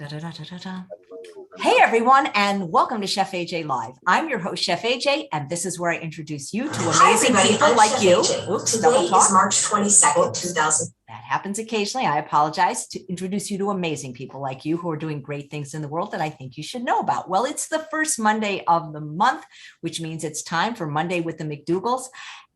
Da-da-da-da-da-da. Hey everyone, and welcome to Chef AJ Live. I'm your host, Chef AJ, and this is where I introduce you to amazing people like you. Oops, Today double talk. is March 22nd, 2000. That happens occasionally. I apologize. To introduce you to amazing people like you who are doing great things in the world that I think you should know about. Well, it's the first Monday of the month, which means it's time for Monday with the McDougalls.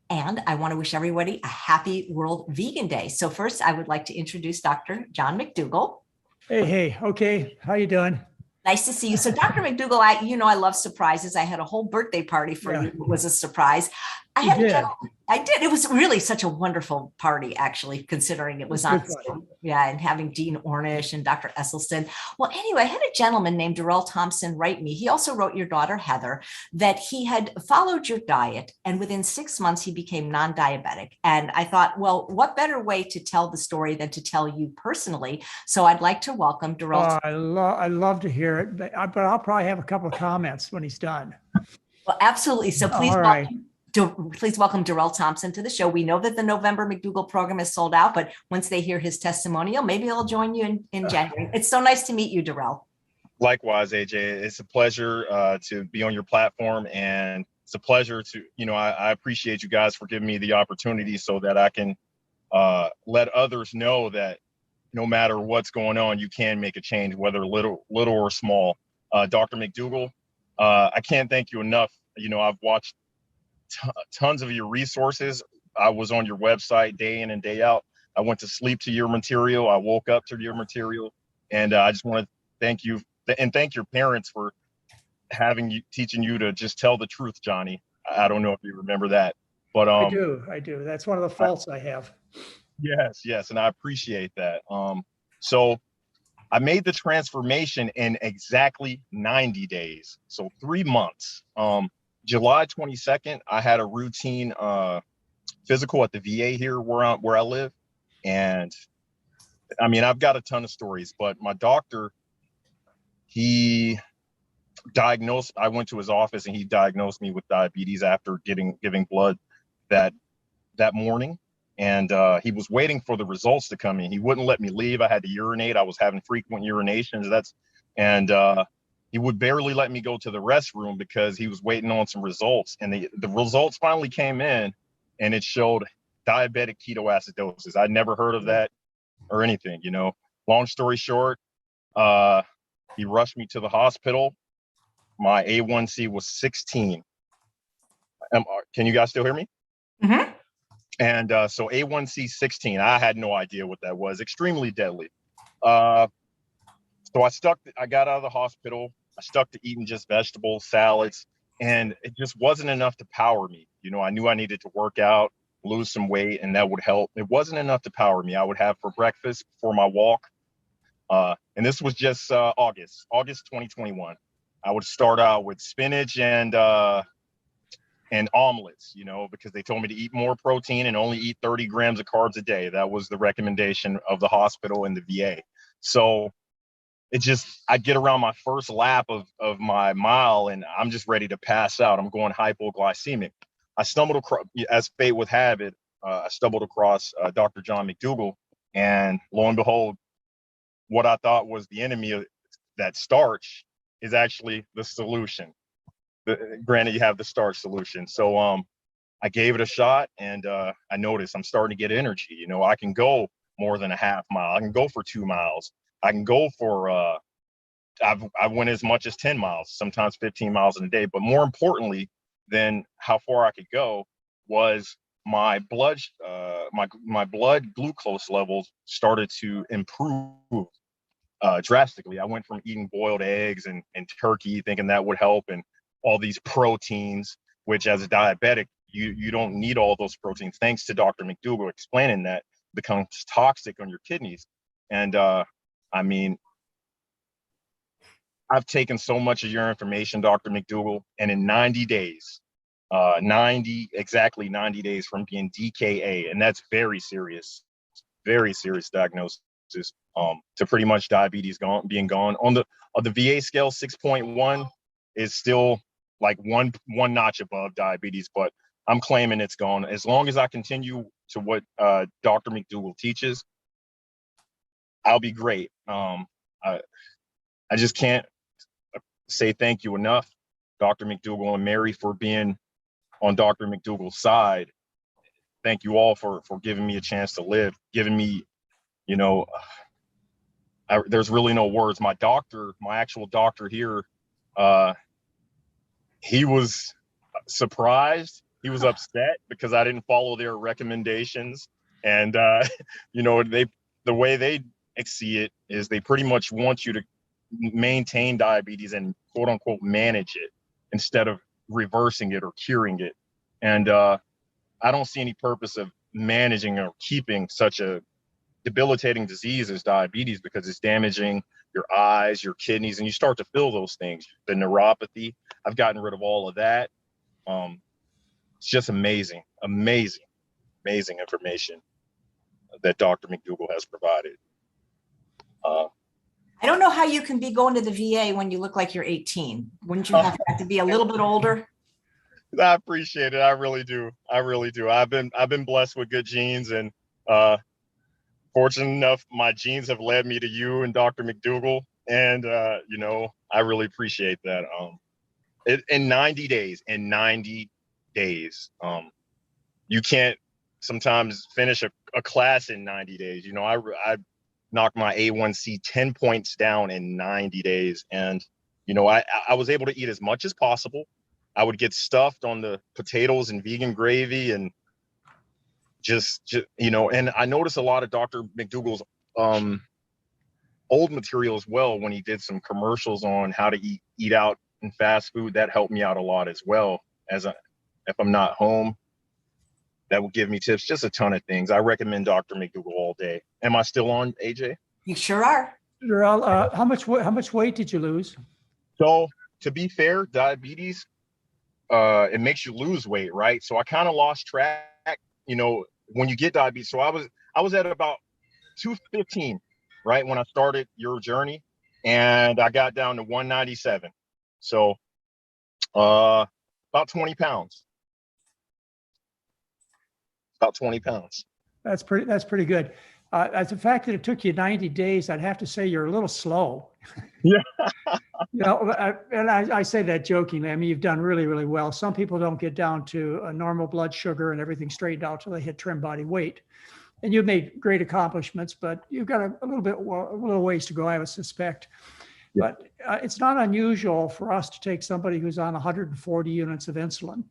And I want to wish everybody a happy World Vegan Day. So first, I would like to introduce Dr. John McDougall. Hey, okay. How you doing? Nice to see you. So Dr. McDougall, I love surprises. I had a whole birthday party for you. It was a surprise. I did. It was really such a wonderful party, actually, considering it was on. Yeah, and having Dean Ornish and Dr. Esselstyn. Well, anyway, I had a gentleman named Darrell Thompson write me. He also wrote your daughter, Heather, that he had followed your diet, and within 6 months, he became non-diabetic. And I thought, well, what better way to tell the story than to tell you personally? So I'd like to welcome Darrell. I love to hear it, but I'll probably have a couple of comments when he's done. Well, absolutely. So please welcome Darrell Thompson to the show. We know that the November McDougall program is sold out, but once they hear his testimonial, maybe they'll join you in January. It's so nice to meet you, Darrell. Likewise, AJ. It's a pleasure to be on your platform, and it's a pleasure to, I appreciate you guys for giving me the opportunity so that I can let others know that no matter what's going on, you can make a change, whether little or small. Dr. McDougall, I can't thank you enough. I've watched tons of your resources. I was on your website day in and day out. I went to sleep to your material. I woke up to your material, and I just want to thank you and thank your parents for teaching you to just tell the truth, Johnny. I don't know if you remember that, but I do. That's one of the faults I have. Yes, and I appreciate that. So I made the transformation in exactly 90 days, so 3 months. July 22nd, I had a routine physical at the VA here where I live. And I mean, I've got a ton of stories, but my doctor, I went to his office and he diagnosed me with diabetes after giving blood that morning. And he was waiting for the results to come in. He wouldn't let me leave. I had to urinate. I was having frequent urinations. He would barely let me go to the restroom because he was waiting on some results. And the results finally came in, and it showed diabetic ketoacidosis. I'd never heard of that or anything, Long story short, he rushed me to the hospital. My A1C was 16. Can you guys still hear me? Mm-hmm. And so A1C 16, I had no idea what that was. Extremely deadly. So I got out of the hospital. I stuck to eating just vegetables, salads, and it just wasn't enough to power me. I knew I needed to work out, lose some weight, and that would help. It wasn't enough to power me. I would have for breakfast before my walk. And this was just August 2021. I would start out with spinach and omelets, because they told me to eat more protein and only eat 30 grams of carbs a day. That was the recommendation of the hospital and the VA. So I get around my first lap of my mile and I'm just ready to pass out. I'm going hypoglycemic. I stumbled across, as fate would have it, Dr. John McDougall, and lo and behold, what I thought was the enemy of that starch is actually the solution. Granted, you have the starch solution. So I gave it a shot, and I noticed I'm starting to get energy. I can go more than a half mile. I can go for 2 miles. I can go for, I went as much as 10 miles, sometimes 15 miles in a day. But more importantly than how far I could go was my blood, my blood glucose levels started to improve drastically. I went from eating boiled eggs and turkey, thinking that would help, and all these proteins, which as a diabetic, you don't need all those proteins. Thanks to Dr. McDougall explaining that becomes toxic on your kidneys. And I mean, I've taken so much of your information, Dr. McDougall, and in 90 days, exactly 90 days from being DKA, and that's very serious diagnosis, to pretty much diabetes being gone. On the VA scale, 6.1 is still like one notch above diabetes, but I'm claiming it's gone. As long as I continue to what Dr. McDougall teaches, I'll be great. I just can't say thank you enough, Dr. McDougall and Mary, for being on Dr. McDougall's side. Thank you all for giving me a chance to live, giving me, you know, there's really no words. My actual doctor here, he was surprised. He was upset because I didn't follow their recommendations. And, you know, the way they see it is they pretty much want you to maintain diabetes and quote unquote manage it instead of reversing it or curing it. And I don't see any purpose of managing or keeping such a debilitating disease as diabetes, because it's damaging your eyes, your kidneys, and you start to feel those things. The neuropathy, I've gotten rid of all of that. It's just amazing information that Dr. McDougall has provided. I don't know how you can be going to the VA when you look like you're 18. Wouldn't you have to be a little bit older? I appreciate it. I really do. I've been blessed with good genes, and fortunate enough, my genes have led me to you and Dr. McDougall. And you know, I really appreciate that. In 90 days, you can't sometimes finish a class in 90 days. You know, I knocked my A1C 10 points down in 90 days. And, you know, I was able to eat as much as possible. I would get stuffed on the potatoes and vegan gravy, and just you know, and I noticed a lot of Dr. McDougall's old material as well. When he did some commercials on how to eat out in fast food, that helped me out a lot as well. If I'm not home, that would give me tips, just a ton of things. I recommend Dr. McDougall all day. Am I still on, AJ? You sure are. Darrell, how much weight did you lose? So, to be fair, diabetes, it makes you lose weight, right? So I kind of lost track, you know, when you get diabetes. So I was at about 215, right, when I started your journey, and I got down to 197. So about 20 pounds. About 20 pounds. That's pretty good. As the fact that it took you 90 days, I'd have to say you're a little slow. Yeah. You know, and I say that jokingly. I mean, you've done really, really well. Some people don't get down to a normal blood sugar and everything straightened out till they hit trim body weight. And you've made great accomplishments, but you've got a little ways to go, I would suspect. Yeah. But it's not unusual for us to take somebody who's on 140 units of insulin.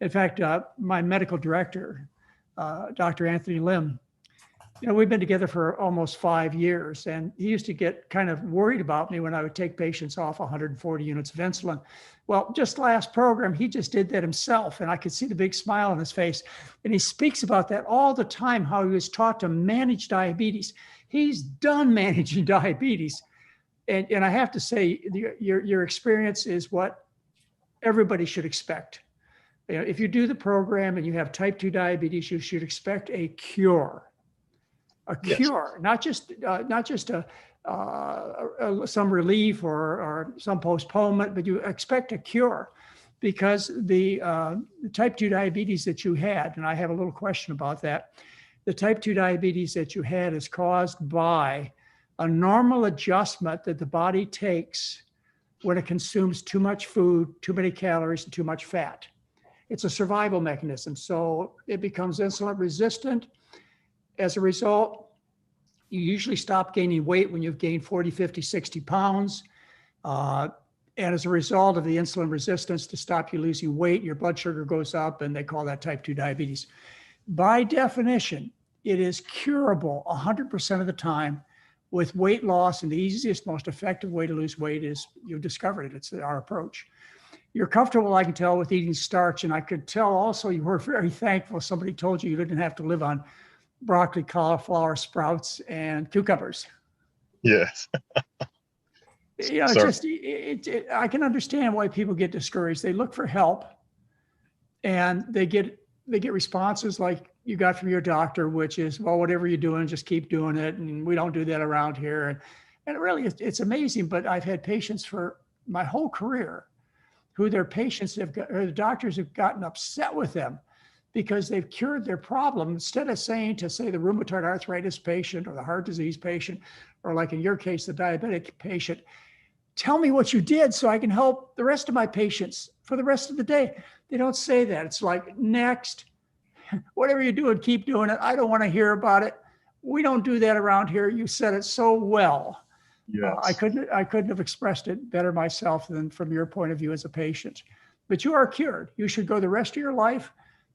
In fact, my medical director, Dr. Anthony Lim, you know, we've been together for almost 5 years, and he used to get kind of worried about me when I would take patients off 140 units of insulin. Well, just last program, he just did that himself, and I could see the big smile on his face. And he speaks about that all the time, how he was taught to manage diabetes. He's done managing diabetes. And I have to say, your experience is what everybody should expect. You know, if you do the program and you have type 2 diabetes, you should expect a cure. A cure, yes. not just some relief or some postponement, but you expect a cure, because the type 2 diabetes that you had, and I have a little question about that, the type 2 diabetes that you had is caused by a normal adjustment that the body takes when it consumes too much food, too many calories, and too much fat. It's a survival mechanism. So it becomes insulin resistant. As a result, you usually stop gaining weight when you've gained 40, 50, 60 pounds. And as a result of the insulin resistance, to stop you losing weight, your blood sugar goes up, and they call that type 2 diabetes. By definition, it is curable 100% of the time with weight loss, and the easiest, most effective way to lose weight is, you've discovered it, it's our approach. You're comfortable, I can tell, with eating starch, and I could tell also you were very thankful somebody told you didn't have to live on broccoli, cauliflower, sprouts, and cucumbers. Yes. You know, I can understand why people get discouraged. They look for help, and they get responses like you got from your doctor, which is, well, whatever you're doing, just keep doing it, and we don't do that around here. And really, it's amazing. But I've had patients for my whole career who their patients or the doctors have gotten upset with them because they've cured their problem. Instead of saying to, say, the rheumatoid arthritis patient or the heart disease patient, or like in your case, the diabetic patient, tell me what you did so I can help the rest of my patients for the rest of the day. They don't say that. It's like, next, whatever you're doing, keep doing it. I don't want to hear about it. We don't do that around here. You said it so well. Yes. I couldn't have expressed it better myself than from your point of view as a patient. But you are cured. You should go the rest of your life.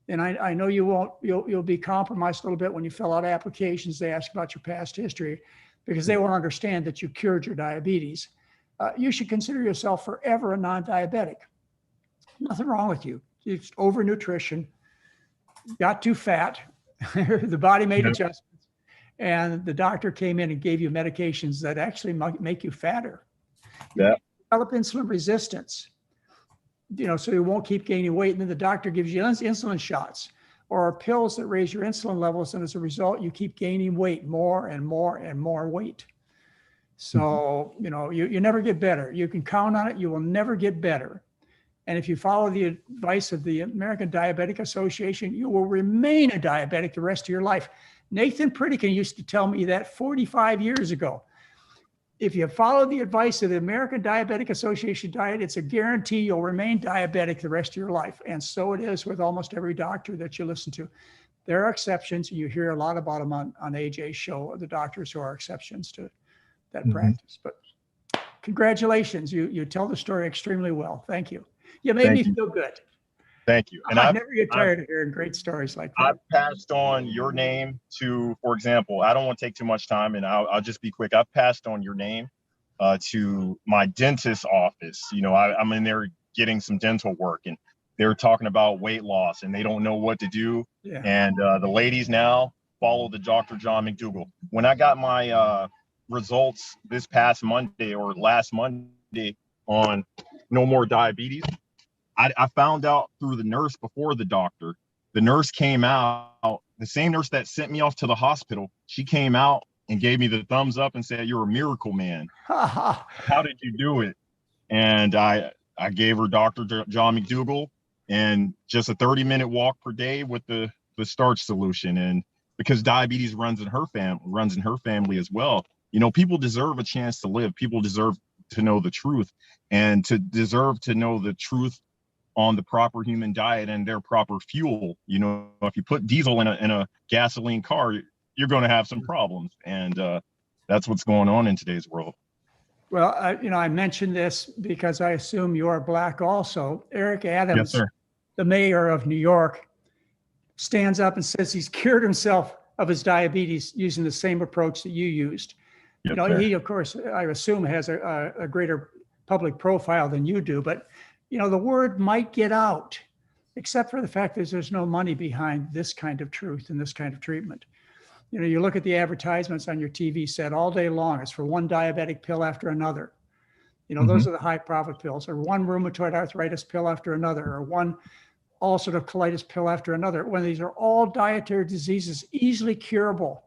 And I know you won't, you'll be compromised a little bit when you fill out applications. They ask about your past history because they won't understand that you cured your diabetes. You should consider yourself forever a non-diabetic. Nothing wrong with you. It's overnutrition, got too fat, the body made adjustments, and the doctor came in and gave you medications that actually might make you fatter. Yeah. Develop insulin resistance, so you won't keep gaining weight. And then the doctor gives you insulin shots or pills that raise your insulin levels. And as a result, you keep gaining weight, more and more and more weight. So, you never get better. You can count on it. You will never get better. And if you follow the advice of the American Diabetic Association, you will remain a diabetic the rest of your life. Nathan Pritikin used to tell me that 45 years ago. If you follow the advice of the American Diabetic Association diet, it's a guarantee you'll remain diabetic the rest of your life. And so it is with almost every doctor that you listen to. There are exceptions, and you hear a lot about them on AJ's show, the doctors who are exceptions to that practice. But congratulations, you tell the story extremely well. Thank you. You made me feel good. Thank you. And I never get tired of hearing great stories like that. I've passed on your name to, for example, I don't want to take too much time, and I'll just be quick. I've passed on your name to my dentist's office. I'm in there getting some dental work, and they're talking about weight loss, and they don't know what to do. Yeah. And the ladies now follow the Dr. John McDougall. When I got my results this past Monday or last Monday on no more diabetes, I found out through the nurse before the doctor. The nurse came out, the same nurse that sent me off to the hospital. She came out and gave me the thumbs up and said, "You're a miracle, man." How did you do it? And I gave her Dr. John McDougall and just a 30-minute walk per day with the starch solution. And because diabetes runs in her family as well. People deserve a chance to live. People deserve to know the truth, and to deserve to know the truth on the proper human diet and their proper fuel. If you put diesel in a gasoline car, you're going to have some problems. And that's what's going on in today's world. Well, I mentioned this because I assume you are Black also. Eric Adams, yes, sir, the mayor of New York, stands up and says he's cured himself of his diabetes using the same approach that you used. Yes, he, of course, I assume has a greater public profile than you do, but the word might get out, except for the fact that there's no money behind this kind of truth and this kind of treatment. You look at the advertisements on your TV set all day long. It's for one diabetic pill after another. Those are the high profit pills, or one rheumatoid arthritis pill after another, or one ulcerative colitis pill after another, when these are all dietary diseases, easily curable.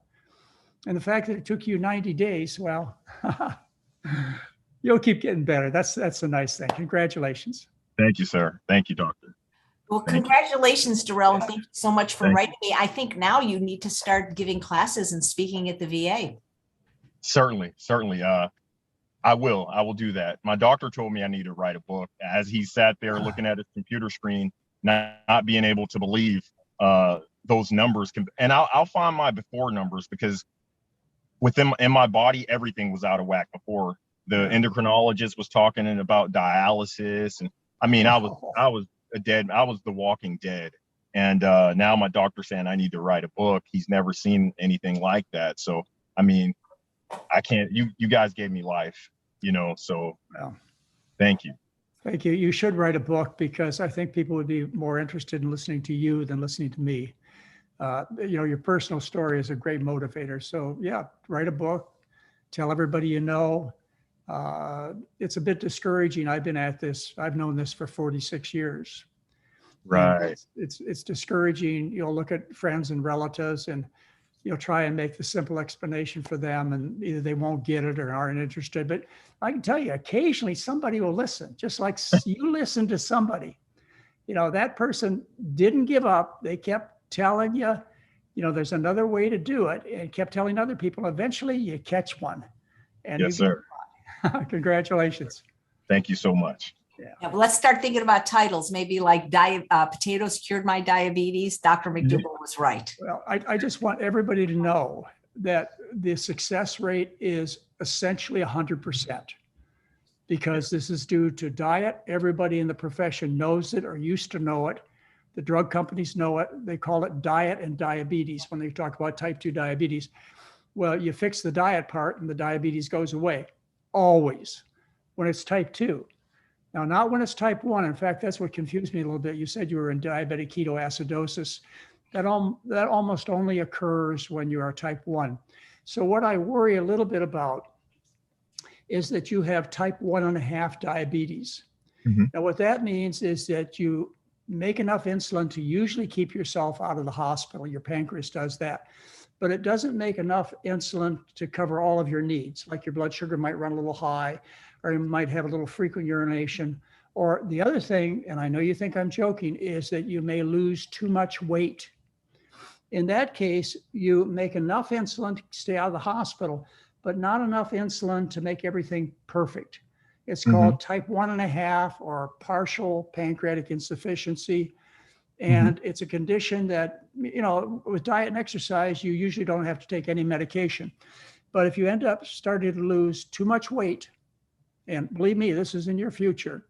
And the fact that it took you 90 days, well, you'll keep getting better. That's a nice thing. Congratulations. Thank you, sir. Thank you, doctor. Well, congratulations, Darrell, and thank you so much for writing me. I think now you need to start giving classes and speaking at the VA. Certainly. I will do that. My doctor told me I need to write a book. As he sat there looking at his computer screen, not being able to believe those numbers. And I'll find my before numbers, because in my body, everything was out of whack before. The endocrinologist was talking about dialysis, and I was the walking dead. And now my doctor's saying I need to write a book. He's never seen anything like that. So I can't. You guys gave me life, So thank you. Thank you. You should write a book, because I think people would be more interested in listening to you than listening to me. Your personal story is a great motivator. So yeah, write a book, tell everybody you know. It's a bit discouraging. I've been at this. I've known this for 46 years. Right. It's discouraging. You'll look at friends and relatives, and you'll try and make the simple explanation for them, and either they won't get it or aren't interested. But I can tell you, occasionally somebody will listen, just like you listen to somebody. That person didn't give up. They kept telling you, there's another way to do it, and kept telling other people. Eventually you catch one. And yes, sir. Congratulations. Thank you so much. Yeah, well, let's start thinking about titles. Maybe like potatoes cured my diabetes. Dr. McDougall was right. Well, I just want everybody to know that the success rate is essentially 100%, because this is due to diet. Everybody in the profession knows it or used to know it. The drug companies know it. They call it diet and diabetes when they talk about type 2 diabetes. Well, you fix the diet part and the diabetes goes away, always, when it's type 2. Now, not when it's type 1. In fact, that's what confused me a little bit. You said you were in diabetic ketoacidosis. That almost only occurs when you are type 1. So what I worry a little bit about is that you have type 1.5 diabetes. Mm-hmm. Now, what that means is that you make enough insulin to usually keep yourself out of the hospital. Your pancreas does that. But it doesn't make enough insulin to cover all of your needs, like your blood sugar might run a little high, or you might have a little frequent urination. Or the other thing, and I know you think I'm joking, is that you may lose too much weight. In that case, you make enough insulin to stay out of the hospital, but not enough insulin to make everything perfect. It's called type 1.5 or partial pancreatic insufficiency. And it's a condition that, you know, with diet and exercise, you usually don't have to take any medication. But if you end up starting to lose too much weight, and believe me, this is in your future,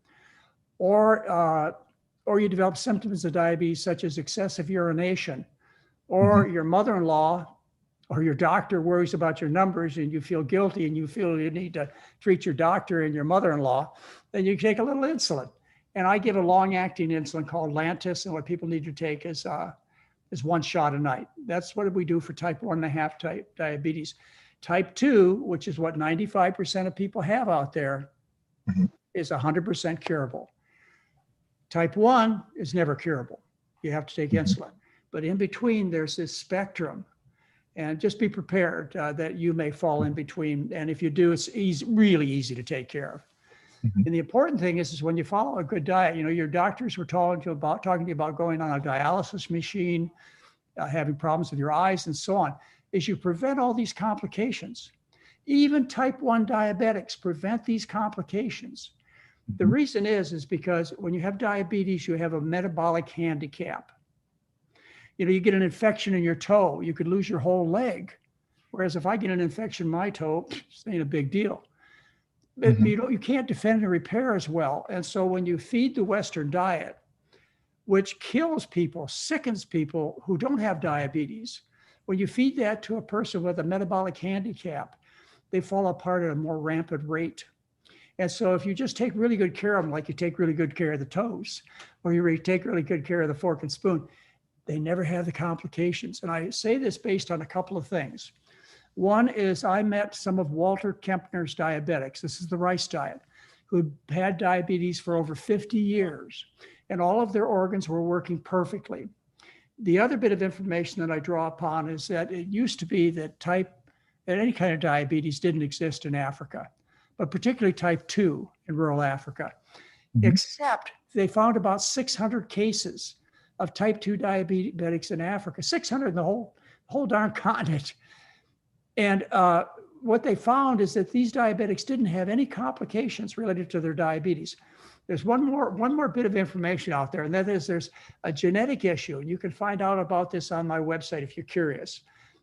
or you develop symptoms of diabetes such as excessive urination, or your mother-in-law or your doctor worries about your numbers and you feel guilty and you feel you need to treat your doctor and your mother-in-law, then you take a little insulin. And I give a long-acting insulin called Lantus, and what people need to take is 1 shot a night. That's what we do for type 1.5 type diabetes. Type 2, which is what 95% of people have out there, is 100% curable. Type 1 is never curable. You have to take insulin. But in between, there's this spectrum. And just be prepared that you may fall in between. And if you do, it's really easy to take care of. And the important thing is when you follow a good diet, you know, your doctors were talking to you about going on a dialysis machine, having problems with your eyes and so on, is you prevent all these complications. Even type 1 diabetics prevent these complications. The reason is because when you have diabetes, you have a metabolic handicap. You know, you get an infection in your toe, you could lose your whole leg. Whereas if I get an infection in my toe, it ain't a big deal. But you can't defend and repair as well. And so when you feed the Western diet, which kills people, sickens people who don't have diabetes, when you feed that to a person with a metabolic handicap, they fall apart at a more rampant rate. And so if you just take really good care of them, like you take really good care of the toes, or you take really good care of the fork and spoon, they never have the complications. And I say this based on a couple of things. One is I met some of Walter Kempner's diabetics. This is the rice diet, who had diabetes for over 50 years, and all of their organs were working perfectly. The other bit of information that I draw upon is that it used to be that any kind of diabetes didn't exist in Africa, but particularly type 2 in rural Africa, except they found about 600 cases of type 2 diabetics in Africa, 600 in the whole darn continent. And what they found is that these diabetics didn't have any complications related to their diabetes. There's one more bit of information out there, and that is there's a genetic issue. And you can find out about this on my website if you're curious.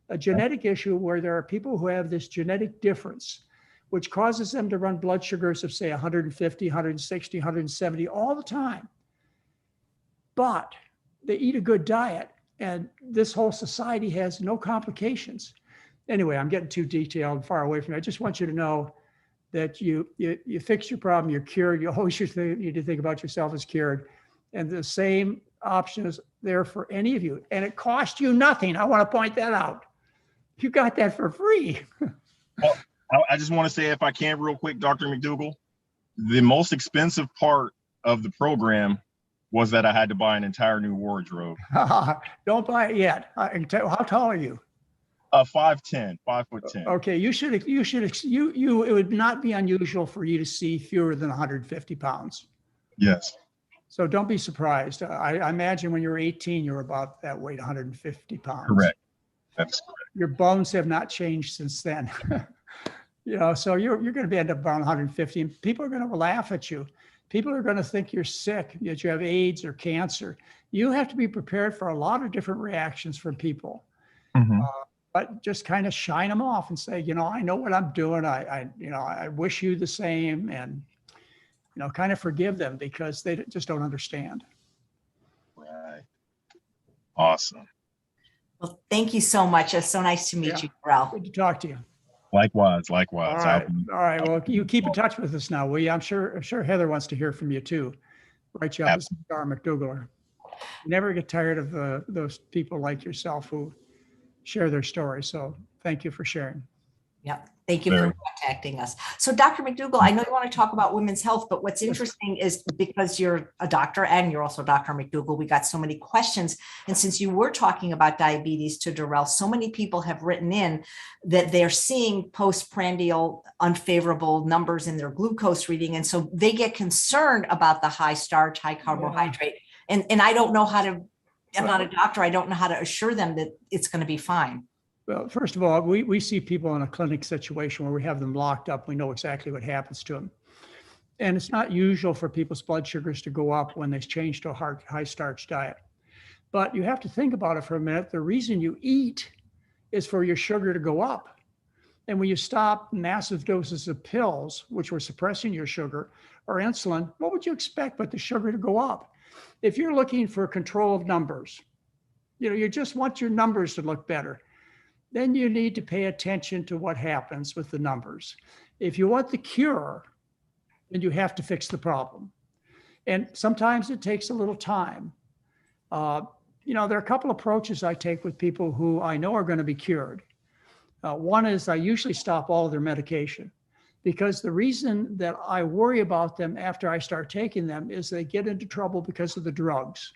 A genetic issue where there are people who have this genetic difference, which causes them to run blood sugars of, say, 150, 160, 170 all the time. But they eat a good diet, and this whole society has no complications. Anyway, I'm getting too detailed and far away from it. I just want you to know that you fix your problem, you're cured. You always need to think about yourself as cured. And the same option is there for any of you. And it costs you nothing. I want to point that out. You got that for free. Well, I just want to say, if I can, real quick, Dr. McDougall, the most expensive part of the program was that I had to buy an entire new wardrobe. Don't buy it yet. How tall are you? 5'10", 5'10". Okay, it would not be unusual for you to see fewer than 150 pounds. Yes. So don't be surprised. I imagine when you were 18, you were about that weight, 150 pounds. Correct. That's correct. Your bones have not changed since then. So you're going to be end up around 150, and people are going to laugh at you. People are going to think you're sick, that you have AIDS or cancer. You have to be prepared for a lot of different reactions from people. Mhm. But just kind of shine them off and say, I know what I'm doing. I wish you the same, and, kind of forgive them because they just don't understand. Right. Awesome. Well, thank you so much. It's so nice to meet you, Darrell. Good to talk to you. Likewise. All right. Well, you keep in touch with us now, will you? I'm sure Heather wants to hear from you too. Write you up as Star McDougalls. You never get tired of those people like yourself who share their story. So thank you for sharing. Yep. Thank you for contacting us. So Dr. McDougall, I know you want to talk about women's health, but what's interesting is because you're a doctor and you're also Dr. McDougall, we got so many questions. And since you were talking about diabetes to Darrell, so many people have written in that they're seeing postprandial unfavorable numbers in their glucose reading. And so they get concerned about the high starch, high carbohydrate. And I don't know how to, I'm not a doctor. I don't know how to assure them that it's going to be fine. Well, first of all, we see people in a clinic situation where we have them locked up. We know exactly what happens to them. And it's not usual for people's blood sugars to go up when they change to a high starch diet. But you have to think about it for a minute. The reason you eat is for your sugar to go up. And when you stop massive doses of pills, which were suppressing your sugar, or insulin, what would you expect but the sugar to go up? If you're looking for control of numbers, you just want your numbers to look better, then you need to pay attention to what happens with the numbers. If you want the cure, then you have to fix the problem. And sometimes it takes a little time. There are a couple approaches I take with people who I know are going to be cured. One is I usually stop all of their medication, because the reason that I worry about them after I start taking them is they get into trouble because of the drugs.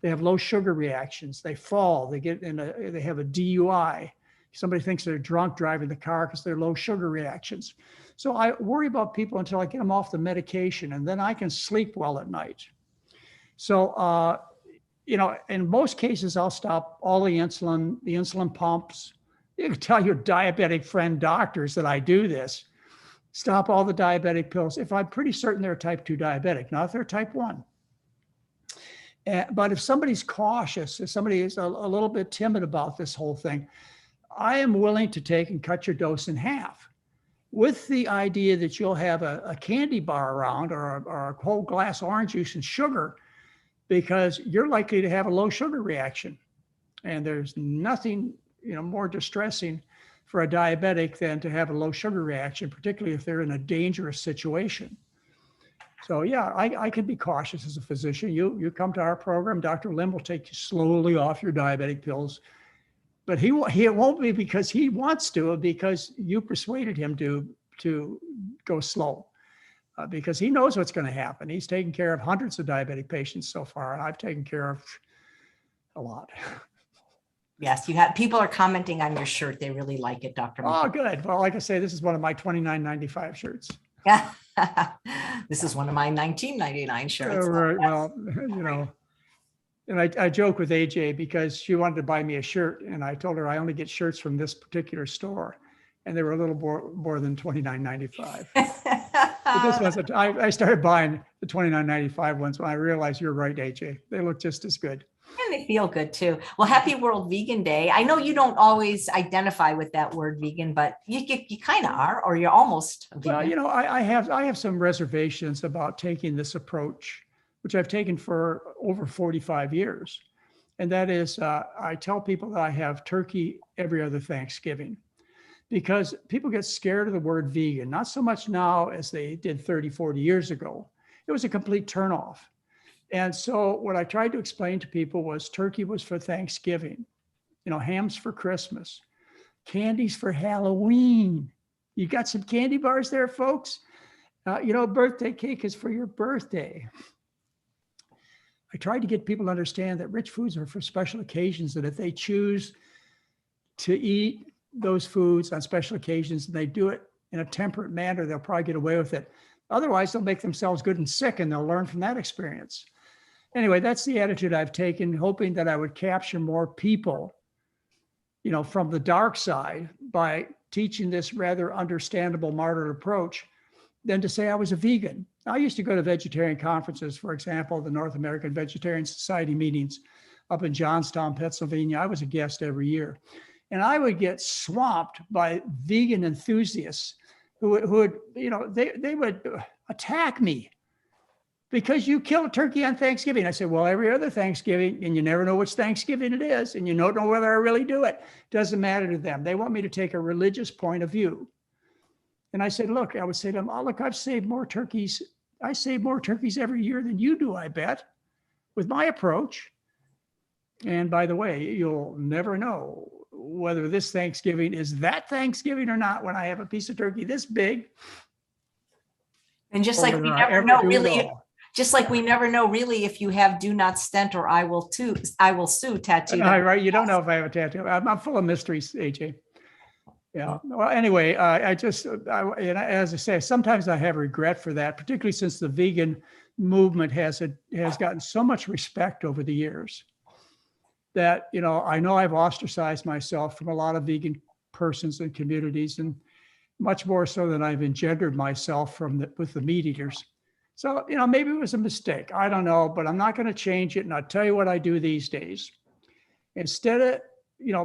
They have low sugar reactions. They fall. They have a DUI. Somebody thinks they're drunk driving the car because they're low sugar reactions. So I worry about people until I get them off the medication, and then I can sleep well at night. So, in most cases, I'll stop all the insulin pumps. You can tell your diabetic friend doctors that I do this. Stop all the diabetic pills if I'm pretty certain they're type 2 diabetic, not if they're type 1. But if somebody's cautious, if somebody is a little bit timid about this whole thing, I am willing to take and cut your dose in half, with the idea that you'll have a candy bar around or a whole glass of orange juice and sugar, because you're likely to have a low sugar reaction. And there's nothing more distressing for a diabetic than to have a low sugar reaction, particularly if they're in a dangerous situation. So yeah, I can be cautious as a physician. You come to our program, Dr. Lim will take you slowly off your diabetic pills. But he won't be because he wants to, because you persuaded him to go slow, because he knows what's going to happen. He's taken care of hundreds of diabetic patients so far, and I've taken care of a lot. Yes, people are commenting on your shirt. They really like it, Dr. Oh, good. Well, like I say, this is one of my $29.95 shirts. Yeah, this is one of my $19.99 shirts. Right. Well, and I joke with AJ because she wanted to buy me a shirt, and I told her I only get shirts from this particular store, and they were a little more than $29.95. But this one's I started buying the $29.95 ones when I realized you're right, AJ. They look just as good. And they feel good too. Well, happy World Vegan Day. I know you don't always identify with that word vegan, but you kind of are, or you're almost a vegan. Well, I have some reservations about taking this approach, which I've taken for over 45 years. And that is, I tell people that I have turkey every other Thanksgiving, because people get scared of the word vegan, not so much now as they did 30, 40 years ago. It was a complete turnoff. And so what I tried to explain to people was turkey was for Thanksgiving, hams for Christmas, candies for Halloween. You got some candy bars there, folks? Birthday cake is for your birthday. I tried to get people to understand that rich foods are for special occasions, and if they choose to eat those foods on special occasions and they do it in a temperate manner, they'll probably get away with it. Otherwise, they'll make themselves good and sick, and they'll learn from that experience. Anyway, that's the attitude I've taken, hoping that I would capture more people, from the dark side by teaching this rather understandable modern approach than to say I was a vegan. I used to go to vegetarian conferences, for example, the North American Vegetarian Society meetings up in Johnstown, Pennsylvania. I was a guest every year. And I would get swamped by vegan enthusiasts who would, they would attack me because you kill a turkey on Thanksgiving. I said, well, every other Thanksgiving, and you never know which Thanksgiving it is, and you don't know whether I really do it. Doesn't matter to them. They want me to take a religious point of view. And I said, look, I would say to them, oh, look, I've saved more turkeys. I save more turkeys every year than you do, I bet, with my approach. And by the way, you'll never know whether this Thanksgiving is that Thanksgiving or not when I have a piece of turkey this big. And just like we never know really, just like we never know really if you have "do not stent" or I will sue" tattooed. Right. You don't know if I have a tattoo. I'm full of mysteries, AJ. Yeah. Well, anyway, as I say, sometimes I have regret for that, particularly since the vegan movement has gotten so much respect over the years that, I know I've ostracized myself from a lot of vegan persons and communities, and much more so than I've engendered myself with the meat eaters. So, maybe it was a mistake. I don't know, but I'm not going to change it. And I'll tell you what I do these days. Instead of,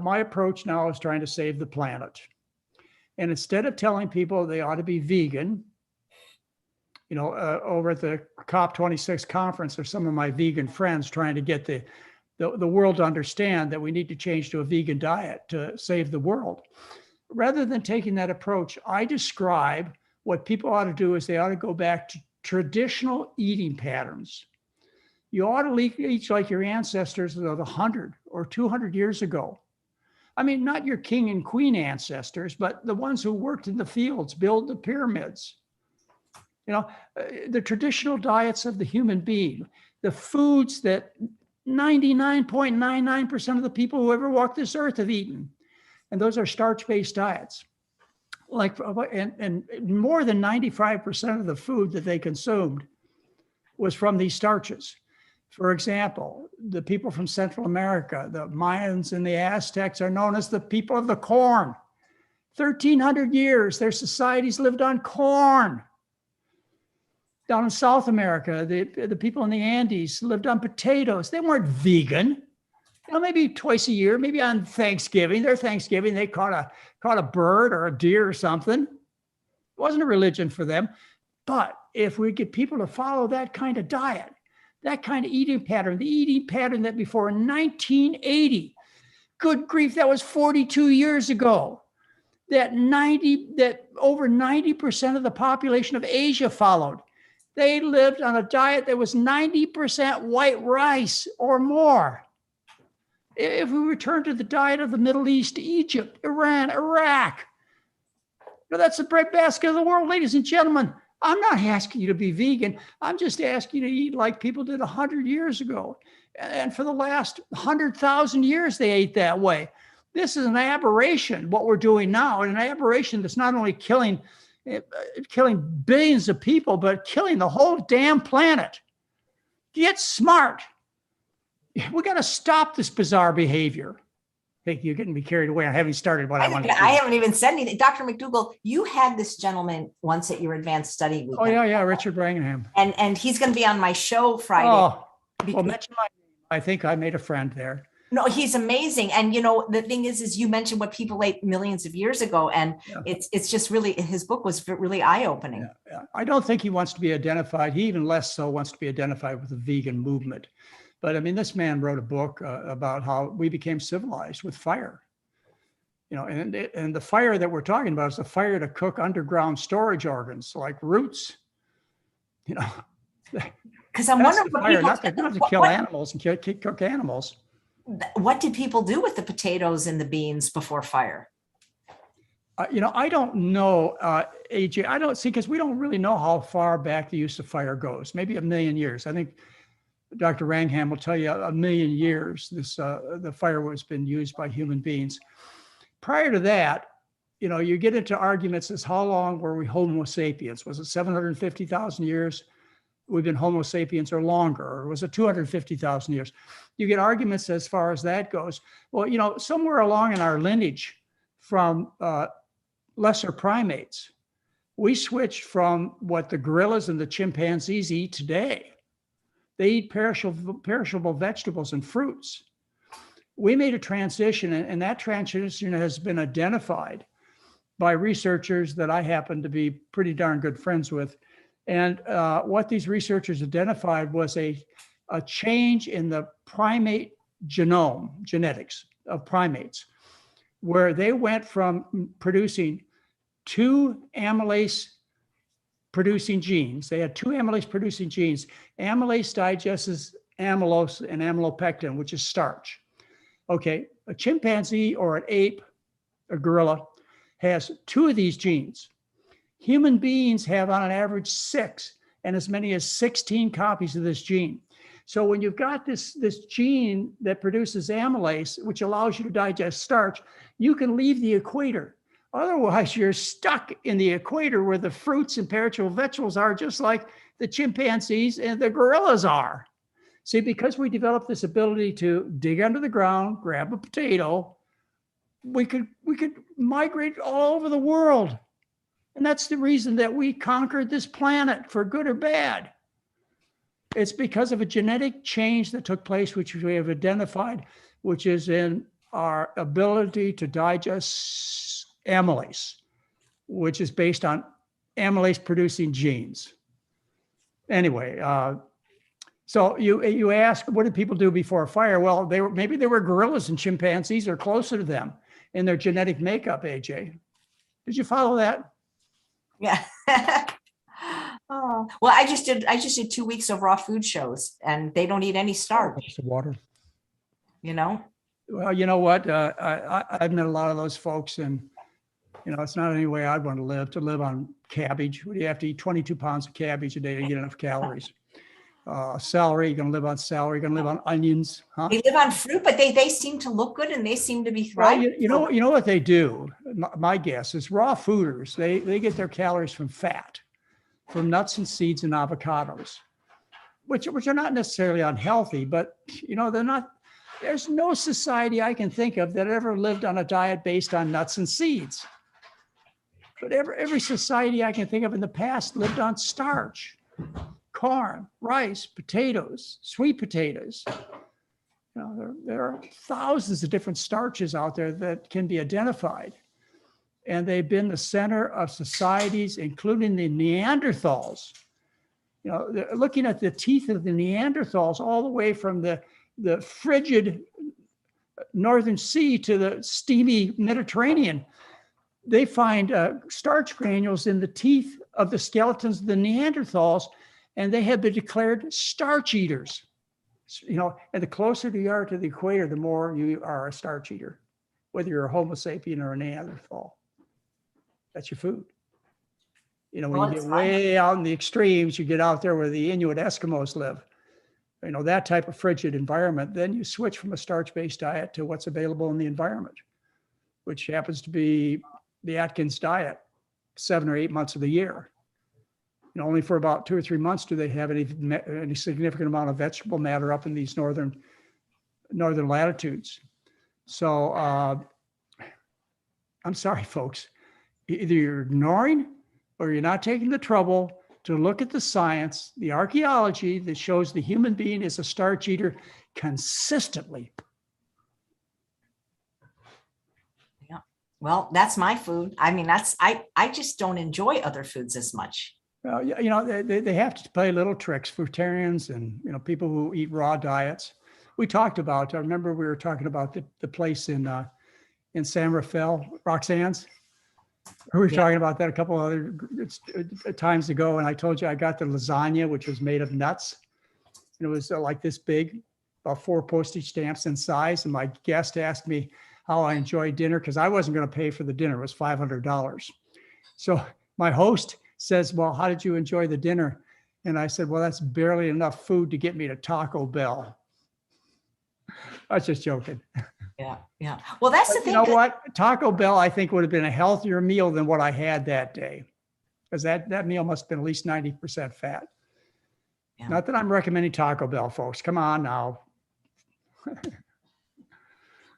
my approach now is trying to save the planet. And instead of telling people they ought to be vegan, over at the COP26 conference, there's some of my vegan friends trying to get the world to understand that we need to change to a vegan diet to save the world. Rather than taking that approach, I describe what people ought to do is they ought to go back to traditional eating patterns. You ought to eat like your ancestors of 100 or 200 years ago. I mean, not your king and queen ancestors, but the ones who worked in the fields, build the pyramids. The traditional diets of the human being, the foods that 99.99% of the people who ever walked this earth have eaten. And those are starch-based diets. And more than 95% of the food that they consumed was from these starches. For example, the people from Central America, the Mayans and the Aztecs, are known as the people of the corn. 1,300 years, their societies lived on corn. Down in South America, the people in the Andes lived on potatoes. They weren't vegan. Maybe twice a year, maybe on Thanksgiving, they caught a bird or a deer or something. It wasn't a religion for them. But if we get people to follow that kind of diet, that kind of eating pattern, the eating pattern that before 1980, good grief, that was 42 years ago, that over 90% of the population of Asia followed. They lived on a diet that was 90% white rice or more. If we return to the diet of the Middle East, Egypt, Iran, Iraq, that's the breadbasket of the world, ladies and gentlemen. I'm not asking you to be vegan. I'm just asking you to eat like people did 100 years ago. And for the last 100,000 years, they ate that way. This is an aberration, what we're doing now, and an aberration that's not only killing billions of people, but killing the whole damn planet. Get smart. We got to stop this bizarre behavior. Hey, you're getting me carried away. I haven't started what I wanted to do. I haven't even said anything. Dr. McDougall, you had this gentleman once at your advanced study weekend. Oh, yeah, Richard Brangham. And he's going to be on my show Friday. Oh, well, mention my name. I think I made a friend there. No, he's amazing. And, the thing is you mentioned what people ate millions of years ago. And it's just really, his book was really eye-opening. Yeah. I don't think he wants to be identified. He even less so wants to be identified with the vegan movement. But I mean, this man wrote a book about how we became civilized with fire. And the fire that we're talking about is the fire to cook underground storage organs like roots. Because I'm wondering what fire, not to kill animals and cook animals. What did people do with the potatoes and the beans before fire? I don't know, AJ. I don't see, because we don't really know how far back the use of fire goes. Maybe 1 million years. I think Dr. Rangham will tell you 1 million years the fire has been used by human beings. Prior to that, you get into arguments as how long were we Homo sapiens? Was it 750,000 years? We've been Homo sapiens or longer, or was it 250,000 years? You get arguments as far as that goes. Well, somewhere along in our lineage from lesser primates. We switched from what the gorillas and the chimpanzees eat today. They eat perishable vegetables and fruits. We made a transition, and that transition has been identified by researchers that I happen to be pretty darn good friends with. And what these researchers identified was a change in the primate genome, genetics of primates, where they went from producing 2 amylase producing genes. They had 2 amylase producing genes. Amylase digests amylose and amylopectin, which is starch. Okay, a chimpanzee or an ape, a gorilla, has 2 of these genes. Human beings have on an average 6 and as many as 16 copies of this gene. So when you've got this gene that produces amylase, which allows you to digest starch, you can leave the equator. Otherwise, you're stuck in the equator where the fruits and perishable vegetables are, just like the chimpanzees and the gorillas are. See, because we developed this ability to dig under the ground, grab a potato, we could migrate all over the world. And that's the reason that we conquered this planet, for good or bad. It's because of a genetic change that took place, which we have identified, which is in our ability to digest amylase, which is based on amylase producing genes. Anyway, so you ask, what did people do before a fire? Well, maybe they were gorillas and chimpanzees or closer to them in their genetic makeup, AJ. Did you follow that? Yeah. Oh, well, I just did 2 weeks of raw food shows, and they don't eat any starch. Water. You know? Well, you know what? I've met a lot of those folks, and it's not any way I'd want to live on cabbage. You have to eat 22 pounds of cabbage a day to get enough calories. Celery, you're going to live on celery, you're going to live on onions. Huh? They live on fruit, but they seem to look good, and they seem to be thriving. Well, you know what they do? My guess is raw fooders, they get their calories from fat, from nuts and seeds and avocados, which are not necessarily unhealthy, but they're not. There's no society I can think of that ever lived on a diet based on nuts and seeds. But every society I can think of in the past lived on starch, corn, rice, potatoes, sweet potatoes. There are thousands of different starches out there that can be identified. And they've been the center of societies, including the Neanderthals. Looking at the teeth of the Neanderthals all the way from the frigid Northern Sea to the steamy Mediterranean, they find starch granules in the teeth of the skeletons of the Neanderthals, and they have been declared starch eaters. And the closer you are to the equator, the more you are a starch eater, whether you're a Homo sapien or a Neanderthal. That's your food. When you get way out in the extremes, you get out there where the Inuit Eskimos live, that type of frigid environment, then you switch from a starch-based diet to what's available in the environment, which happens to be the Atkins diet, 7 or 8 months of the year. Only for about 2 or 3 months do they have any significant amount of vegetable matter up in these northern latitudes. So I'm sorry, folks. Either you're ignoring or you're not taking the trouble to look at the science, the archaeology that shows the human being is a starch eater consistently. Yeah. Well, that's my food. I mean, I just don't enjoy other foods as much. Well, they have to play little tricks, fruitarians and, people who eat raw diets. We talked about, I remember we were talking about the place in San Rafael, Roxanne's. We were talking about that a couple other times ago, and I told you I got the lasagna, which was made of nuts. And it was like this big, about 4 postage stamps in size. And my guest asked me how I enjoyed dinner, because I wasn't going to pay for the dinner. It was $500. So my host says, well, how did you enjoy the dinner? And I said, well, that's barely enough food to get me to Taco Bell. I was just joking. Yeah. Well, that's the thing. You know what? Taco Bell, I think, would have been a healthier meal than what I had that day, because that meal must have been at least 90% fat. Yeah. Not that I'm recommending Taco Bell, folks. Come on now.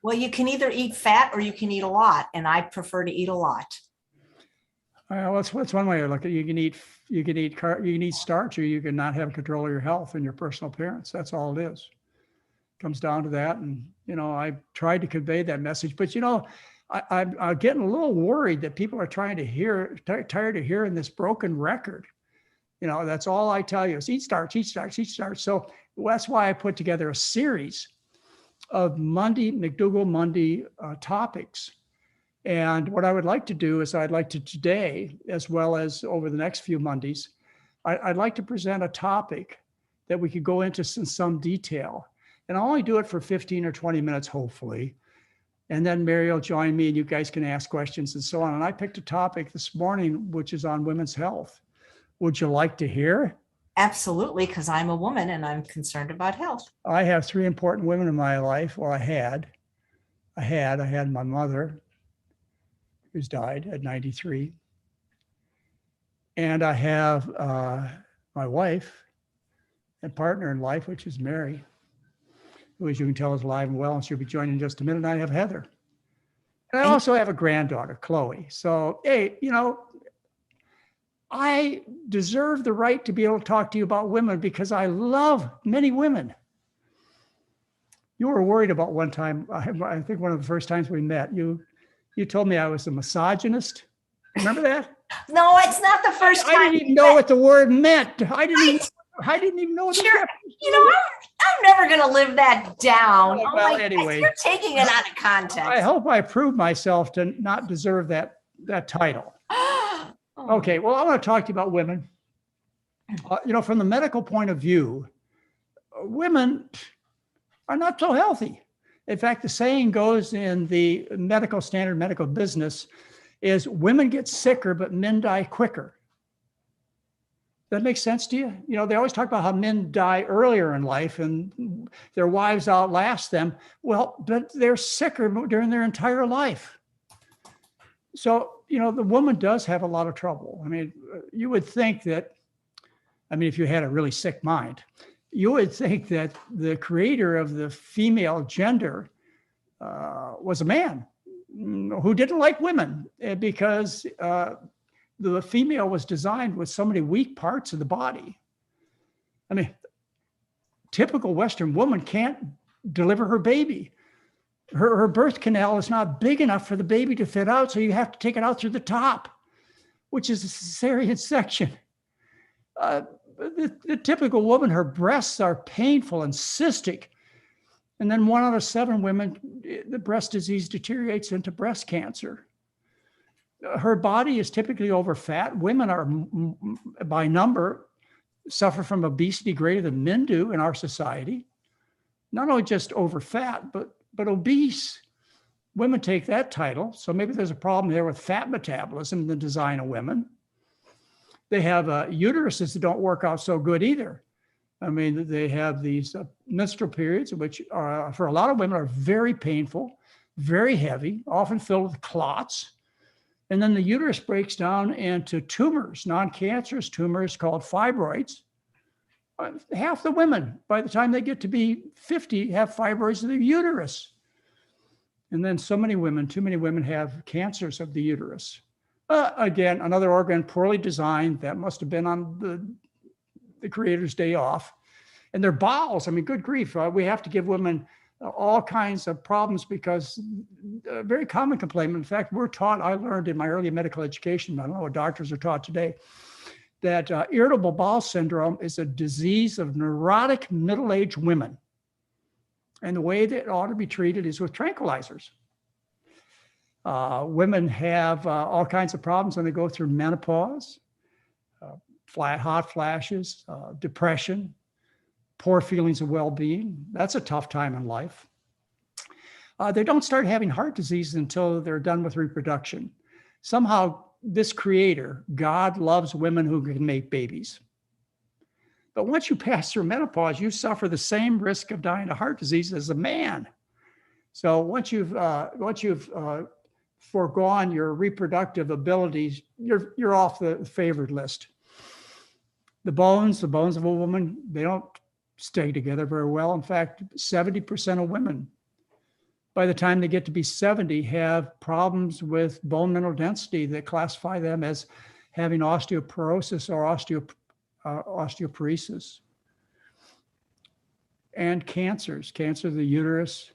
Well, you can either eat fat or you can eat a lot, and I prefer to eat a lot. Well, that's one way to look at it. You can eat starch, or you can not have control of your health and your personal appearance. That's all it is. Comes down to that. And, I tried to convey that message, but, I'm getting a little worried that people are tired of hearing this broken record. That's all I tell you is eat starch, eat starch, eat starch. So that's why I put together a series of McDougall Monday topics. And what I would like to do is I'd like to today, as well as over the next few Mondays, I'd like to present a topic that we could go into in some detail. And I'll only do it for 15 or 20 minutes, hopefully. And then Mary will join me and you guys can ask questions and so on. And I picked a topic this morning, which is on women's health. Would you like to hear? Absolutely, because I'm a woman and I'm concerned about health. I have 3 important women in my life. Well, I had my mother, who's died at 93. And I have my wife and partner in life, which is Mary, who, as you can tell, is alive and well, and she'll be joining in just a minute. And I have Heather. And I also have a granddaughter, Chloe. So, hey, I deserve the right to be able to talk to you about women because I love many women. You were worried about one time, I think one of the first times we met, you told me I was a misogynist. Remember that? No, it's not the first time. I didn't even know what the word meant. I didn't even know what sure. I'm never going to live that down. Well, anyway, you're taking it out of context. I hope I proved myself to not deserve that title. Okay, well, I want to talk to you about women. From the medical point of view, women are not so healthy. In fact, the saying goes in the medical business is women get sicker, but men die quicker. That makes sense to you? They always talk about how men die earlier in life and their wives outlast them. Well, but they're sicker during their entire life. So, the woman does have a lot of trouble. I mean, you would think that, if you had a really sick mind, you would think that the creator of the female gender was a man who didn't like women because the female was designed with so many weak parts of the body. Typical Western woman can't deliver her baby. Her birth canal is not big enough for the baby to fit out, so you have to take it out through the top, which is a cesarean section. The typical woman, her breasts are painful and cystic. And then 1 out of 7 women, the breast disease deteriorates into breast cancer. Her body is typically over fat. Women are, by number, suffer from obesity greater than men do in our society. Not only just over fat, but obese. Women take that title. So maybe there's a problem there with fat metabolism in the design of women. They have uteruses that don't work out so good either. They have these menstrual periods, which are, for a lot of women, are very painful, very heavy, often filled with clots. And then the uterus breaks down into tumors, non-cancerous tumors called fibroids. Half the women, by the time they get to be 50, have fibroids of the uterus. And then too many women have cancers of the uterus. Again, another organ poorly designed that must have been on the creator's day off. And their bowels, good grief, we have to give women all kinds of problems because a very common complaint. In fact, I learned in my early medical education, I don't know what doctors are taught today, that irritable bowel syndrome is a disease of neurotic middle-aged women. And the way that it ought to be treated is with tranquilizers. Women have all kinds of problems when they go through menopause, hot flashes, depression, poor feelings of well-being. That's a tough time in life. They don't start having heart disease until they're done with reproduction. Somehow, this creator, God, loves women who can make babies. But once you pass through menopause, you suffer the same risk of dying of heart disease as a man. So once you've foregone your reproductive abilities, you're off the favored list. The bones of a woman, they don't stay together very well. In fact, 70% of women by the time they get to be 70, have problems with bone mineral density that classify them as having osteoporosis or osteoporosis. And cancers, cancer of the uterus,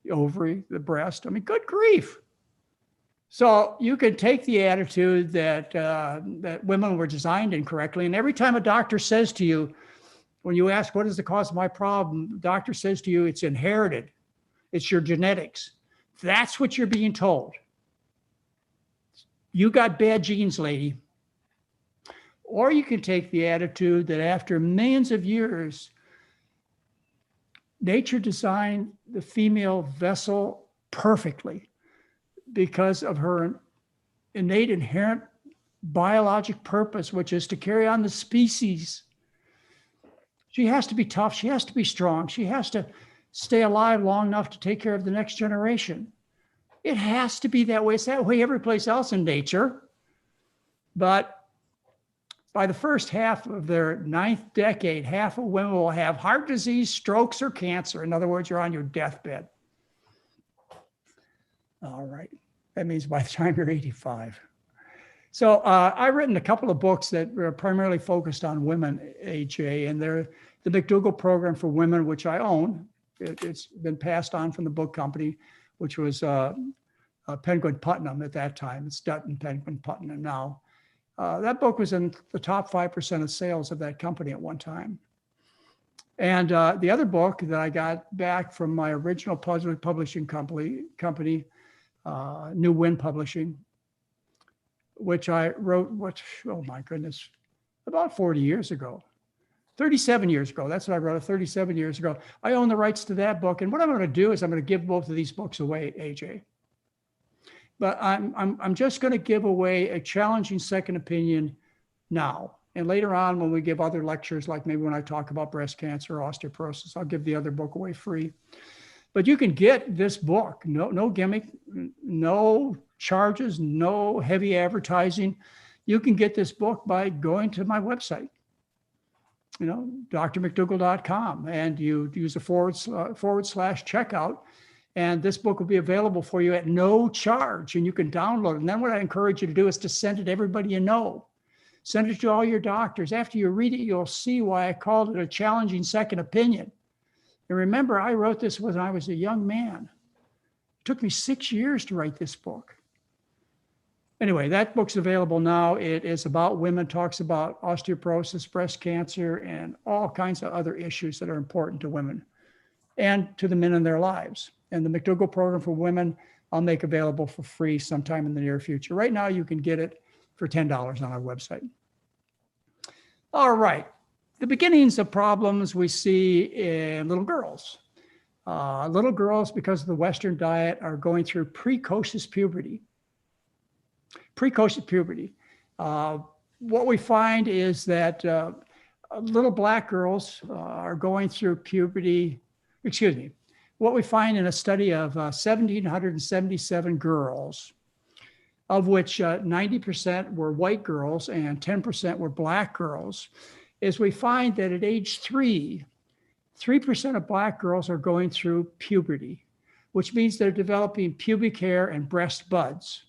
the ovary, the breast. I mean, good grief. So you can take the attitude that that women were designed incorrectly, and every time a doctor says to you, when you ask, what is the cause of my problem? The doctor says to you, it's inherited. It's your genetics. That's what you're being told. You got bad genes, lady. Or you can take the attitude that after millions of years, nature designed the female vessel perfectly because of her innate, inherent biologic purpose, which is to carry on the species. She has to be tough. She has to be strong. She has to stay alive long enough to take care of the next generation. It has to be that way. It's that way every place else in nature. But by the first half of their 9th decade, half of women will have heart disease, strokes, or cancer. In other words, you're on your deathbed. All right. That means by the time you're 85. So I've written a couple of books that are primarily focused on women, AJ, and they're the McDougall Program for Women, which I own. It's been passed on from the book company, which was Penguin Putnam at that time. It's Dutton Penguin Putnam now. That book was in the top 5% of sales of that company at one time. And the other book that I got back from my original publishing company, New Wind Publishing, which I wrote, oh my goodness, about 40 years ago, 37 years ago. That's what I wrote 37 years ago. I own the rights to that book. And what I'm going to do is I'm going to give both of these books away, AJ. But I'm just going to give away a challenging second opinion now. And later on, when we give other lectures, like maybe when I talk about breast cancer or osteoporosis, I'll give the other book away free. But you can get this book, no gimmick, no charges, no heavy advertising. You can get this book by going to my website, drmcdougal.com, and you use a forward slash checkout. And this book will be available for you at no charge, and you can download it. And then what I encourage you to do is to send it to everybody you know. Send it to all your doctors. After you read it, you'll see why I called it a challenging second opinion. And remember, I wrote this when I was a young man. It took me 6 years to write this book. Anyway, that book's available now. It is about women, talks about osteoporosis, breast cancer, and all kinds of other issues that are important to women and to the men in their lives. And the McDougall Program for Women, I'll make available for free sometime in the near future. Right now, you can get it for $10 on our website. All right. The beginnings of problems we see in little girls. Little girls, because of the Western diet, are going through precocious puberty. Precocious puberty. What we find is that little black girls are going through puberty. What we find in a study of 1,777 girls, of which 90% were white girls and 10% were black girls, is we find that at age 3% of black girls are going through puberty, which means they're developing pubic hair and breast buds.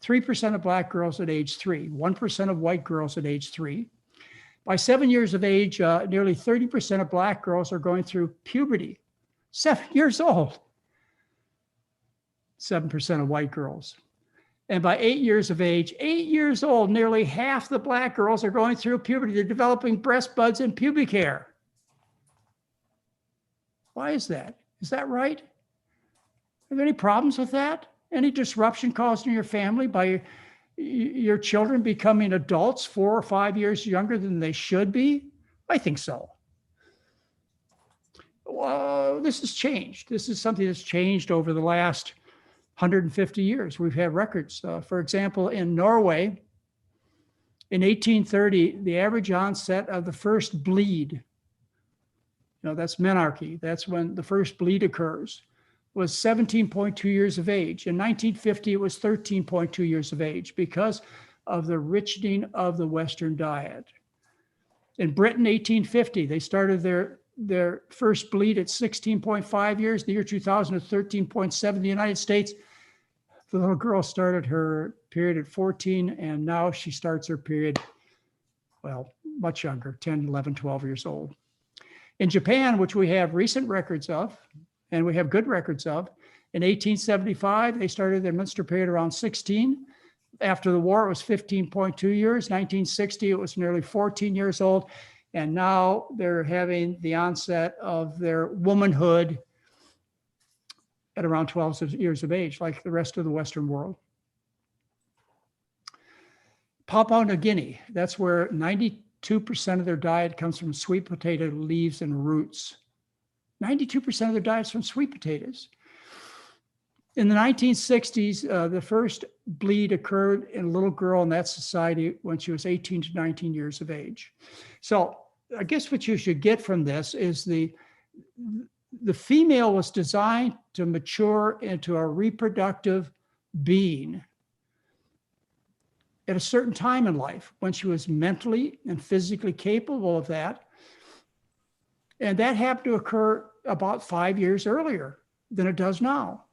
3% of black girls at age 3, 1% of white girls at age 3. By 7 years of age, nearly 30% of black girls are going through puberty. 7 years old. 7% of white girls. And by 8 years of age, 8 years old, nearly half the black girls are going through puberty. They're developing breast buds and pubic hair. Why is that? Is that right? Are there any problems with that? Any disruption caused in your family by your children becoming adults 4 or 5 years younger than they should be? I think so. Well, this has changed. This is something that's changed over the last 150 years. We've had records. For example, in Norway, in 1830, the average onset of the first bleed, that's menarche, that's when the first bleed occurs, was 17.2 years of age. In 1950, it was 13.2 years of age because of the richening of the Western diet. In Britain, 1850, they started their their first bleed at 16.5 years, the year 2000 at 13.7 in the United States. The little girl started her period at 14, and now she starts her period, well, much younger, 10, 11, 12 years old. In Japan, which we have recent records of, and we have good records of, in 1875, they started their menstrual period around 16. After the war, it was 15.2 years. 1960, it was nearly 14 years old. And now they're having the onset of their womanhood at around 12 years of age, like the rest of the Western world. Papua New Guinea, that's where 92% of their diet comes from sweet potato leaves and roots. 92% of their diet's from sweet potatoes. In the 1960s, the first bleed occurred in a little girl in that society when she was 18 to 19 years of age. So I guess what you should get from this is the female was designed to mature into a reproductive being at a certain time in life when she was mentally and physically capable of that. And that happened to occur about 5 years earlier than it does now.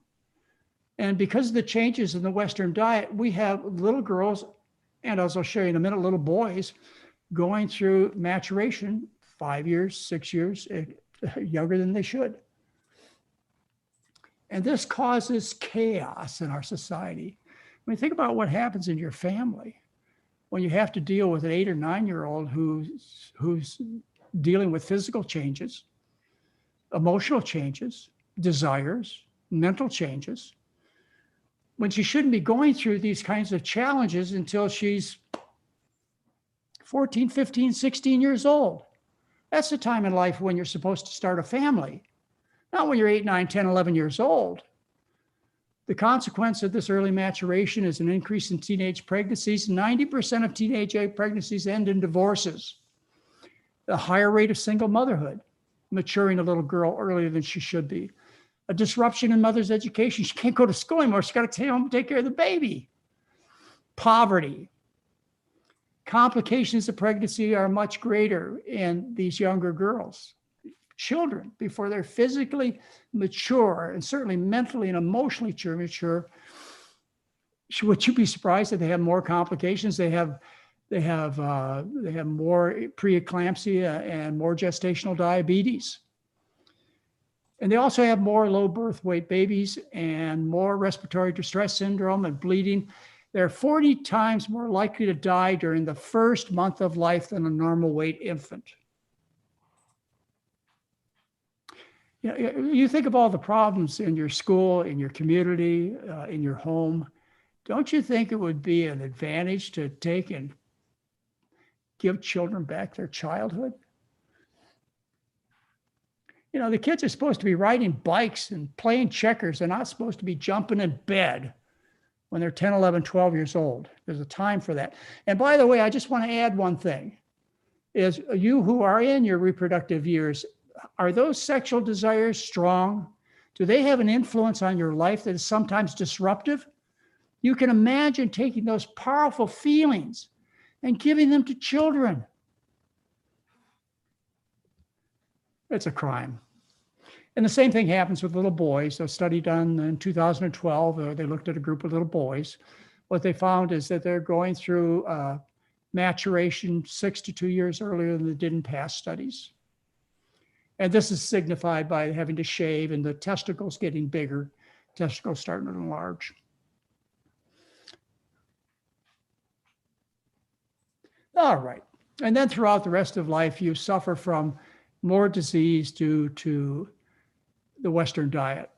And because of the changes in the Western diet, we have little girls, and as I'll show you in a minute, little boys going through maturation 5 years, 6 years younger than they should. And this causes chaos in our society. I mean, think about what happens in your family when you have to deal with an 8 or 9-year-old who's dealing with physical changes, emotional changes, desires, mental changes, when she shouldn't be going through these kinds of challenges until she's 14, 15, 16 years old. That's the time in life when you're supposed to start a family, not when you're 8, 9, 10, 11 years old. The consequence of this early maturation is an increase in teenage pregnancies. 90% of teenage pregnancies end in divorces. A higher rate of single motherhood, maturing a little girl earlier than she should be. A disruption in mother's education. She can't go to school anymore. She's got to stay home and take care of the baby. Poverty. Complications of pregnancy are much greater in these younger girls, children, before they're physically mature and certainly mentally and emotionally mature. Would you be surprised that they have more complications? They have more preeclampsia and more gestational diabetes. And they also have more low birth weight babies and more respiratory distress syndrome and bleeding. They're 40 times more likely to die during the first month of life than a normal weight infant. You think of all the problems in your school, in your community, in your home. Don't you think it would be an advantage to take and give children back their childhood? You know, the kids are supposed to be riding bikes and playing checkers. They're not supposed to be jumping in bed when they're 10, 11, 12 years old. There's a time for that. And by the way, I just want to add one thing, is you who are in your reproductive years, are those sexual desires strong? Do they have an influence on your life that is sometimes disruptive? You can imagine taking those powerful feelings and giving them to children. It's a crime. And the same thing happens with little boys. A study done in 2012, they looked at a group of little boys. What they found is that they're going through maturation 6 to 2 years earlier than they did in past studies. And this is signified by having to shave and the testicles getting bigger, testicles starting to enlarge. All right. And then throughout the rest of life, you suffer from more disease due to the Western diet.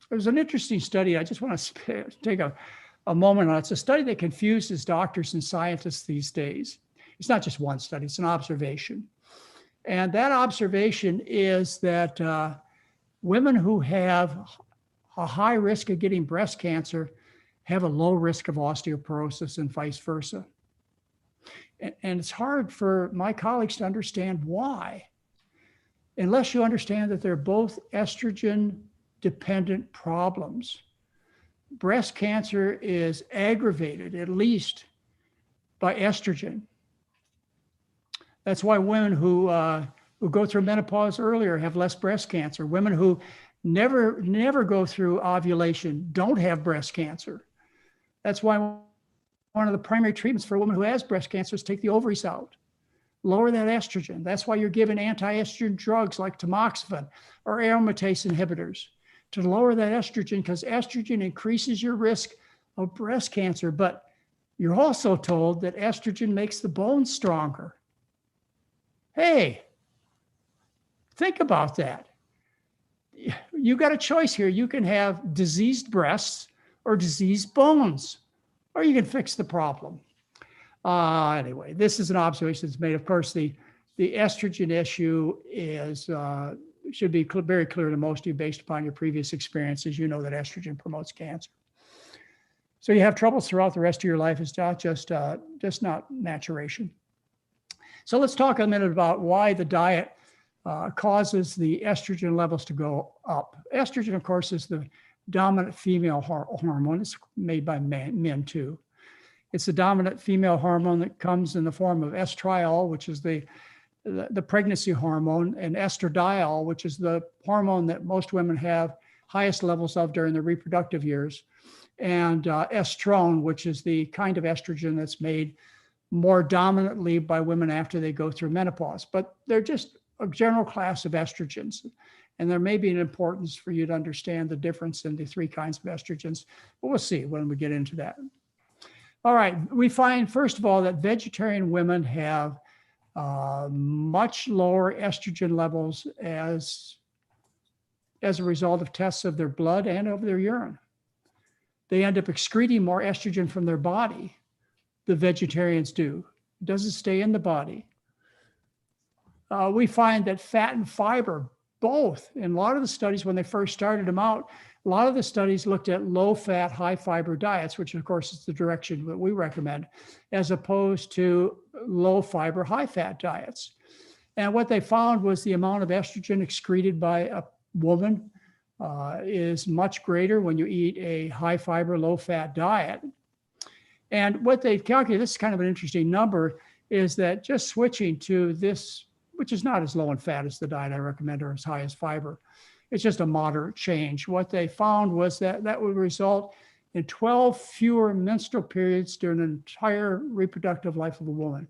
There's an interesting study. I just want to take a moment on it. It's a study that confuses doctors and scientists these days. It's not just one study, it's an observation. And that observation is that women who have a high risk of getting breast cancer have a low risk of osteoporosis and vice versa. And it's hard for my colleagues to understand why, unless you understand that they're both estrogen-dependent problems. Breast cancer is aggravated, at least, by estrogen. That's why women who who go through menopause earlier have less breast cancer. Women who never go through ovulation don't have breast cancer. That's why one of the primary treatments for a woman who has breast cancer is take the ovaries out, lower that estrogen. That's why you're given anti-estrogen drugs like tamoxifen or aromatase inhibitors to lower that estrogen, because estrogen increases your risk of breast cancer. But you're also told that estrogen makes the bones stronger. Hey, think about that. You got a choice here. You can have diseased breasts or diseased bones, or you can fix the problem. Anyway, this is an observation that's made. Of course, the estrogen issue is should be very clear to most of you based upon your previous experiences. You know that estrogen promotes cancer. So you have troubles throughout the rest of your life. It's not just not maturation. So let's talk a minute about why the diet causes the estrogen levels to go up. Estrogen, of course, is the dominant female hormone. It's made by men too. It's the dominant female hormone that comes in the form of estriol, which is the pregnancy hormone, and estradiol, which is the hormone that most women have highest levels of during their reproductive years, and estrone, which is the kind of estrogen that's made more dominantly by women after they go through menopause. But they're just a general class of estrogens. And there may be an importance for you to understand the difference in the three kinds of estrogens, but we'll see when we get into that. All right, we find, first of all, that vegetarian women have much lower estrogen levels as a result of tests of their blood and of their urine. They end up excreting more estrogen from their body, the vegetarians do. It doesn't stay in the body. We find that fat and fiber, both, in a lot of the studies when they first started them out, a lot of the studies looked at low-fat, high-fiber diets, which of course is the direction that we recommend, as opposed to low-fiber, high-fat diets. And what they found was the amount of estrogen excreted by a woman is much greater when you eat a high-fiber, low-fat diet. And what they've calculated, this is kind of an interesting number, is that just switching to this, which is not as low in fat as the diet I recommend or as high as fiber, it's just a moderate change. What they found was that that would result in 12 fewer menstrual periods during the entire reproductive life of a woman.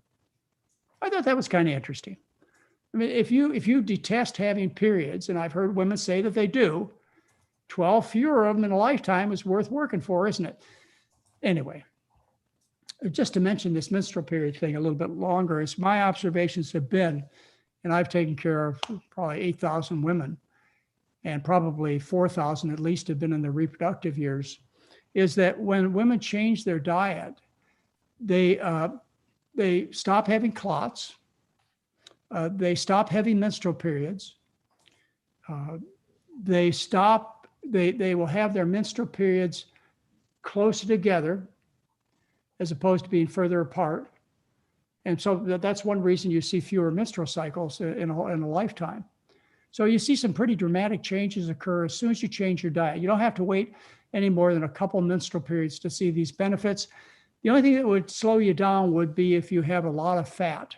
I thought that was kind of interesting. I mean, if you detest having periods, and I've heard women say that they do, 12 fewer of them in a lifetime is worth working for, isn't it? Anyway, just to mention this menstrual period thing a little bit longer, is my observations have been, and I've taken care of probably 8,000 women, and probably 4,000 at least have been in their reproductive years, is that when women change their diet, they stop having clots, they stop having menstrual periods, they will have their menstrual periods closer together as opposed to being further apart. And so that's one reason you see fewer menstrual cycles in a lifetime. So you see some pretty dramatic changes occur as soon as you change your diet. You don't have to wait any more than a couple menstrual periods to see these benefits. The only thing that would slow you down would be if you have a lot of fat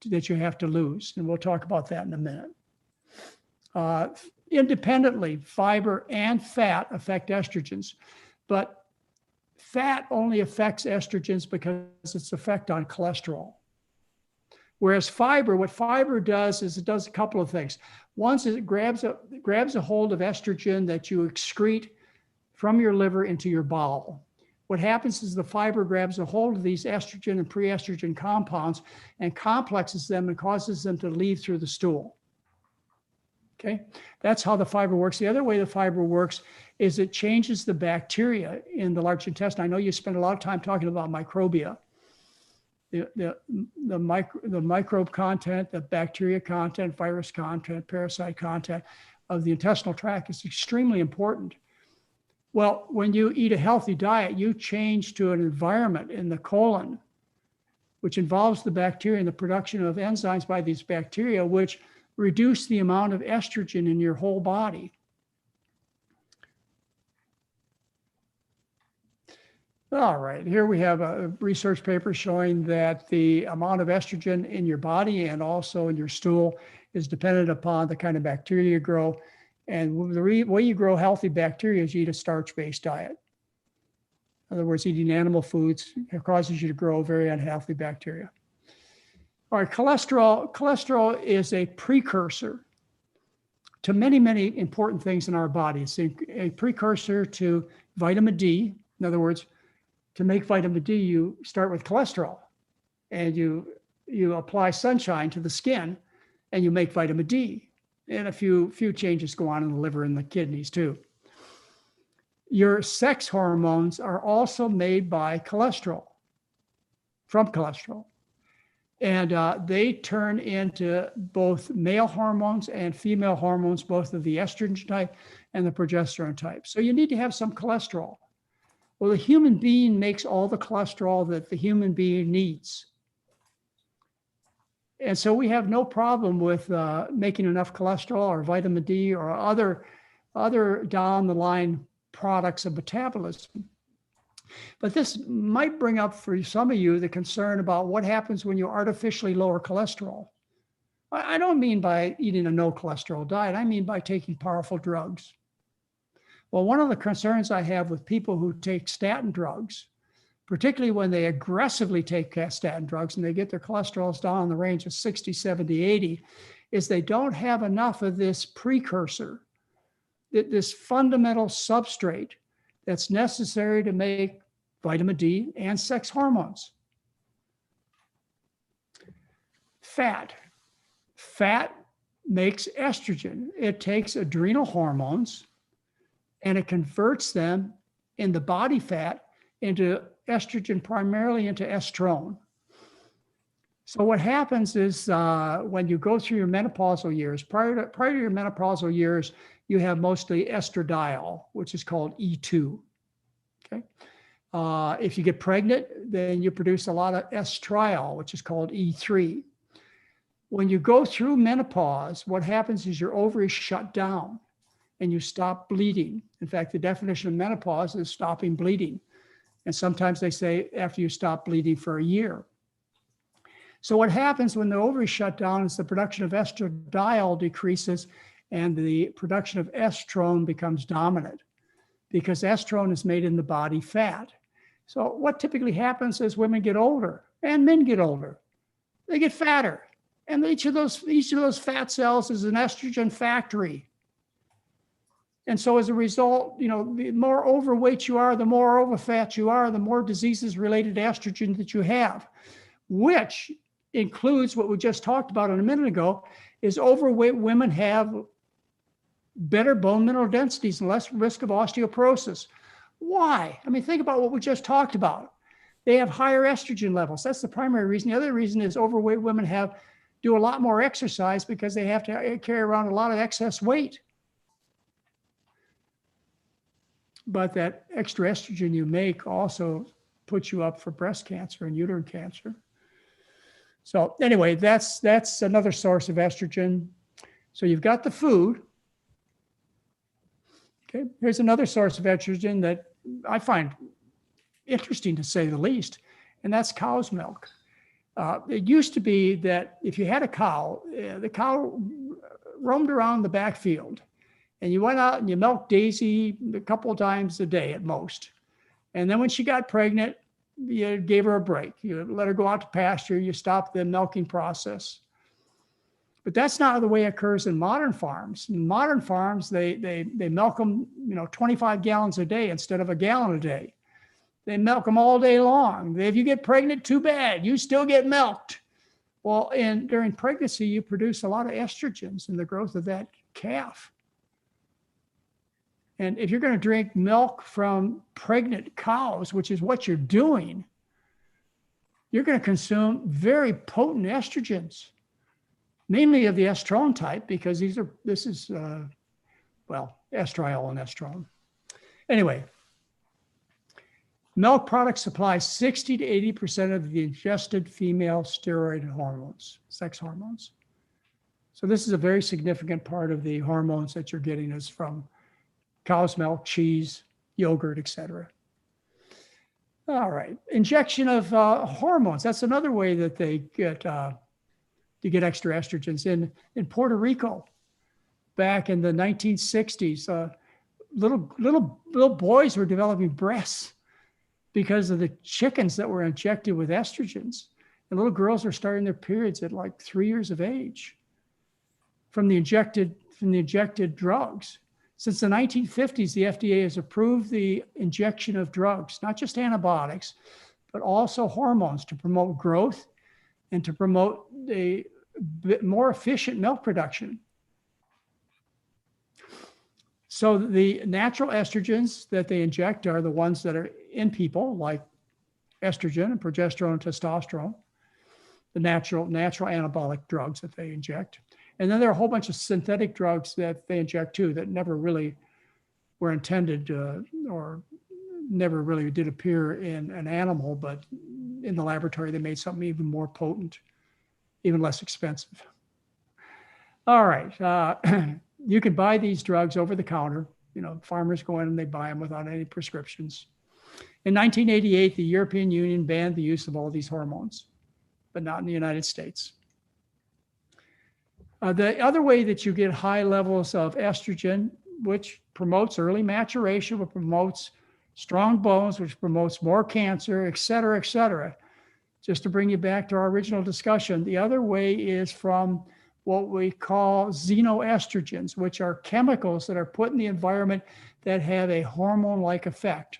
that you have to lose. And we'll talk about that in a minute. Independently, fiber and fat affect estrogens, but fat only affects estrogens because of its effect on cholesterol. Whereas fiber, what fiber does is it does a couple of things. One is it grabs a hold of estrogen that you excrete from your liver into your bowel. What happens is the fiber grabs a hold of these estrogen and pre-estrogen compounds and complexes them and causes them to leave through the stool. Okay, that's how the fiber works. The other way the fiber works is it changes the bacteria in the large intestine. I know you spend a lot of time talking about microbia. The microbe content, the bacteria content, virus content, parasite content of the intestinal tract is extremely important. Well, when you eat a healthy diet, you change to an environment in the colon, which involves the bacteria and the production of enzymes by these bacteria, which reduce the amount of estrogen in your whole body. All right, here we have a research paper showing that the amount of estrogen in your body and also in your stool is dependent upon the kind of bacteria you grow. And the way you grow healthy bacteria is you eat a starch-based diet. In other words, eating animal foods causes you to grow very unhealthy bacteria. All right, cholesterol. Cholesterol is a precursor to many, many important things in our body. It's a precursor to vitamin D. In other words, to make vitamin D, you start with cholesterol, and you apply sunshine to the skin, and you make vitamin D. And a few changes go on in the liver and the kidneys too. Your sex hormones are also made by cholesterol, from cholesterol. And they turn into both male hormones and female hormones, both of the estrogen type and the progesterone type. So you need to have some cholesterol. Well, the human being makes all the cholesterol that the human being needs. And so we have no problem with making enough cholesterol or vitamin D or other down the line products of metabolism. But this might bring up for some of you the concern about what happens when you artificially lower cholesterol. I don't mean by eating a no cholesterol diet. I mean by taking powerful drugs. Well, one of the concerns I have with people who take statin drugs, particularly when they aggressively take statin drugs and they get their cholesterols down in the range of 60, 70, 80, is they don't have enough of this precursor, this fundamental substrate that's necessary to make vitamin D and sex hormones. Fat. Fat makes estrogen. It takes adrenal hormones and it converts them in the body fat into estrogen, primarily into estrone. So what happens is when you go through your menopausal years, prior to your menopausal years, you have mostly estradiol, which is called E2. Okay. If you get pregnant, then you produce a lot of estriol, which is called E3. When you go through menopause, what happens is your ovaries shut down and you stop bleeding. In fact, the definition of menopause is stopping bleeding. And sometimes they say after you stop bleeding for a year. So what happens when the ovaries shut down is the production of estradiol decreases and the production of estrone becomes dominant because estrone is made in the body fat. So what typically happens as women get older and men get older, they get fatter. And each of those fat cells is an estrogen factory. And so as a result, the more overweight you are, the more overfat you are, the more diseases related to estrogen that you have, which includes what we just talked about a minute ago, is overweight women have better bone mineral densities and less risk of osteoporosis. Why? I mean, think about what we just talked about. They have higher estrogen levels. That's the primary reason. The other reason is overweight women do a lot more exercise because they have to carry around a lot of excess weight. But that extra estrogen you make also puts you up for breast cancer and uterine cancer. So anyway, that's another source of estrogen. So you've got the food. Okay, here's another source of estrogen that I find interesting to say the least, and that's cow's milk. It used to be that if you had a cow, the cow roamed around the backfield. And you went out and you milked Daisy a couple of times a day at most. And then when she got pregnant, you gave her a break. You let her go out to pasture. You stopped the milking process. But that's not the way it occurs in modern farms. In modern farms, they milk them 25 gallons a day instead of a gallon a day. They milk them all day long. If you get pregnant, too bad. You still get milked. Well, during pregnancy, you produce a lot of estrogens in the growth of that calf. And if you're going to drink milk from pregnant cows, which is what you're doing, you're going to consume very potent estrogens, mainly of the estrone type, because this is estriol and estrone. Anyway, milk products supply 60 to 80% of the ingested female steroid hormones, sex hormones. So this is a very significant part of the hormones that you're getting is from cow's milk, cheese, yogurt, etc. All right. Injection of hormones. That's another way that they get to get extra estrogens. In Puerto Rico, back in the 1960s, little boys were developing breasts because of the chickens that were injected with estrogens. And little girls were starting their periods at like 3 years of age from the injected drugs. Since the 1950s, the FDA has approved the injection of drugs, not just antibiotics, but also hormones to promote growth and to promote a bit more efficient milk production. So the natural estrogens that they inject are the ones that are in people, like estrogen and progesterone and testosterone, the natural anabolic drugs that they inject. And then there are a whole bunch of synthetic drugs that they inject too that never really were intended or never really did appear in an animal, but in the laboratory, they made something even more potent, even less expensive. All right. You can buy these drugs over the counter. You know, farmers go in and they buy them without any prescriptions. In 1988, the European Union banned the use of all these hormones, but not in the United States. The other way that you get high levels of estrogen, which promotes early maturation, which promotes strong bones, which promotes more cancer, et cetera, just to bring you back to our original discussion, the other way is from what we call xenoestrogens, which are chemicals that are put in the environment that have a hormone-like effect.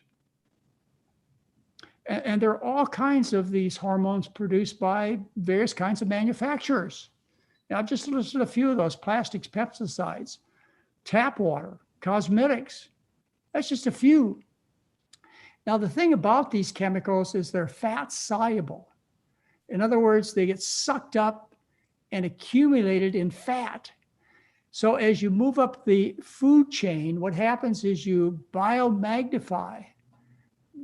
And there are all kinds of these hormones produced by various kinds of manufacturers. Now, I've just listed a few of those: plastics, pesticides, tap water, cosmetics. That's just a few. Now, the thing about these chemicals is they're fat soluble. In other words, they get sucked up and accumulated in fat. So as you move up the food chain, what happens is you biomagnify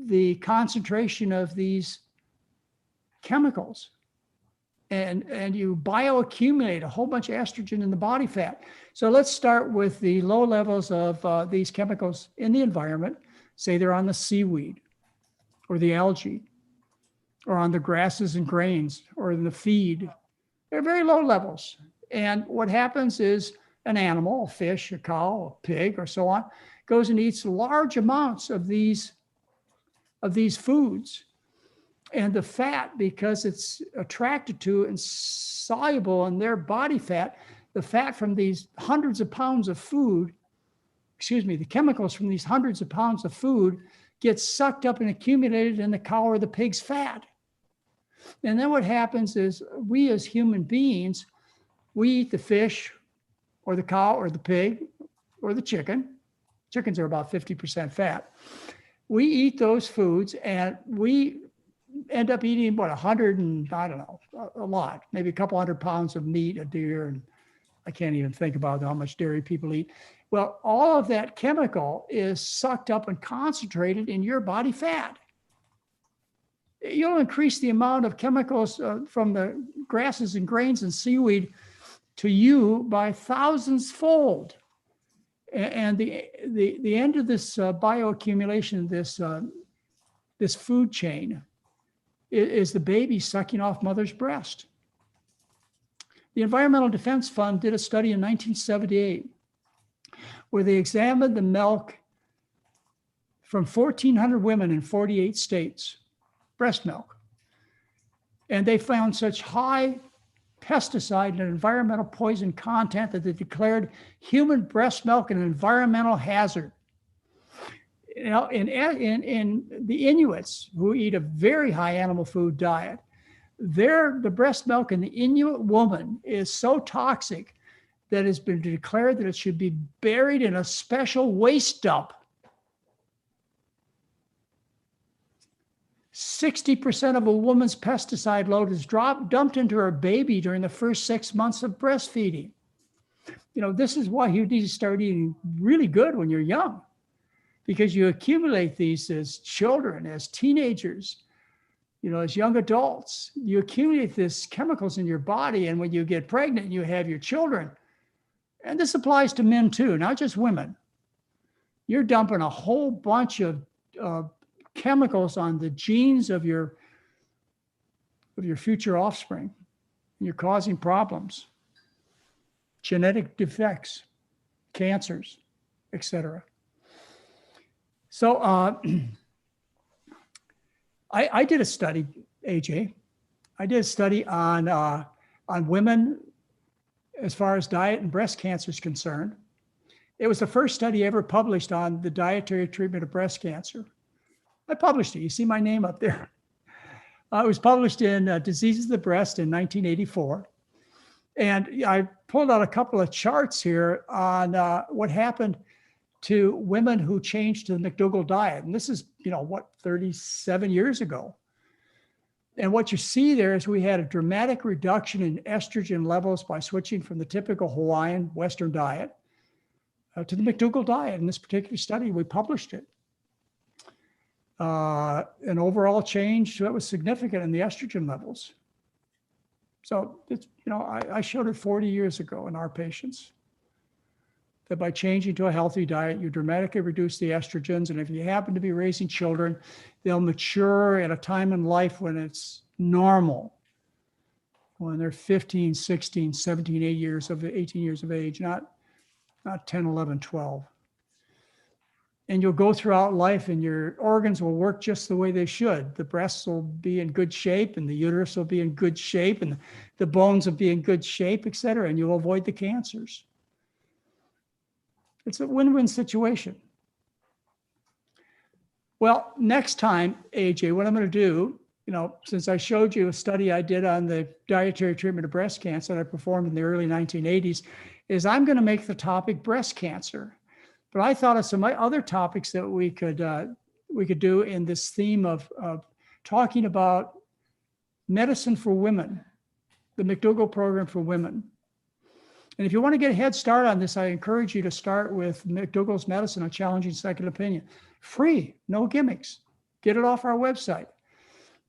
the concentration of these chemicals. And you bioaccumulate a whole bunch of estrogen in the body fat. So let's start with the low levels of these chemicals in the environment. Say they're on the seaweed or the algae or on the grasses and grains or in the feed. They're very low levels. And what happens is an animal, a fish, a cow, a pig, or so on, goes and eats large amounts of these foods. And the fat, because it's attracted to and soluble in their body fat, the fat from these hundreds of pounds of food, the chemicals from these hundreds of pounds of food get sucked up and accumulated in the cow or the pig's fat. And then what happens is we as human beings, we eat the fish or the cow or the pig or the chicken. Chickens are about 50% fat. We eat those foods and we end up eating a lot, maybe a couple 100 pounds of meat a year. And I can't even think about how much dairy people eat. Well, all of that chemical is sucked up and concentrated in your body fat. You'll increase the amount of chemicals from the grasses and grains and seaweed to you by thousands fold. And the end of this bioaccumulation, this food chain, is the baby sucking off mother's breast. The Environmental Defense Fund did a study in 1978 where they examined the milk from 1,400 women in 48 states, breast milk. And they found such high pesticide and environmental poison content that they declared human breast milk an environmental hazard. You know, in the Inuits, who eat a very high animal food diet, the breast milk in the Inuit woman is so toxic that it's been declared that it should be buried in a special waste dump. 60% of a woman's pesticide load is dumped into her baby during the first 6 months of breastfeeding. You know, this is why you need to start eating really good when you're young, because you accumulate these as children, as teenagers, as young adults. You accumulate these chemicals in your body, and when you get pregnant and you have your children, and this applies to men too, not just women, you're dumping a whole bunch of chemicals on the genes of your future offspring. You're causing problems, genetic defects, cancers, etc. So I did a study, AJ. I did a study on women as far as diet and breast cancer is concerned. It was the first study ever published on the dietary treatment of breast cancer. I published it. You see my name up there. It was published in Diseases of the Breast in 1984. And I pulled out a couple of charts here on what happened to women who changed to the McDougall diet. And this is, 37 years ago. And what you see there is we had a dramatic reduction in estrogen levels by switching from the typical Hawaiian Western diet to the McDougall diet. In this particular study, we published it. An overall change that was significant in the estrogen levels. So it's, I showed it 40 years ago in our patients that by changing to a healthy diet, you dramatically reduce the estrogens. And if you happen to be raising children, they'll mature at a time in life when it's normal, when they're 15, 16, 17, 18 years of age, not 10, 11, 12. And you'll go throughout life and your organs will work just the way they should. The breasts will be in good shape and the uterus will be in good shape and the bones will be in good shape, et cetera, and you'll avoid the cancers. It's a win-win situation. Well, next time, AJ, what I'm going to do, since I showed you a study I did on the dietary treatment of breast cancer that I performed in the early 1980s, is I'm going to make the topic breast cancer. But I thought of some other topics that we could do in this theme of talking about medicine for women, the McDougall Program for women. And if you want to get a head start on this, I encourage you to start with McDougall's Medicine, A Challenging Second Opinion. Free, no gimmicks. Get it off our website.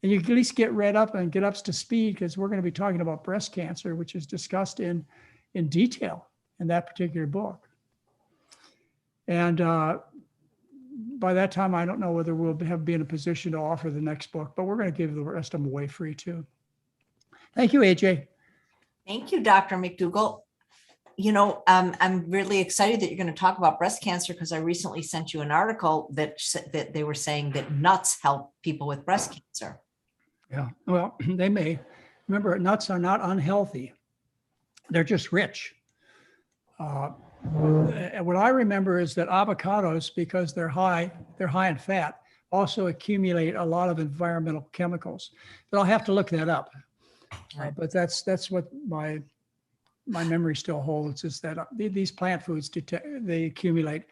And you can at least get read up and get up to speed because we're going to be talking about breast cancer, which is discussed in detail in that particular book. And by that time, I don't know whether we'll be in a position to offer the next book, but we're going to give the rest of them away free too. Thank you, AJ. Thank you, Dr. McDougall. I'm really excited that you're going to talk about breast cancer because I recently sent you an article that they were saying that nuts help people with breast cancer. Yeah, well, they may. Remember, nuts are not unhealthy. They're just rich. What I remember is that avocados, because they're high in fat, also accumulate a lot of environmental chemicals. But I'll have to look that up. But that's what my memory still holds, is that these plant foods, they accumulate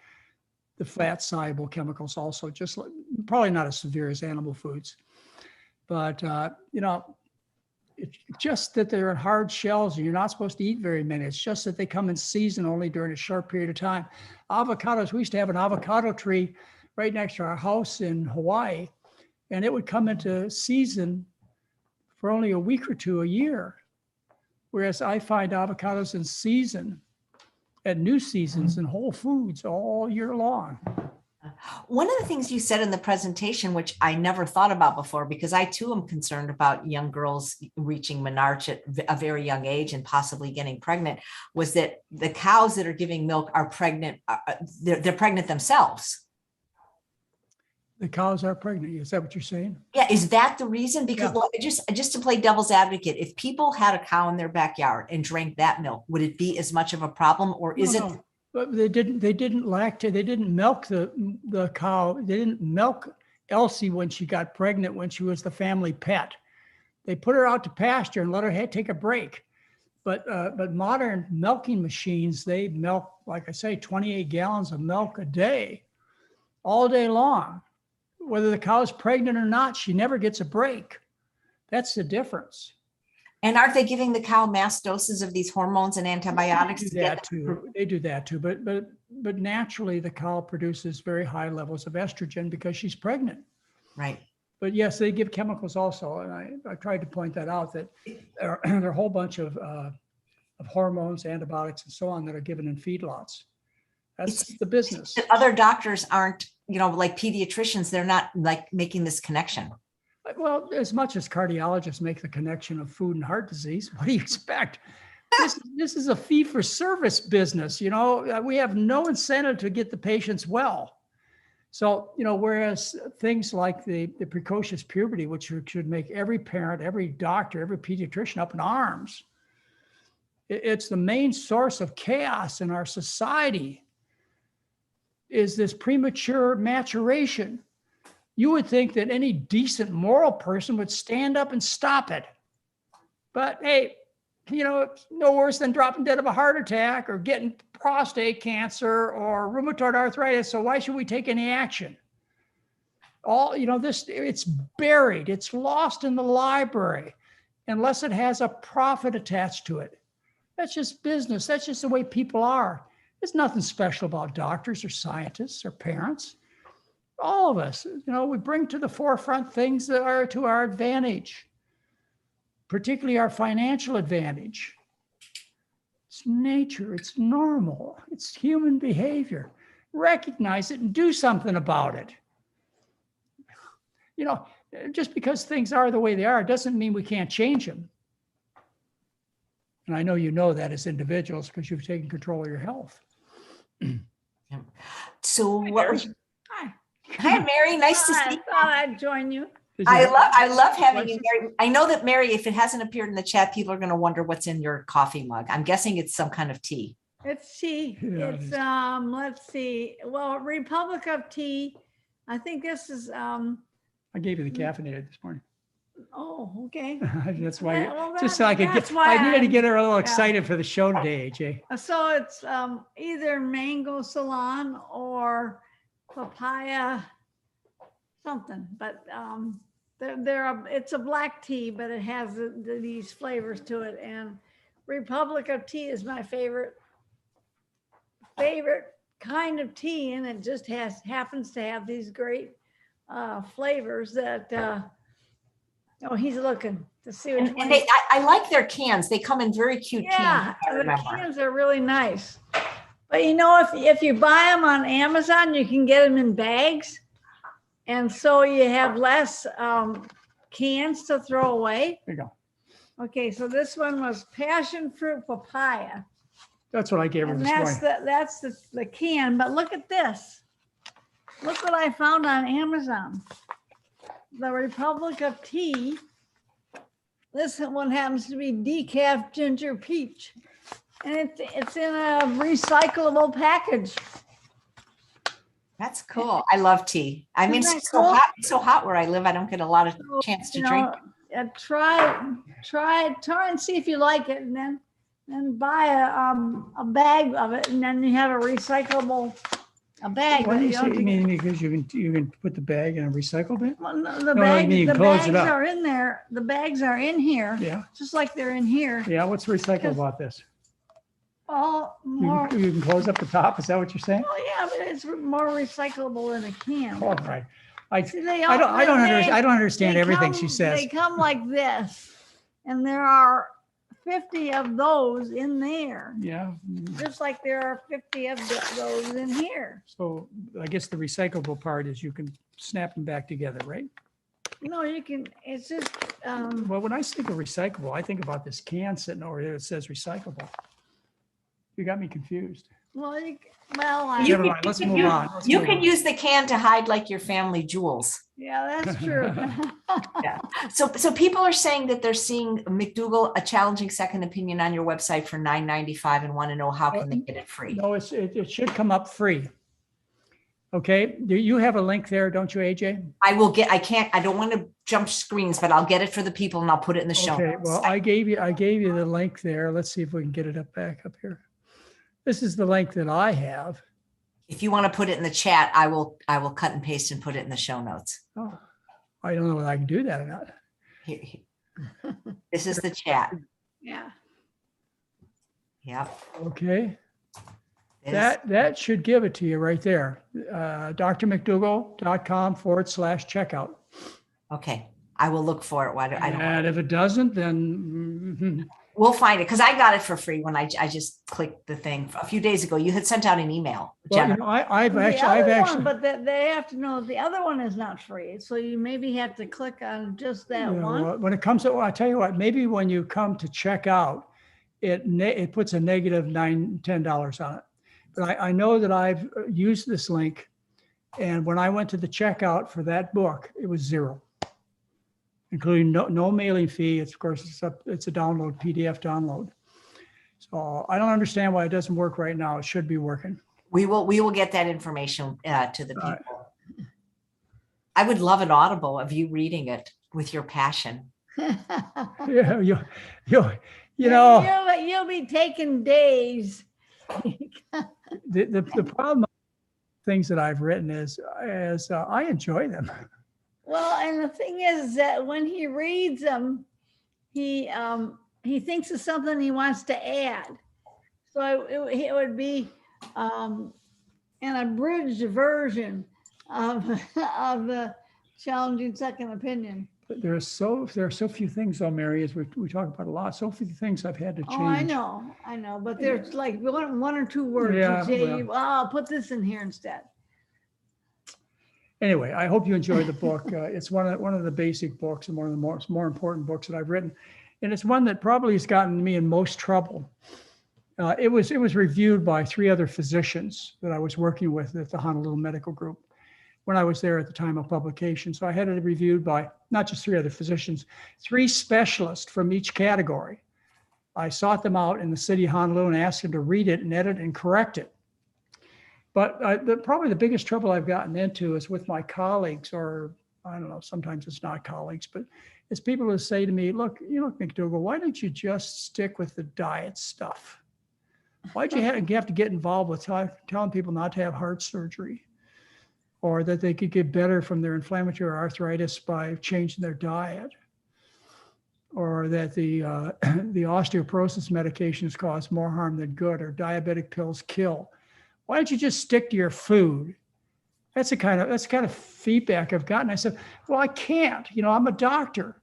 the fat soluble chemicals also, probably not as severe as animal foods. But, it's just that they're in hard shells and you're not supposed to eat very many. It's just that they come in season only during a short period of time. Avocados, we used to have an avocado tree right next to our house in Hawaii, and it would come into season for only a week or two a year. Whereas I find avocados in season at new seasons in Whole Foods all year long. One of the things you said in the presentation, which I never thought about before, because I too am concerned about young girls reaching menarche at a very young age and possibly getting pregnant, was that the cows that are giving milk are pregnant. They're pregnant themselves. The cows are pregnant. Is that what you're saying? Yeah. Is that the reason? Because just to play devil's advocate, if people had a cow in their backyard and drank that milk, would it be as much of a problem, or is it? But they didn't lactate. They didn't milk the cow. They didn't milk Elsie when she got pregnant, when she was the family pet. They put her out to pasture and let her take a break. But modern milking machines, they milk, like I say, 28 gallons of milk a day, all day long. Whether the cow's pregnant or not, she never gets a break. That's the difference. And aren't they giving the cow mass doses of these hormones and antibiotics? They do that too. But naturally, the cow produces very high levels of estrogen because she's pregnant. Right. But yes, they give chemicals also. And I tried to point that out, that there are a whole bunch of hormones, antibiotics, and so on that are given in feedlots. That's the business. Other doctors aren't like pediatricians, they're not like making this connection. Well, as much as cardiologists make the connection of food and heart disease, what do you expect? This is a fee for service business. We have no incentive to get the patients well. So, whereas things like the precocious puberty, which should make every parent, every doctor, every pediatrician up in arms, it's the main source of chaos in our society, is this premature maturation. You would think that any decent moral person would stand up and stop it. But hey, it's no worse than dropping dead of a heart attack or getting prostate cancer or rheumatoid arthritis. So why should we take any action? It's buried. It's lost in the library unless it has a profit attached to it. That's just business. That's just the way people are. There's nothing special about doctors or scientists or parents. All of us, we bring to the forefront things that are to our advantage, particularly our financial advantage. It's nature, it's normal, it's human behavior. Recognize it and do something about it. Just because things are the way they are doesn't mean we can't change them. And I know you know that as individuals because you've taken control of your health. So Hi. Hi, Mary. Nice to see I you. thought I'd join you. I love having you, Mary. I know that, Mary, if it hasn't appeared in the chat, people are going to wonder what's in your coffee mug. I'm guessing it's some kind of tea. It's tea. Yeah, it It's is. let's see. Well, Republic of Tea. I think this is I gave you the caffeinated this morning. oh, okay. That's why, Well, just so I could that's get, why I needed to I'm- get her a little excited for the show today, AJ. So it's either mango salon or papaya something, but it's a black tea, but it has these flavors to it. And Republic of Tea is my favorite kind of tea, and it just happens to have these great flavors that. Oh, he's looking to see which And one. I like their cans. They come in very cute Yeah, cans. I the remember. cans are really nice. But if you buy them on Amazon, you can get them in bags. And so you have less cans to throw away. There you go. Okay, so this one was passion fruit papaya. That's what I gave her And this morning. that's the can, but look at this. Look what I found on Amazon. The Republic of Tea. This one happens to be decaf ginger peach. And it's in a recyclable package. That's cool. I love tea. I mean, Isn't it's that cool? so hot where I live. I don't get a lot of So, chance to you drink. know, try and see if you like it, and then buy a bag of it, and then you have a recyclable bag. What that do you you say? don't You mean because you can put the bag in a recycle bin? Well, no, the No, I mean, the close it bags up. are in there. The bags are in here, Yeah. just like they're in here. Yeah. What's recyclable about this? All You more. can, you can close up the top. Is that what you're saying? Oh yeah, but it's more recyclable than a can. All right. I See, they I all- don't they- I don't understand they everything come- she says. They come like this, and there are 50 of those in there, Yeah. just like there are 50 of those in here. So I guess the recyclable part is you can snap them back together, right? No, you can. It's just Well, when I think of recyclable, I think about this can sitting over there that says recyclable. You got me confused. well, You Never can- mind. Let's you can move use- on. Let's You move can on. use the can to hide like your family jewels. yeah, that's true. So people are saying that they're seeing McDougall, a challenging second opinion on your website for $9.95 and want to know how can they get it free. No, it should come up free. Okay, do you have a link there, don't you, AJ? I don't want to jump screens, but I'll get it for the people and I'll put it in the show Okay, notes. well, I gave you the link there. Let's see if we can get it back up here. This is the link that I have. If you want to put it in the chat, I will cut and paste and put it in the show notes. Oh, I don't know whether I can do that or not. Here. This is the chat. Yeah. Yep. Okay, This- that should give it to you right there. drmcdougall.com/checkout. Okay. I will look for it. I don't. And if it doesn't, then We'll find it because I got it for free when I just clicked the thing a few days ago. You had sent out an email. well, Jenna. I've The actually, other one, but they have to know the other one is not free. So you maybe have to click on just that one. when it comes to, I tell you what, maybe when you come to check out, it puts a negative $10 on it. But I know that I've used this link, and when I went to the checkout for that book, it was $0, including no mailing fee. It's, of course, it's a download, PDF download. So I don't understand why it doesn't work right now. It should be working. We will get that information to the people. I would love an audible of you reading it with your passion. Yeah, You'll be taking days. the problem with things that I've written is I enjoy them. Well, and the thing is that when he reads them, he thinks of something he wants to add. So it would be an abridged version of the challenging second opinion. But there are so few things, though, Mary, as we talk about a lot. So few things I've had to change. Oh, I know, but there's like one or two words. Yeah, You say, I'll put this in here instead. Anyway, I hope you enjoyed the book. It's one of the basic books and one of the more important books that I've written, and it's one that probably has gotten me in most trouble. It was reviewed by 3 other physicians that I was working with at the Honolulu Medical Group when I was there at the time of publication. So I had it reviewed by not just 3 other physicians, 3 specialists from each category. I sought them out in the city of Honolulu and asked them to read it and edit and correct it. But probably the biggest trouble I've gotten into is with my colleagues, or I don't know, sometimes it's not colleagues, but it's people who say to me, look, McDougall, why don't you just stick with the diet stuff? Why'd you have to get involved with telling people not to have heart surgery, or that they could get better from their inflammatory arthritis by changing their diet, or that the osteoporosis medications cause more harm than good, or diabetic pills kill? Why don't you just stick to your food? That's the kind of feedback I've gotten. I said, well, I can't. I'm a doctor.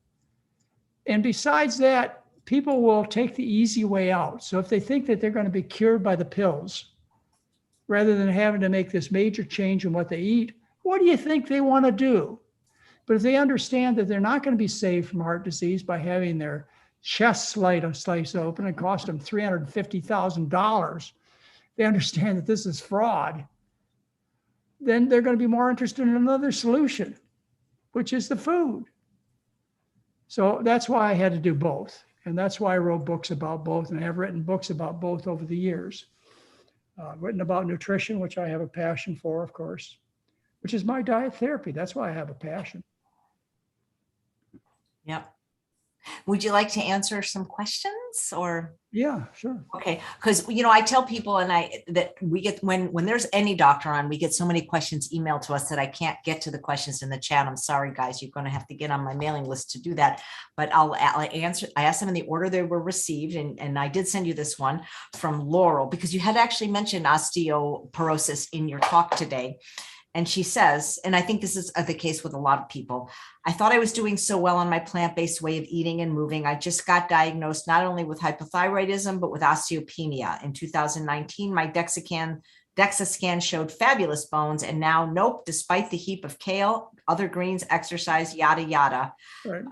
And besides that, people will take the easy way out. So if they think that they're going to be cured by the pills, rather than having to make this major change in what they eat, what do you think they want to do? But if they understand that they're not going to be saved from heart disease by having their chest slice open and cost them $350,000, they understand that this is fraud, then they're going to be more interested in another solution, which is the food. So that's why I had to do both. And that's why I wrote books about both, and I have written books about both over the years. I've written about nutrition, which I have a passion for, of course, which is my diet therapy. That's why I have a passion. Yep. Would you like to answer some questions or? Yeah, sure. Okay. Because, I tell people that we get, when there's any doctor on, we get so many questions emailed to us that I can't get to the questions in the chat. I'm sorry, guys, you're going to have to get on my mailing list to do that, but I'll answer. I asked them in the order they were received. And I did send you this one from Laurel, because you had actually mentioned osteoporosis in your talk today. And she says, and I think this is the case with a lot of people, I thought I was doing so well on my plant-based way of eating and moving. I just got diagnosed not only with hypothyroidism, but with osteopenia. In 2019, my DEXA scan showed fabulous bones. And now, nope, despite the heap of kale, other greens, exercise, yada, yada. Right.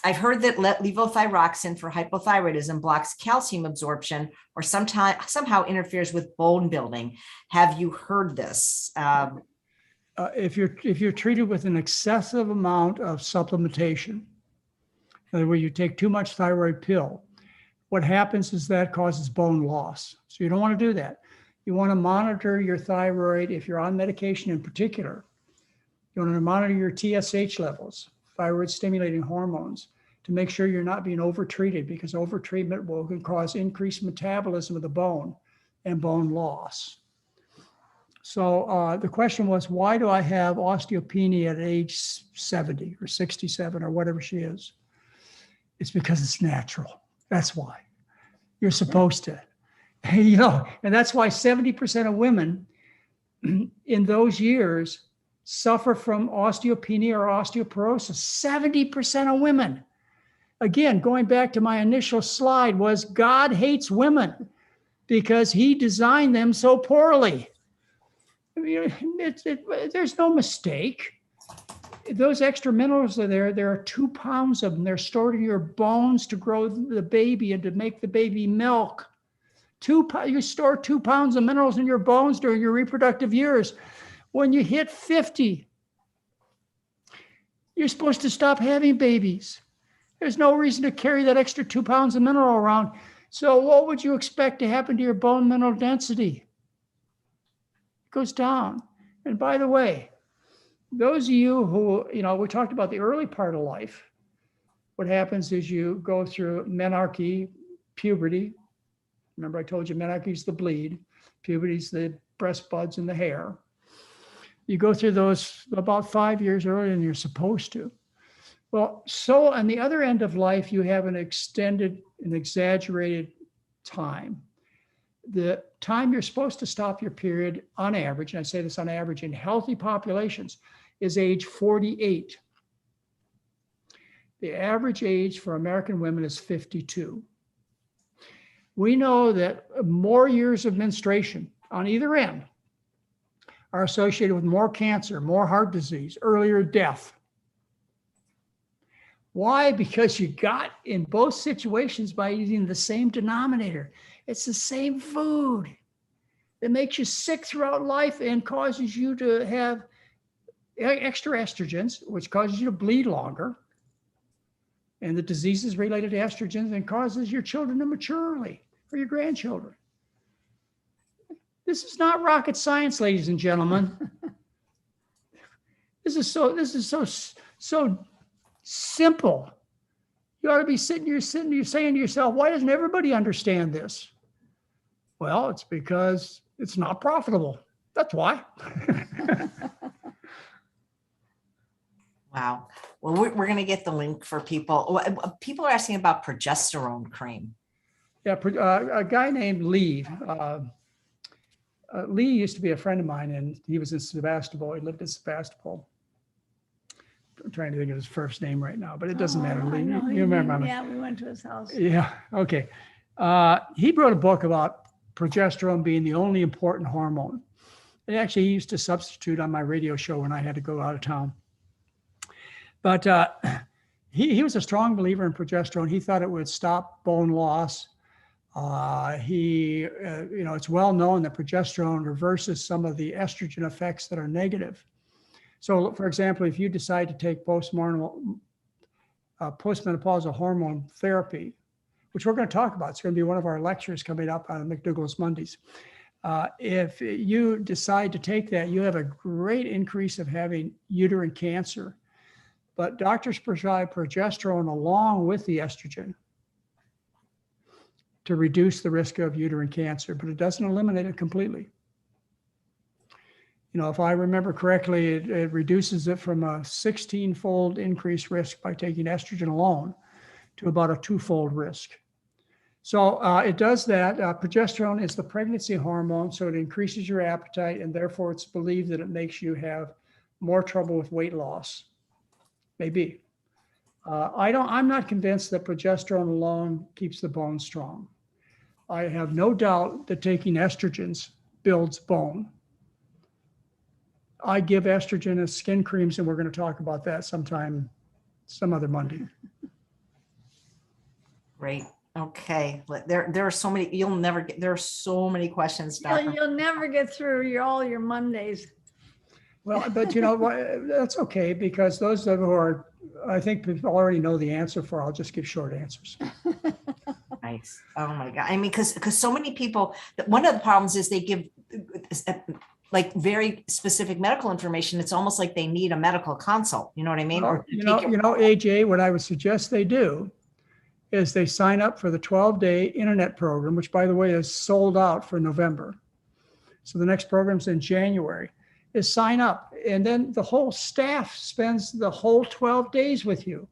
I've heard that levothyroxine for hypothyroidism blocks calcium absorption or somehow interferes with bone building. Have you heard this? If you're treated with an excessive amount of supplementation, in other words, you take too much thyroid pill, what happens is that causes bone loss. So you don't want to do that. You want to monitor your thyroid if you're on medication in particular. You want to monitor your TSH levels, thyroid stimulating hormones, to make sure you're not being overtreated, because overtreatment will cause increased metabolism of the bone and bone loss. So the question was, why do I have osteopenia at age 70 or 67 or whatever she is? It's because it's natural. That's why. You're supposed to. And that's why 70% of women in those years suffer from osteopenia or osteoporosis. 70% of women. Again, going back to my initial slide, was God hates women because he designed them so poorly. I mean, there's no mistake. Those extra minerals are there. There are 2 pounds of them. They're stored in your bones to grow the baby and to make the baby milk. You store 2 pounds of minerals in your bones during your reproductive years. When you hit 50, you're supposed to stop having babies. There's no reason to carry that extra 2 pounds of mineral around. So what would you expect to happen to your bone mineral density? It goes down. And by the way, those of you who, we talked about the early part of life. What happens is you go through menarche, puberty. Remember I told you menarche is the bleed. Puberty is the breast buds and the hair. You go through those about 5 years earlier than you're supposed to. Well, so on the other end of life, you have an exaggerated time. The time you're supposed to stop your period on average, and I say this on average in healthy populations, is age 48. The average age for American women is 52. We know that more years of menstruation on either end are associated with more cancer, more heart disease, earlier death. Why? Because you got in both situations by eating the same denominator. It's the same food that makes you sick throughout life and causes you to have extra estrogens, which causes you to bleed longer. And the diseases related to estrogens and causes your children to mature early, or your grandchildren. This is not rocket science, ladies and gentlemen. This is so simple. You ought to be sitting here saying to yourself, why doesn't everybody understand this? Well, it's because it's not profitable. That's why. Wow. Well, we're going to get the link for people. People are asking about progesterone cream. Yeah, a guy named Lee. Lee used to be a friend of mine, and he was in Sebastopol. He lived in Sebastopol. I'm trying to think of his first name right now, but it doesn't matter. Lee, you remember him? Yeah, we went to his house. Yeah, okay. He wrote a book about progesterone being the only important hormone. And actually, he used to substitute on my radio show when I had to go out of town. But he was a strong believer in progesterone. He thought it would stop bone loss. It's well known that progesterone reverses some of the estrogen effects that are negative. So, for example, if you decide to take postmenopausal hormone therapy, which we're going to talk about, it's going to be one of our lectures coming up on McDougalls Mondays. If you decide to take that, you have a great increase of having uterine cancer. But doctors prescribe progesterone along with the estrogen to reduce the risk of uterine cancer, but it doesn't eliminate it completely. If I remember correctly, it reduces it from a 16-fold increased risk by taking estrogen alone to about a 2-fold risk. So it does that. Progesterone is the pregnancy hormone, so it increases your appetite, and therefore it's believed that it makes you have more trouble with weight loss. Maybe. I'm not convinced that progesterone alone keeps the bone strong. I have no doubt that taking estrogens builds bone. I give estrogen as skin creams, and we're going to talk about that some other Monday. Great. Okay. There are so many, there are so many questions, Doctor. You'll never get through all your Mondays. Well, but that's okay, because those who are, I think people already know the answer for, I'll just give short answers. Nice. Oh my God. I mean, because so many people, one of the problems is they give like very specific medical information. It's almost like they need a medical consult. You know what I mean? Or AJ, what I would suggest they do is they sign up for the 12-day internet program, which, by the way, is sold out for November. So the next program's in January. Is sign up, and then the whole staff spends the whole 12 days with you.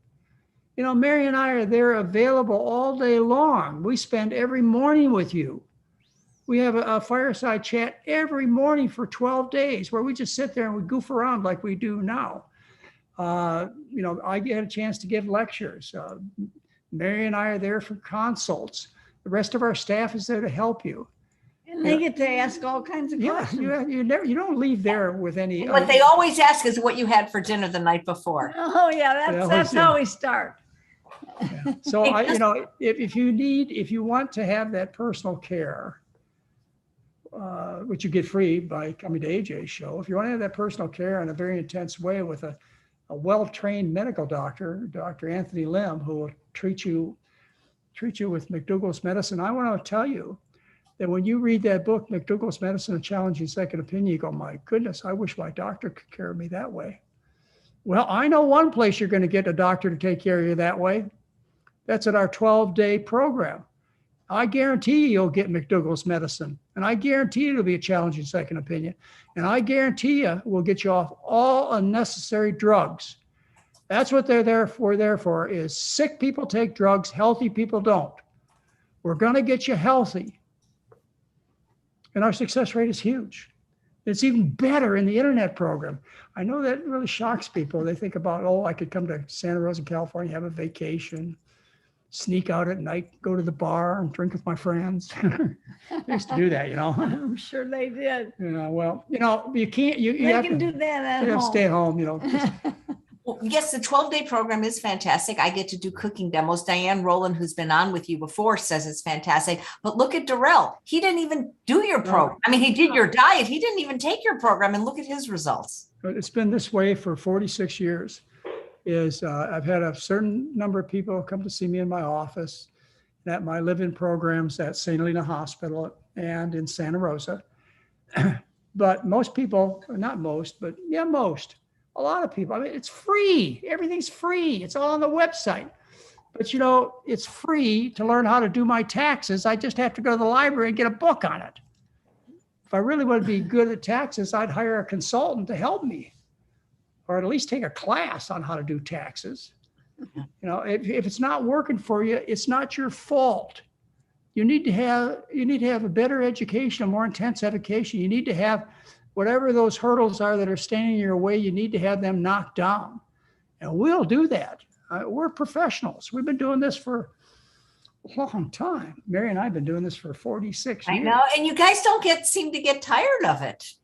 Mary and I are there available all day long. We spend every morning with you. We have a fireside chat every morning for 12 days where we just sit there and we goof around like we do now. I get a chance to give lectures. Mary and I are there for consults. The rest of our staff is there to help you. And they get to ask all kinds of questions. You don't leave there with any. What they always ask is what you had for dinner the night before. Oh yeah, that's how we start. Yeah. So if you want to have that personal care, which you get free by coming to AJ's show, if you want to have that personal care in a very intense way with a well-trained medical doctor, Dr. Anthony Lim, who will treat you with McDougall's medicine, I want to tell you that when you read that book, McDougall's Medicine, A Challenging Second Opinion, you go, my goodness, I wish my doctor could care of me that way. Well, I know one place you're going to get a doctor to take care of you that way. That's at our 12-day program. I guarantee you'll get McDougall's medicine. And I guarantee it'll be a challenging second opinion. And I guarantee you we'll get you off all unnecessary drugs. That's what they're there for is sick people take drugs, healthy people don't. We're going to get you healthy. And our success rate is huge. It's even better in the internet program. I know that really shocks people. They think about, I could come to Santa Rosa, California, have a vacation, sneak out at night, go to the bar and drink with my friends. I used to do that, I'm sure they did. You can't, you They have can to, do that at you have to home. stay at home, Well, yes, the 12-day program is fantastic. I get to do cooking demos. Diane Rowland, who's been on with you before, says it's fantastic. But look at Darrell. He didn't even do your program. I mean, he did your diet. He didn't even take your program, and look at his results. It's been this way for 46 years. I've had a certain number of people come to see me in my office at my live-in programs at St. Helena Hospital and in Santa Rosa. But most people, not most, but yeah, a lot of people, I mean, it's free. Everything's free. It's all on the website. But it's free to learn how to do my taxes. I just have to go to the library and get a book on it. If I really want to be good at taxes, I'd hire a consultant to help me, or at least take a class on how to do taxes. If it's not working for you, it's not your fault. You need to have a better education, a more intense education. You need to have whatever those hurdles are that are standing in your way, you need to have them knocked down. And we'll do that. We're professionals. We've been doing this for a long time. Mary and I have been doing this for 46 years. I know. And you guys don't seem to get tired of it.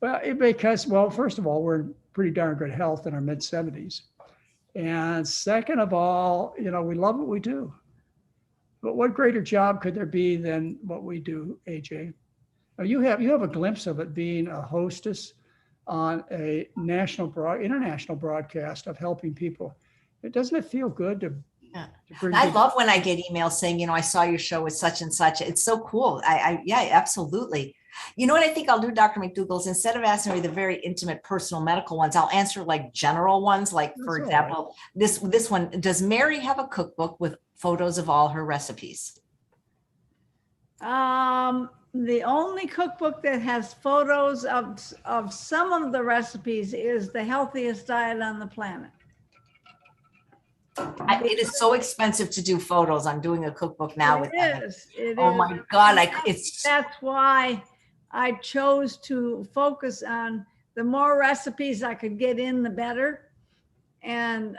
Well, because first of all, we're in pretty darn good health in our mid-70s. And second of all, we love what we do. But what greater job could there be than what we do, AJ? You have a glimpse of it being a hostess on a international broadcast of helping people. Doesn't it feel good to bring I love when I get emails saying, I saw your show with such and such. It's so cool. Yeah, absolutely. You know what I think I'll do, Dr. McDougalls? Instead of asking me the very intimate, personal medical ones, I'll answer like general ones. Like, for example, this one, does Mary have a cookbook with photos of all her recipes? The only cookbook that has photos of some of the recipes is The Healthiest Diet on the Planet. It is so expensive to do photos. I'm doing a cookbook now with that. It Oh is. my God. That's why I chose to focus on the more recipes I could get in, the better. And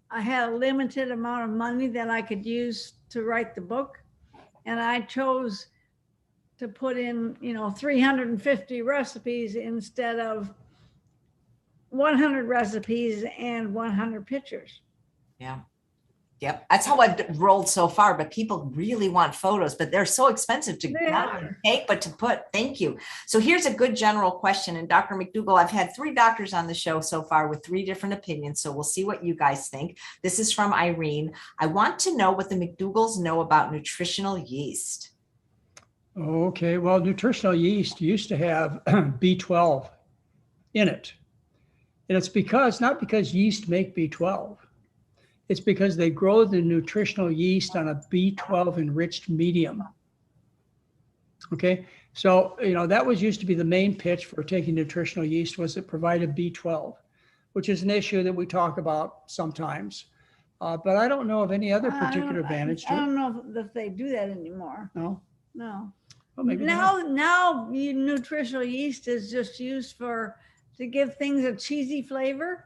I had a limited amount of money that I could use to write the book. And I chose to put in, 350 recipes instead of 100 recipes and 100 pictures. Yeah. Yep. That's how I've rolled so far, but people really want photos, but they're so expensive to not only take, but to put. Thank you. So here's a good general question. And Dr. McDougall, I've had 3 doctors on the show so far with 3 different opinions. So we'll see what you guys think. This is from Irene. I want to know what the McDougalls know about nutritional yeast. Okay. Well, nutritional yeast used to have B12 in it. And it's not because yeast make B12. It's because they grow the nutritional yeast on a B12 enriched medium. Okay, so that used to be the main pitch for taking nutritional yeast, was it provided B12, which is an issue that we talk about sometimes. But I don't know of any other particular advantage to it. I don't know if they do that anymore. No. Well, maybe not. Now nutritional yeast is just used to give things a cheesy flavor.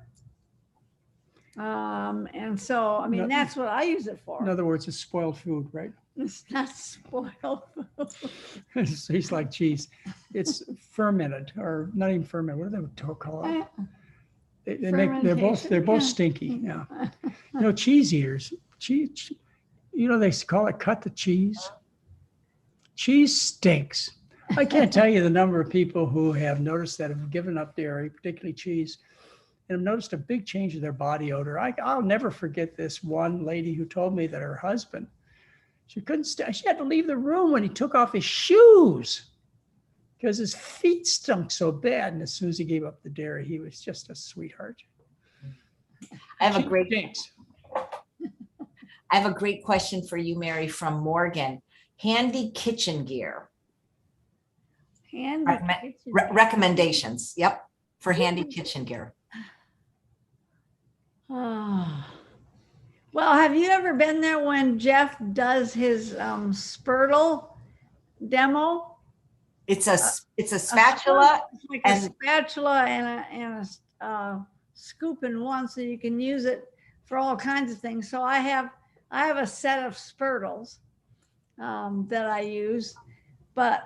And so, I mean, No- that's what I use it for. In other words, it's spoiled food, right? It's not spoiled food. It tastes like cheese. It's fermented, or not even fermented. What do they call it? They make, they're both Fermentation, stinky. Yeah. You know, cheese eaters, cheese, you know, they call it cut the cheese. Cheese stinks. I can't tell you the number of people who have noticed that have given up dairy, particularly cheese, and have noticed a big change in their body odor. I'll never forget this one lady who told me that her husband, she couldn't stand, she had to leave the room when he took off his shoes because his feet stunk so bad. And as soon as he gave up the dairy, he was just a sweetheart. I have a Cheese great stinks. I have a great question for you, Mary, from Morgan. Handy kitchen gear. Recommendations. Yep. For handy kitchen gear. Oh. Well, have you ever been there when Jeff does his Spurtle demo? It's a spatula. It's like and- a spatula and a scoop in one, so you can use it for all kinds of things. So I have a set of Spurtles that I use, but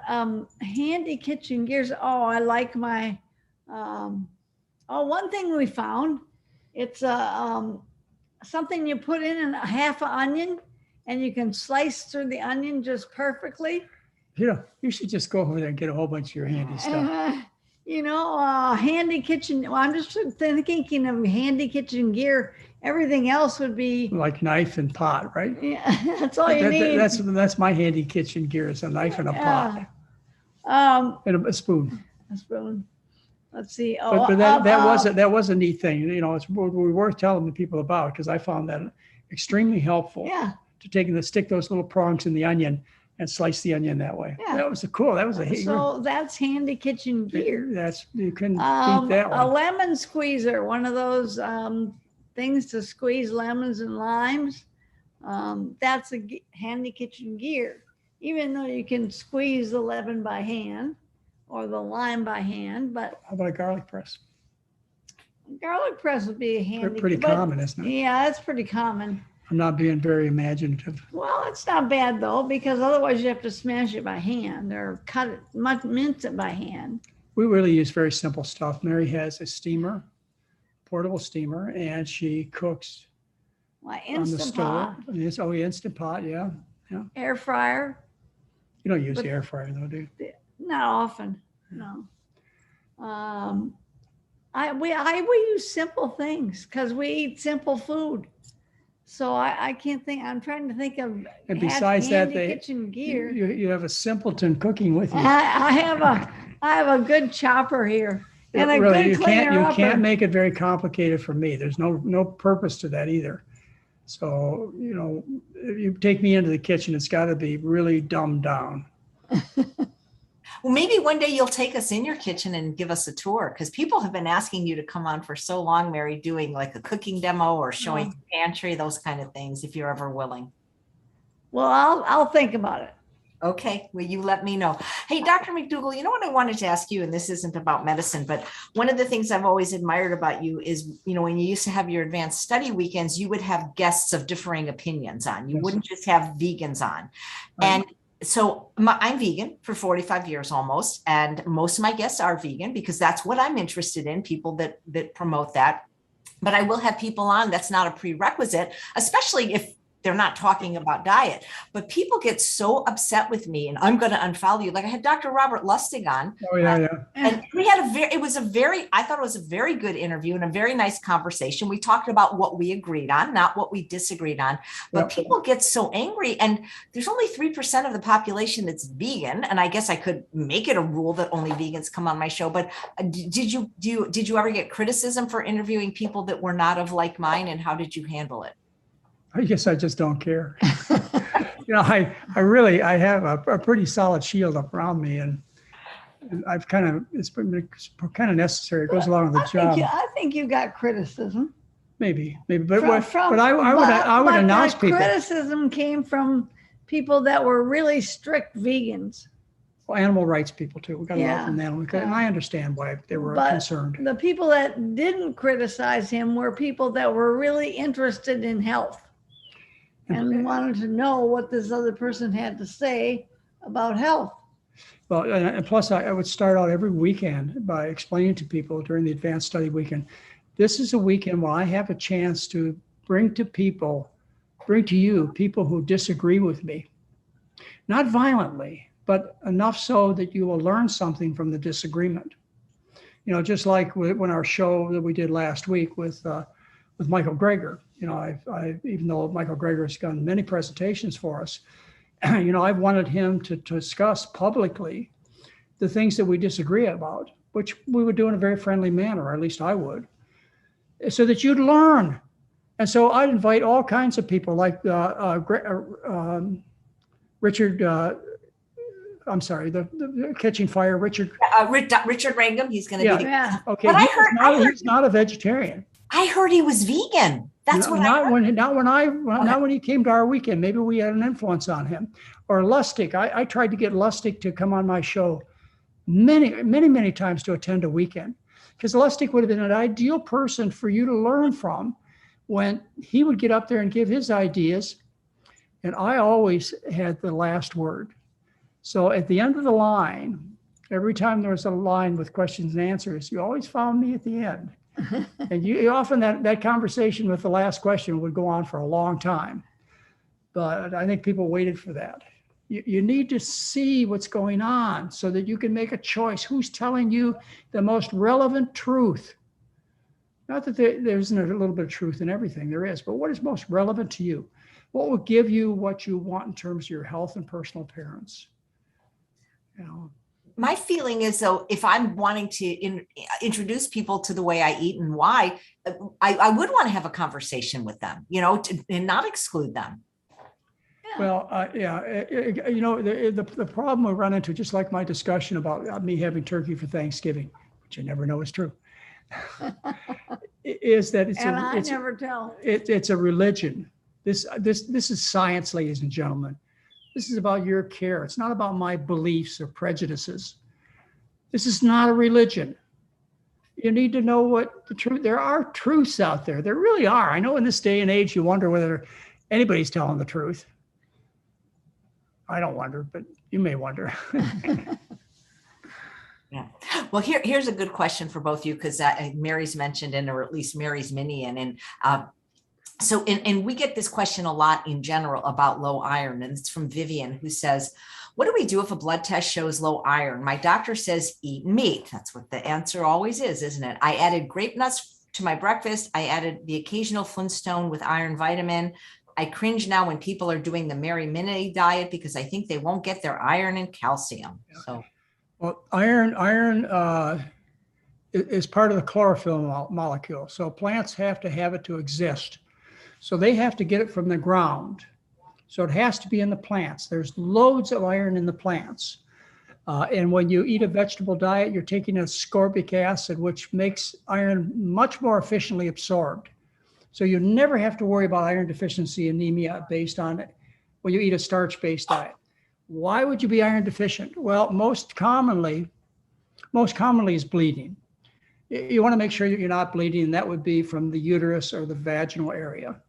handy kitchen gears. Oh, I like my. One thing we found, it's something you put in a half an onion, and you can slice through the onion just perfectly. You know, you should just go over there and get a whole bunch of your handy stuff. Handy kitchen. Well, I'm just thinking of handy kitchen gear. Everything else would be Like knife and pot, right? yeah. That's all you need. That's my handy kitchen gear. It's a knife and a pot and a spoon. A spoon. Let's see. But that was a neat thing. You know, it's worth telling the people about, because I found that extremely helpful. Yeah. To stick those little prongs in the onion and slice the onion that way. Yeah. That was cool. That was So that's handy kitchen gear. You couldn't beat that A one. lemon squeezer, one of those things to squeeze lemons and limes. That's a handy kitchen gear. Even though you can squeeze the lemon by hand or the lime by hand, but How about a garlic press? garlic press would be a handy. Pretty but- common, isn't it? Yeah, that's pretty common. I'm not being very imaginative. Well, it's not bad though, because otherwise you have to smash it by hand or cut it, mince it by hand. We really use very simple stuff. Mary has a steamer, portable steamer, and she cooks Like on the Instant Pot, stove. Yes, oh, Instant Pot, yeah. air fryer, You don't use But- the air fryer though, do you? not often, no. We use simple things because we eat simple food. So I can't think, I'm trying to think of. And besides that, handy kitchen gear. you have a simpleton cooking with you. I have a good chopper here and a Really, good cleaner you upper. can't make it very complicated for me. There's no purpose to that either. So, you know, if you take me into the kitchen, it's got to be really dumbed down. Well, maybe one day you'll take us in your kitchen and give us a tour, because people have been asking you to come on for so long, Mary, doing like a cooking demo or showing the pantry, those kind of things, if you're ever willing. Well, I'll think about it. Okay, well, you let me know. Hey, Dr. McDougall, you know what I wanted to ask you, and this isn't about medicine, but one of the things I've always admired about you is, you know, when you used to have your advanced study weekends, you would have guests of differing opinions on. You Yes. wouldn't just have vegans on. Right. And so I'm vegan for 45 years almost, and most of my guests are vegan because that's what I'm interested in, people that promote that. But I will have people on. That's not a prerequisite, especially if they're not talking about diet. But people get so upset with me, and I'm going to unfollow you. Like I had Dr. Robert Lustig on. Oh, yeah. And we had I thought it was a very good interview and a very nice conversation. We talked about what we agreed on, not what we disagreed on. But Yep. people get so angry, and there's only 3% of the population that's vegan. And I guess I could make it a rule that only vegans come on my show. But did you ever get criticism for interviewing people that were not of like mine, and how did you handle it? I guess I just don't care. You know, I have a pretty solid shield up around me, and it's kind of necessary. It goes along with the job. I think you got criticism. Maybe, but From- I would but announce that people. criticism came from people that were really strict vegans. Well, animal rights people too. We got a lot Yeah. from the animal, and I understand why they were But concerned. the people that didn't criticize him were people that were really interested in health and wanted to know what this other person had to say about health. Well, and plus I would start out every weekend by explaining to people during the advanced study weekend, this is a weekend where I have a chance to bring to you people who disagree with me. Not violently, but enough so that you will learn something from the disagreement. You know, just like when our show that we did last week with Michael Greger, you know, I even though Michael Greger has done many presentations for us, you know, I've wanted him to discuss publicly the things that we disagree about, which we would do in a very friendly manner, or at least I would, so that you'd learn. And so I'd invite all kinds of people like Richard, I'm sorry, the Catching Fire, Richard. Richard Wrangham, he's going to Yeah. be. Yeah. Okay, But he's not a vegetarian. I heard he was vegan. That's what I heard. Not when he came to our weekend. Maybe we had an influence on him. Or Lustig. I tried to get Lustig to come on my show many times to attend a weekend, because Lustig would have been an ideal person for you to learn from when he would get up there and give his ideas. And I always had the last word. So at the end of the line, every time there was a line with questions and answers, you always found me at the end. And you often that conversation with the last question would go on for a long time. But I think people waited for that. You need to see what's going on so that you can make a choice. Who's telling you the most relevant truth? Not that there isn't a little bit of truth in everything, there is, but what is most relevant to you? What will give you what you want in terms of your health and personal appearance? You know, My feeling is, though, if I'm wanting to introduce people to the way I eat and why, I would want to have a conversation with them, you know, and not exclude them. well, you know, the problem we run into, just like my discussion about me having turkey for Thanksgiving, which I never know is true, is that I never tell. it's a religion. This is science, ladies and gentlemen. This is about your care. It's not about my beliefs or prejudices. This is not a religion. You need to know what the truth. There are truths out there. There really are. I know in this day and age, you wonder whether anybody's telling the truth. I don't wonder, but you may wonder. Yeah. Well, here's a good question for both of you, because Mary's mentioned, or at least Mary's minion, and so we get this question a lot in general about low iron, and it's from Vivian, who says, what do we do if a blood test shows low iron? My doctor says eat meat. That's what the answer always is, isn't it? I added grape nuts to my breakfast. I added the occasional Flintstone with iron vitamin. I cringe now when people are doing the Mary Mini diet because I think they won't get their iron and calcium. So, well, iron is part of the chlorophyll molecule. So plants have to have it to exist. So they have to get it from the ground. So it has to be in the plants. There's loads of iron in the plants. And when you eat a vegetable diet, you're taking ascorbic acid, which makes iron much more efficiently absorbed. So you never have to worry about iron deficiency anemia based on it when you eat a starch-based diet. Why would you be iron deficient? Well, most commonly is bleeding. You want to make sure that you're not bleeding, and that would be from the uterus or the vaginal area.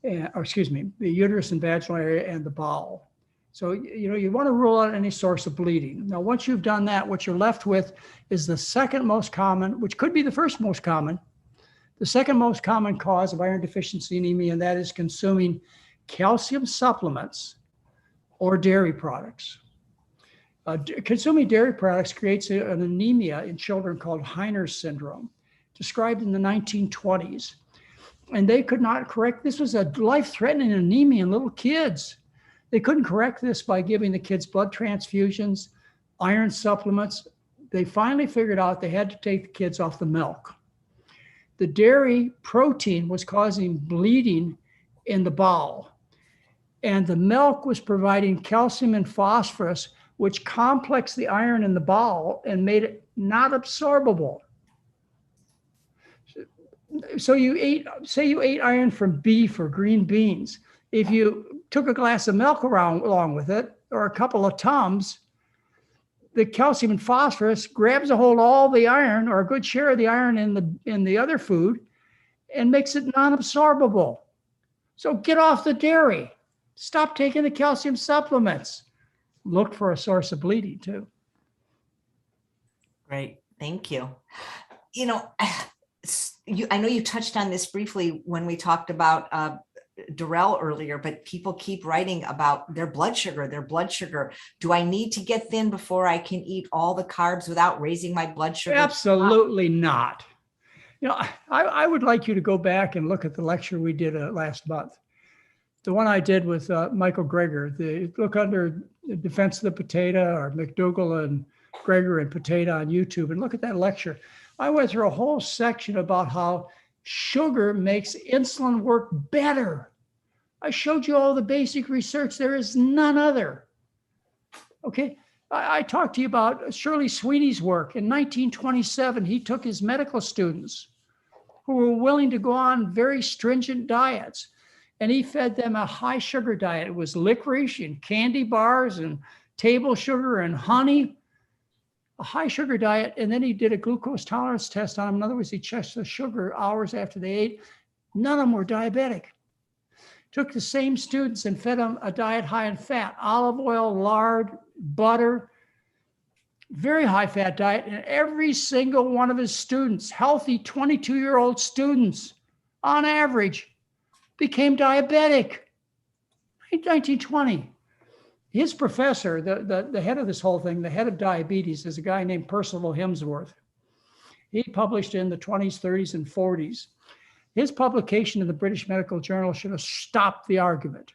The uterus and vaginal area and the bowel. So, you know, you want to rule out any source of bleeding. Now, once you've done that, what you're left with is the second most common, which could be the first most common, the second most common cause of iron deficiency anemia, and that is consuming calcium supplements or dairy products. Consuming dairy products creates an anemia in children called Heiner's syndrome, described in the 1920s. And they could not correct, this was a life-threatening anemia in little kids. They couldn't correct this by giving the kids blood transfusions, iron supplements. They finally figured out they had to take the kids off the milk. The dairy protein was causing bleeding in the bowel, and the milk was providing calcium and phosphorus, which complexed the iron in the bowel and made it not absorbable. So say you ate iron from beef or green beans. If you took a glass of milk along with it, or a couple of Tums, the calcium and phosphorus grabs a hold of all the iron or a good share of the iron in the other food and makes it non-absorbable. So get off the dairy. Stop taking the calcium supplements. Look for a source of bleeding too. Great. Thank you. You know, I know you touched on this briefly when we talked about Darrell earlier, but people keep writing about their blood sugar, Do I need to get thin before I can eat all the carbs without raising my blood sugar? Absolutely not. You know, I would like you to go back and look at the lecture we did last month. The one I did with Michael Greger, look under Defense of the Potato or McDougall and Greger and Potato on YouTube and look at that lecture. I went through a whole section about how sugar makes insulin work better. I showed you all the basic research. There is none other. Okay. I talked to you about Shirley Sweeney's work. In 1927, he took his medical students who were willing to go on very stringent diets, and he fed them a high sugar diet. It was licorice and candy bars and table sugar and honey, a high sugar diet. And then he did a glucose tolerance test on them. In other words, he checked the sugar hours after they ate. None of them were diabetic. Took the same students and fed them a diet high in fat, olive oil, lard, butter, very high fat diet. And every single one of his students, healthy 22-year-old students, on average, became diabetic. In 1920. His professor, the head of this whole thing, the head of diabetes, is a guy named Percival Hemsworth. He published in the 20s, 30s, and 40s. His publication in the British Medical Journal should have stopped the argument.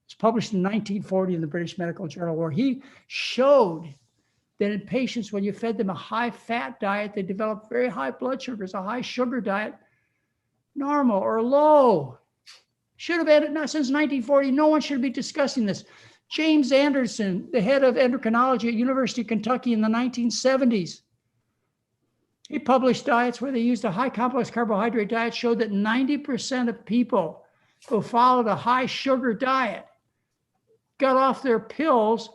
It's published in 1940 in the British Medical Journal, where he showed that in patients, when you fed them a high-fat diet, they developed very high blood sugars. A high-sugar diet, normal or low. Should have had it not since 1940. No one should be discussing this. James Anderson, the head of endocrinology at University of Kentucky in the 1970s, he published diets where they used a high complex carbohydrate diet, showed that 90% of people who followed a high sugar diet got off their pills,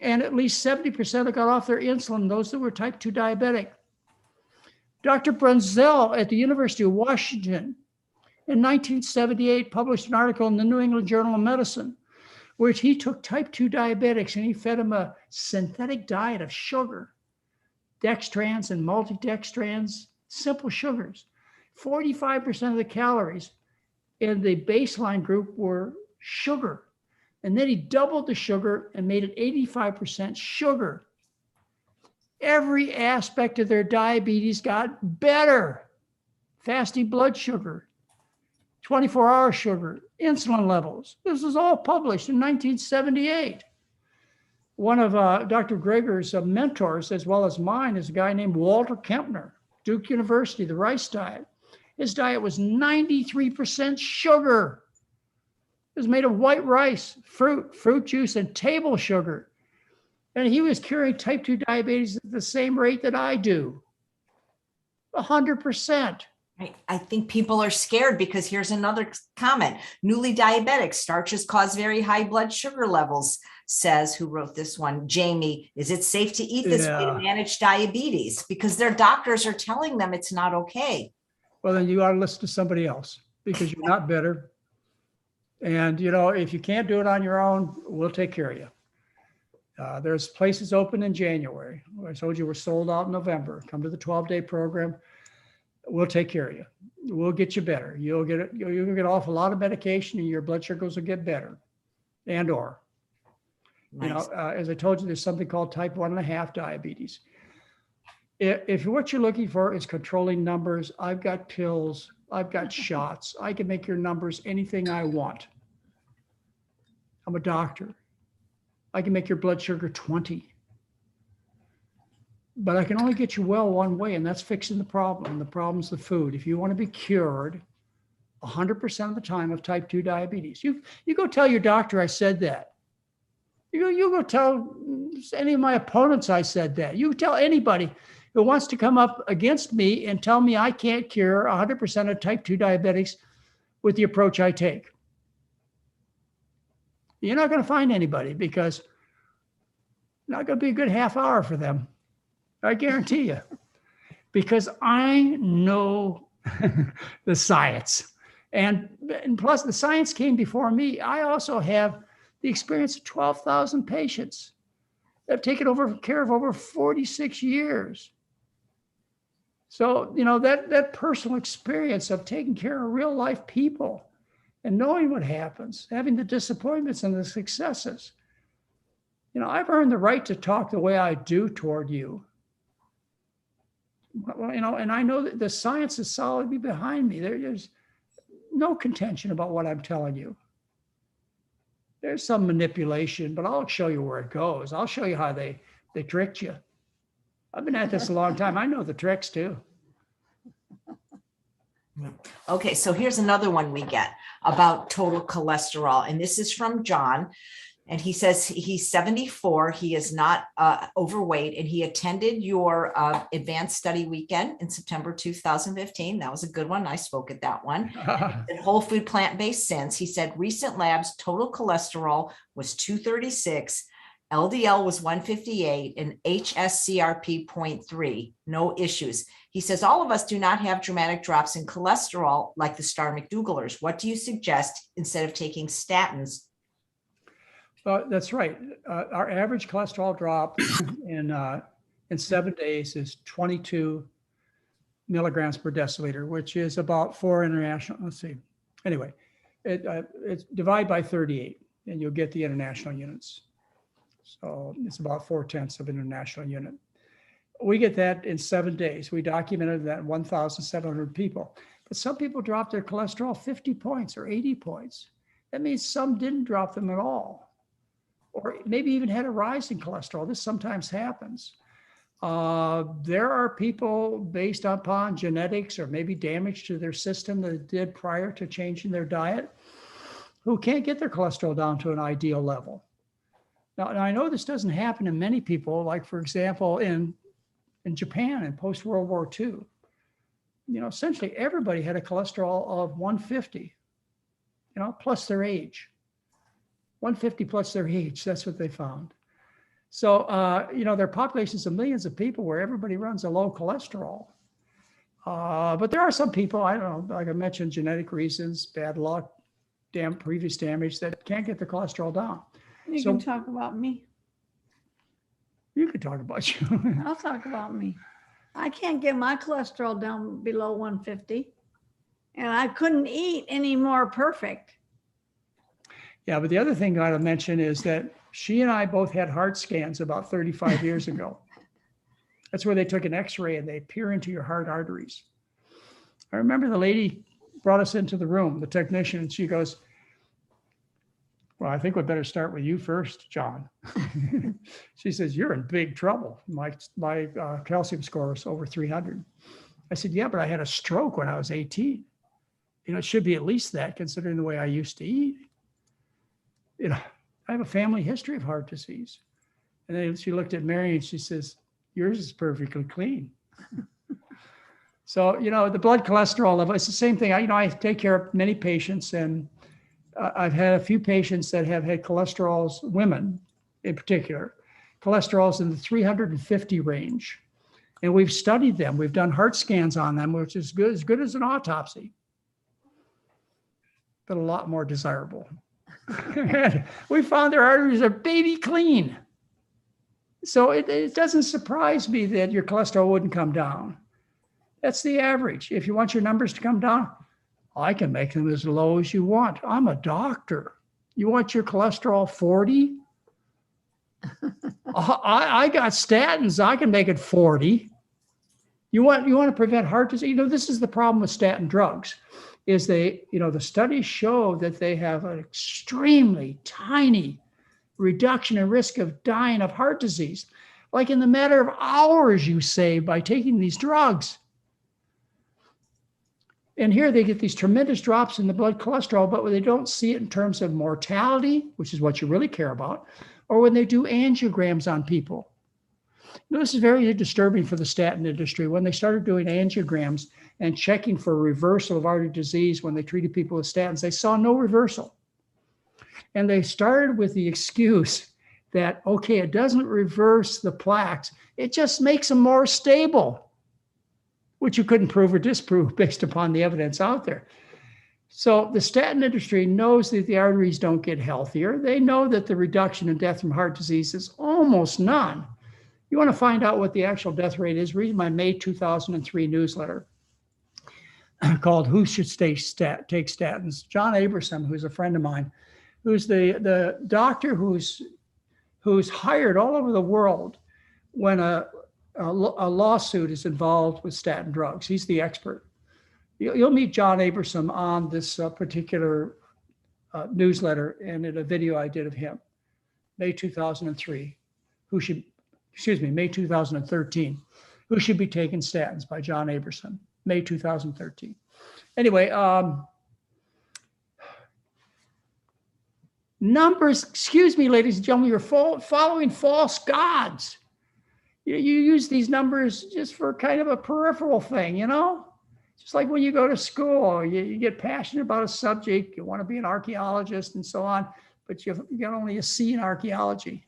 and at least 70% got off their insulin, those that were type 2 diabetic. Dr. Brunzell at the University of Washington in 1978 published an article in the New England Journal of Medicine, which he took type 2 diabetics and he fed them a synthetic diet of sugar, dextrans and multidextrans, simple sugars. 45% of the calories in the baseline group were sugar. And then he doubled the sugar and made it 85% sugar. Every aspect of their diabetes got better. Fasting blood sugar, 24-hour sugar, insulin levels. This was all published in 1978. One of Dr. Greger's mentors, as well as mine, is a guy named Walter Kempner, Duke University, the rice diet. His diet was 93% sugar. It was made of white rice, fruit juice, and table sugar. And he was curing type 2 diabetes at the same rate that I do, 100%. I think people are scared because here's another comment. Newly diabetic, starches cause very high blood sugar levels, says, who wrote this one, Jamie, is it safe to eat this way to manage diabetes? Because their doctors are telling them it's not okay. Well, then you ought to listen to somebody else because you're not better. And, you know, if you can't do it on your own, we'll take care of you. There's places open in January. I told you we're sold out in November. Come to the 12-day program. We'll take care of you. We'll get you better. You'll get off a lot of medication and your blood sugars will get better. And or, nice. You know, as I told you, there's something called type 1.5 diabetes. If what you're looking for is controlling numbers, I've got pills, I've got shots. I can make your numbers anything I want. I'm a doctor. I can make your blood sugar 20. But I can only get you well one way, and that's fixing the problem. The problem's the food. If you want to be cured 100% of the time of type 2 diabetes, you go tell your doctor I said that. You go tell any of my opponents I said that. You tell anybody who wants to come up against me and tell me I can't cure 100% of type 2 diabetics with the approach I take. You're not going to find anybody because not going to be a good half hour for them. I guarantee you, because I know the science. And plus, the science came before me. I also have the experience of 12,000 patients that have taken care of over 46 years. So, that personal experience of taking care of real life people and knowing what happens, having the disappointments and the successes. I've earned the right to talk the way I do toward you. Well, and I know that the science is solidly behind me. There's no contention about what I'm telling you. There's some manipulation, but I'll show you where it goes. I'll show you how they tricked you. I've been at this a long time. I know the tricks too. Okay, so here's another one we get about total cholesterol. And this is from John. And he says he's 74. He is not overweight. And he attended your advanced study weekend in September 2015. That was a good one. I spoke at that one. And whole food plant-based since. He said recent labs total cholesterol was 236. LDL was 158 and HSCRP 0.3, no issues. He says, all of us do not have dramatic drops in cholesterol like the star McDougallers. What do you suggest instead of taking statins? That's right. Our average cholesterol drop in 7 days is 22 milligrams per deciliter, which is about 4 international. Let's see. Anyway, it's divide by 38 and you'll get the international units. So it's about 4/10 of an international unit. We get that in 7 days. We documented that in 1,700 people. But some people dropped their cholesterol 50 points or 80 points. That means some didn't drop them at all, or maybe even had a rise in cholesterol. This sometimes happens. There are people based upon genetics or maybe damage to their system that it did prior to changing their diet who can't get their cholesterol down to an ideal level. Now, I know this doesn't happen in many people, like, for example, in Japan in post-World War II. Essentially everybody had a cholesterol of 150, plus their age. 150 plus their age, that's what they found. So, there are populations of millions of people where everybody runs a low cholesterol. But there are some people, I don't know, like I mentioned, genetic reasons, bad luck, previous damage, that can't get their cholesterol down. You can talk about me. You could talk about you. I'll talk about me. I can't get my cholesterol down below 150. And I couldn't eat any more perfect. Yeah, but the other thing I ought to mention is that she and I both had heart scans about 35 years ago. That's where they took an x-ray and they peer into your heart arteries. I remember the lady brought us into the room, the technician, and she goes, well, I think we'd better start with you first, John. She says, you're in big trouble. My calcium score is over 300. I said, yeah, but I had a stroke when I was 18. It should be at least that considering the way I used to eat. I have a family history of heart disease. And then she looked at Mary and she says, yours is perfectly clean. So, the blood cholesterol level, it's the same thing. I take care of many patients, and I've had a few patients that have had cholesterols, women in particular, cholesterols in the 350 range. And we've studied them. We've done heart scans on them, which is as good as an autopsy, but a lot more desirable. We found their arteries are baby clean. So it doesn't surprise me that your cholesterol wouldn't come down. That's the average. If you want your numbers to come down, I can make them as low as you want. I'm a doctor. You want your cholesterol 40? I got statins. I can make it 40. You want to prevent heart disease? This is the problem with statin drugs, is the studies show that they have an extremely tiny reduction in risk of dying of heart disease. Like in the matter of hours you save by taking these drugs. And here they get these tremendous drops in the blood cholesterol, but when they don't see it in terms of mortality, which is what you really care about, or when they do angiograms on people. This is very disturbing for the statin industry. When they started doing angiograms and checking for reversal of artery disease when they treated people with statins, they saw no reversal. And they started with the excuse that, okay, it doesn't reverse the plaques. It just makes them more stable, which you couldn't prove or disprove based upon the evidence out there. So the statin industry knows that the arteries don't get healthier. They know that the reduction in death from heart disease is almost none. You want to find out what the actual death rate is, read my May 2003 newsletter called Who Should Take Statins? John Aberson, who's a friend of mine, who's the doctor who's hired all over the world when a lawsuit is involved with statin drugs. He's the expert. You'll meet John Aberson on this particular newsletter and in a video I did of him, May 2003. May 2013. Who Should Be Taking Statins by John Aberson, May 2013. Anyway, numbers, excuse me, ladies and gentlemen, you're following false gods. You use these numbers just for kind of a peripheral thing, you know? Just like when you go to school, you get passionate about a subject, you want to be an archaeologist and so on, but you got only a C in archaeology.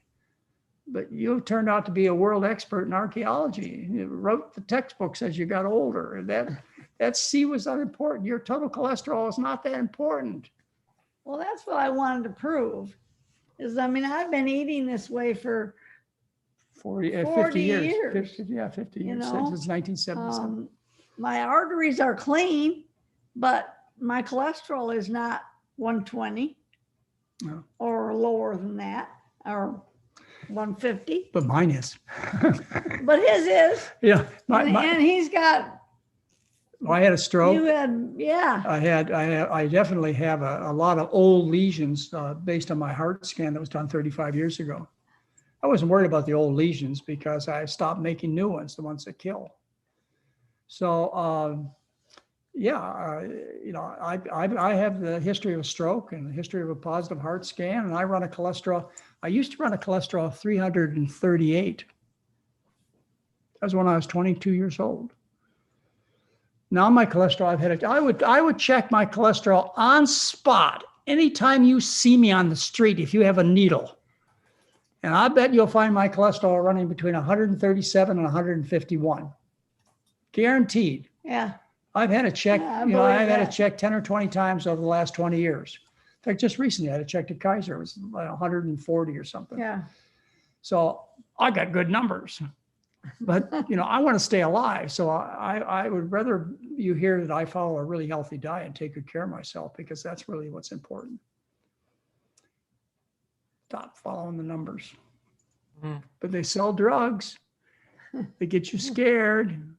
But you turned out to be a world expert in archaeology. You wrote the textbooks as you got older. And that C was unimportant. Your total cholesterol is not that important. Well, that's what I wanted to prove. I mean, I've been eating this way for 50 years. 50 years. You know? Since 1977. My arteries are clean, but my cholesterol is not 120 No. or lower than that, or 150. But mine is. But his is. Yeah. And he's got. I had a stroke. You had, yeah. I definitely have a lot of old lesions based on my heart scan that was done 35 years ago. I wasn't worried about the old lesions because I stopped making new ones, the ones that kill. So, I have the history of a stroke and the history of a positive heart scan, and I run a cholesterol. I used to run a cholesterol of 338. That was when I was 22 years old. Now my cholesterol, I would check my cholesterol on spot anytime you see me on the street if you have a needle. And I bet you'll find my cholesterol running between 137 and 151. Guaranteed. Yeah. I've had it checked, Yeah, I've had it checked 10 or 20 times over the last 20 years. In fact, just recently I had it checked at Kaiser. It was like 140 or something. Yeah. So I got good numbers. But, I want to stay alive. So I would rather you hear that I follow a really healthy diet and take good care of myself, because that's really what's important. Stop following the numbers. Mm. But they sell drugs. They get you scared.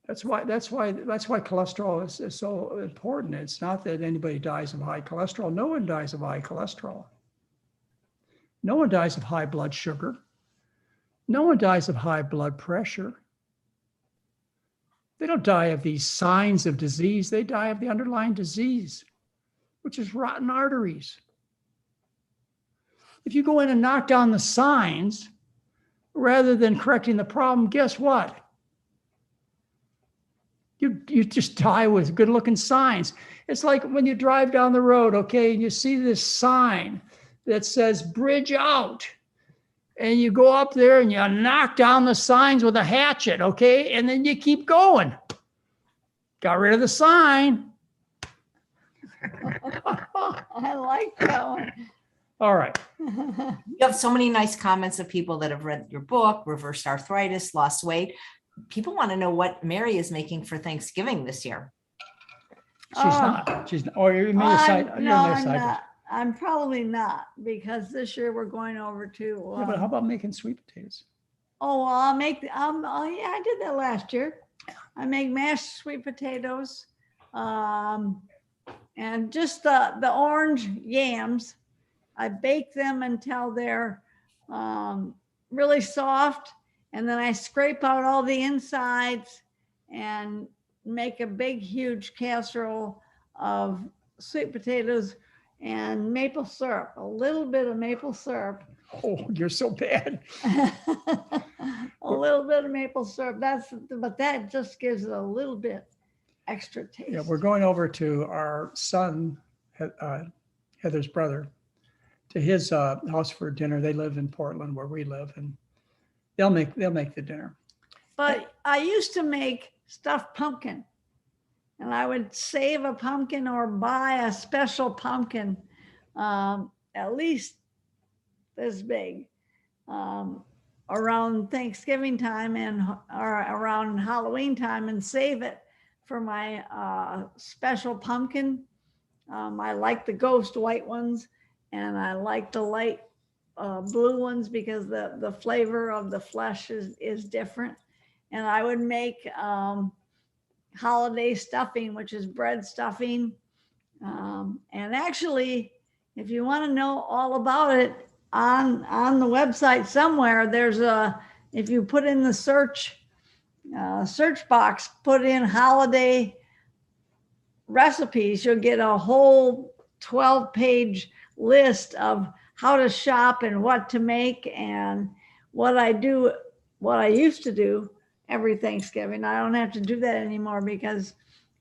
That's why cholesterol is so important. It's not that anybody dies of high cholesterol. No one dies of high cholesterol. No one dies of high blood sugar. No one dies of high blood pressure. They don't die of these signs of disease. They die of the underlying disease, which is rotten arteries. If you go in and knock down the signs rather than correcting the problem, guess what? You just die with good-looking signs. It's like when you drive down the road, okay, and you see this sign that says bridge out. And you go up there and you knock down the signs with a hatchet, okay? And then you keep going. Got rid of the sign. I like that one. All right. You have so many nice comments of people that have read your book, reversed arthritis, lost weight. People want to know what Mary is making for Thanksgiving this year. She's not. She's not. Or you made a side. No, I'm not. I'm probably not, because this year we're going over to. Yeah, but how about making sweet potatoes? Oh, I'll make. I did that last year. I make mashed sweet potatoes, and just the orange yams. I bake them until they're really soft, and then I scrape out all the insides and make a big, huge casserole of sweet potatoes and maple syrup, a little bit of maple syrup. Oh, you're so bad. A little bit of maple syrup. But that just gives it a little bit extra taste. Yeah, we're going over to our son, Heather's brother, to his house for dinner. They live in Portland where we live, and they'll make the dinner. But I used to make stuffed pumpkin, and I would save a pumpkin or buy a special pumpkin, at least this big, around Thanksgiving time or around Halloween time, and save it for my special pumpkin. I like the ghost white ones, and I like the light blue ones because the flavor of the flesh is different. And I would make holiday stuffing, which is bread stuffing. And actually, if you want to know all about it, on the website somewhere, if you put in the search box, put in holiday recipes, you'll get a whole 12-page list of how to shop and what to make and what I used to do every Thanksgiving. I don't have to do that anymore because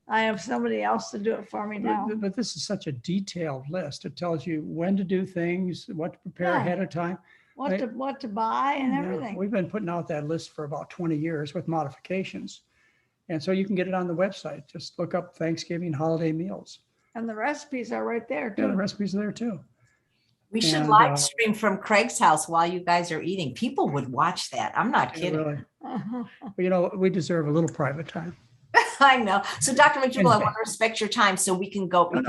I have somebody else to do it for me now. But this is such a detailed list. It tells you when to do things, what to prepare ahead of time. What to buy and everything. We've been putting out that list for about 20 years with modifications. And so you can get it on the website. Just look up Thanksgiving holiday meals. And the recipes are right there too. Yeah, the recipes are there too. We should live stream from Craig's house while you guys are eating. People would watch that. I'm not kidding. Really. But, we deserve a little private time. I know. So Dr. McDougall, I want to respect your time so we can go. We're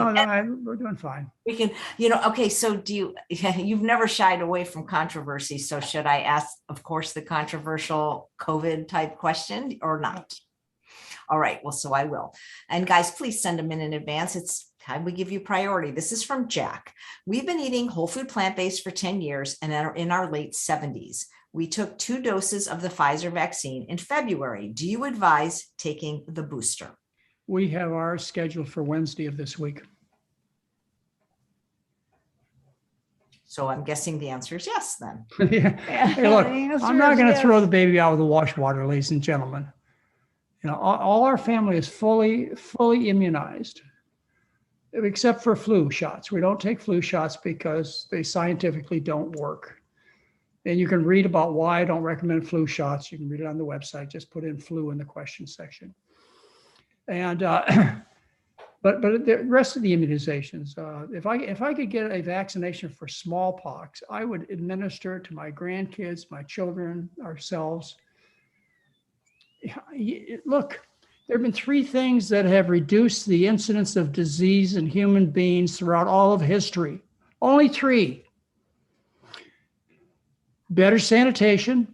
doing fine. We can, okay. So you've never shied away from controversy. So should I ask, of course, the controversial COVID type question or not? All right. Well, so I will. And guys, please send them in advance. It's time we give you priority. This is from Jack. We've been eating whole food plant-based for 10 years and are in our late 70s. We took 2 doses of the Pfizer vaccine in February. Do you advise taking the booster? We have ours scheduled for Wednesday of this week. So I'm guessing the answer is yes then. Yeah. Hey, look, I'm not going to throw the baby out with the wash water, ladies and gentlemen. All our family is fully immunized, except for flu shots. We don't take flu shots because they scientifically don't work. And you can read about why I don't recommend flu shots. You can read it on the website. Just put in flu in the question section. And but the rest of the immunizations, if I could get a vaccination for smallpox, I would administer it to my grandkids, my children, ourselves. Look, there have been 3 things that have reduced the incidence of disease in human beings throughout all of history. Only 3. Better sanitation,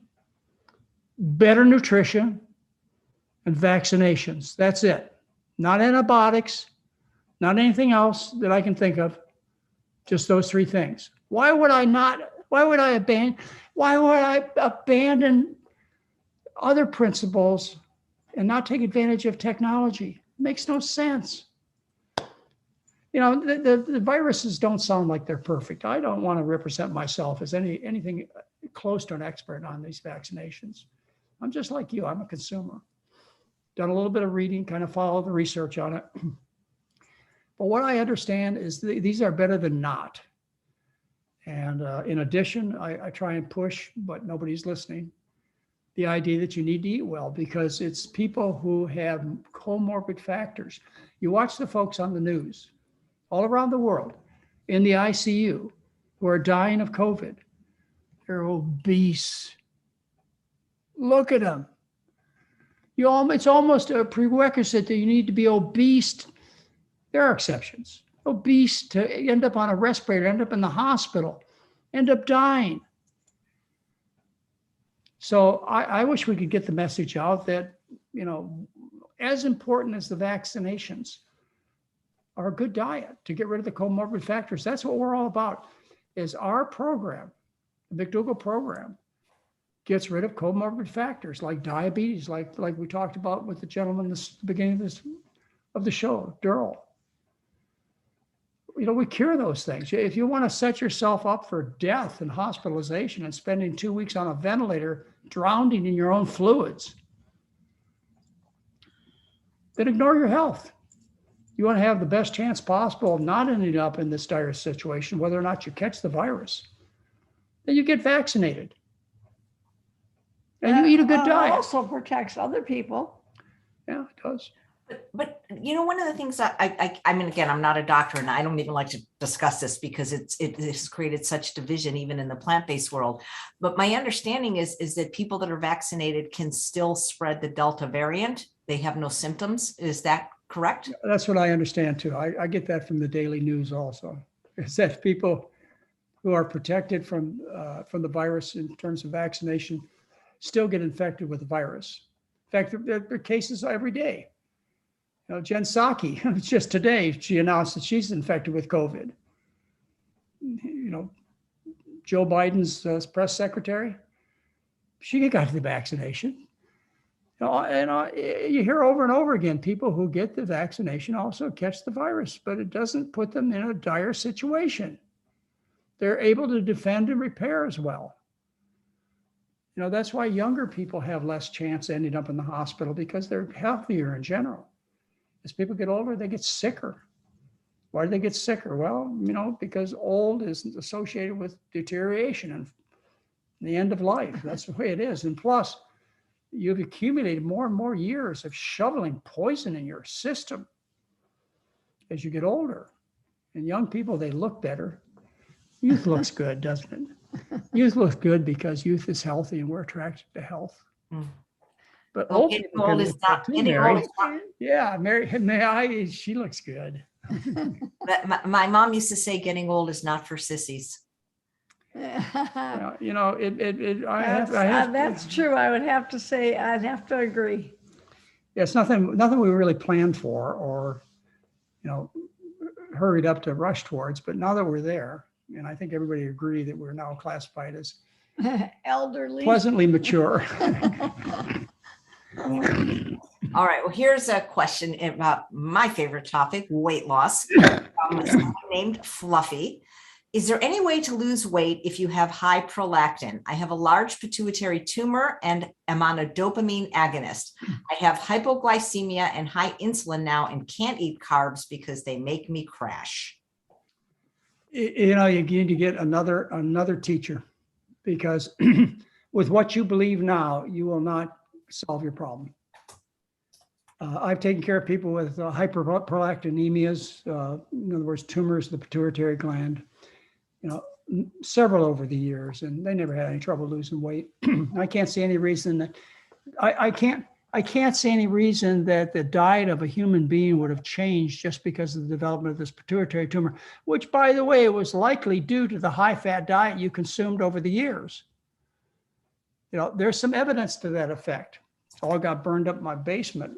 better nutrition, and vaccinations. That's it. Not antibiotics, not anything else that I can think of. Just those 3 things. Why would I abandon other principles and not take advantage of technology? It makes no sense. The viruses don't sound like they're perfect. I don't want to represent myself as anything close to an expert on these vaccinations. I'm just like you. I'm a consumer. Done a little bit of reading, kind of follow the research on it. But what I understand is these are better than not. And in addition, I try and push, but nobody's listening, the idea that you need to eat well, because it's people who have comorbid factors. You watch the folks on the news all around the world in the ICU who are dying of COVID. They're obese. Look at them. It's almost a prerequisite that you need to be obese. There are exceptions. Obese to end up on a respirator, end up in the hospital, end up dying. So I wish we could get the message out that, as important as the vaccinations are a good diet to get rid of the comorbid factors. That's what we're all about, is our program, the McDougall Program, gets rid of comorbid factors like diabetes, like we talked about with the gentleman at the beginning of the show, Darrell. We cure those things. If you want to set yourself up for death and hospitalization and spending 2 weeks on a ventilator, drowning in your own fluids, then ignore your health. You want to have the best chance possible of not ending up in this dire situation, whether or not you catch the virus. Then you get vaccinated. And you eat a good It diet. also protects other people. Yeah, it does. But one of the things that I mean, again, I'm not a doctor and I don't even like to discuss this because it has created such division even in the plant-based world. But my understanding is that people that are vaccinated can still spread the Delta variant. They have no symptoms. Is that correct? That's what I understand too. I get that from the daily news also. Is that people who are protected from the virus in terms of vaccination still get infected with the virus. In fact, there are cases every day. Jen Psaki, just today, she announced that she's infected with COVID. Joe Biden's press secretary, she got the vaccination. You hear over and over again, people who get the vaccination also catch the virus, but it doesn't put them in a dire situation. They're able to defend and repair as well. That's why younger people have less chance ending up in the hospital because they're healthier in general. As people get older, they get sicker. Why do they get sicker? Well, because old is associated with deterioration and the end of life. That's the way it is. And plus, you've accumulated more and more years of shoveling poison in your system as you get older. And young people, they look better. Youth looks good, doesn't it? Youth looks good because youth is healthy and we're attracted to health. Mm. But Well, old getting people old can is look not- good too, getting Mary. old is not- Yeah, Mary, she looks good. But my mom used to say getting old is not for sissies. That's true. I would have to say, I'd have to agree. Yeah, it's nothing we really planned for or, hurried up to rush towards, but now that we're there, and I think everybody agree that we're now classified as Elderly. pleasantly mature. All right. Well, here's a question about my favorite topic, weight loss. Someone named Fluffy. Is there any way to lose weight if you have high prolactin? I have a large pituitary tumor and am on a dopamine agonist. I have hypoglycemia and high insulin now and can't eat carbs because they make me crash. You need to get another teacher because with what you believe now, you will not solve your problem. I've taken care of people with hyperprolactinemias, in other words, tumors of the pituitary gland, several over the years, and they never had any trouble losing weight. I can't see any reason that I can't see any reason that the diet of a human being would have changed just because of the development of this pituitary tumor, which, by the way, was likely due to the high-fat diet you consumed over the years. There's some evidence to that effect. It all got burned up in my basement.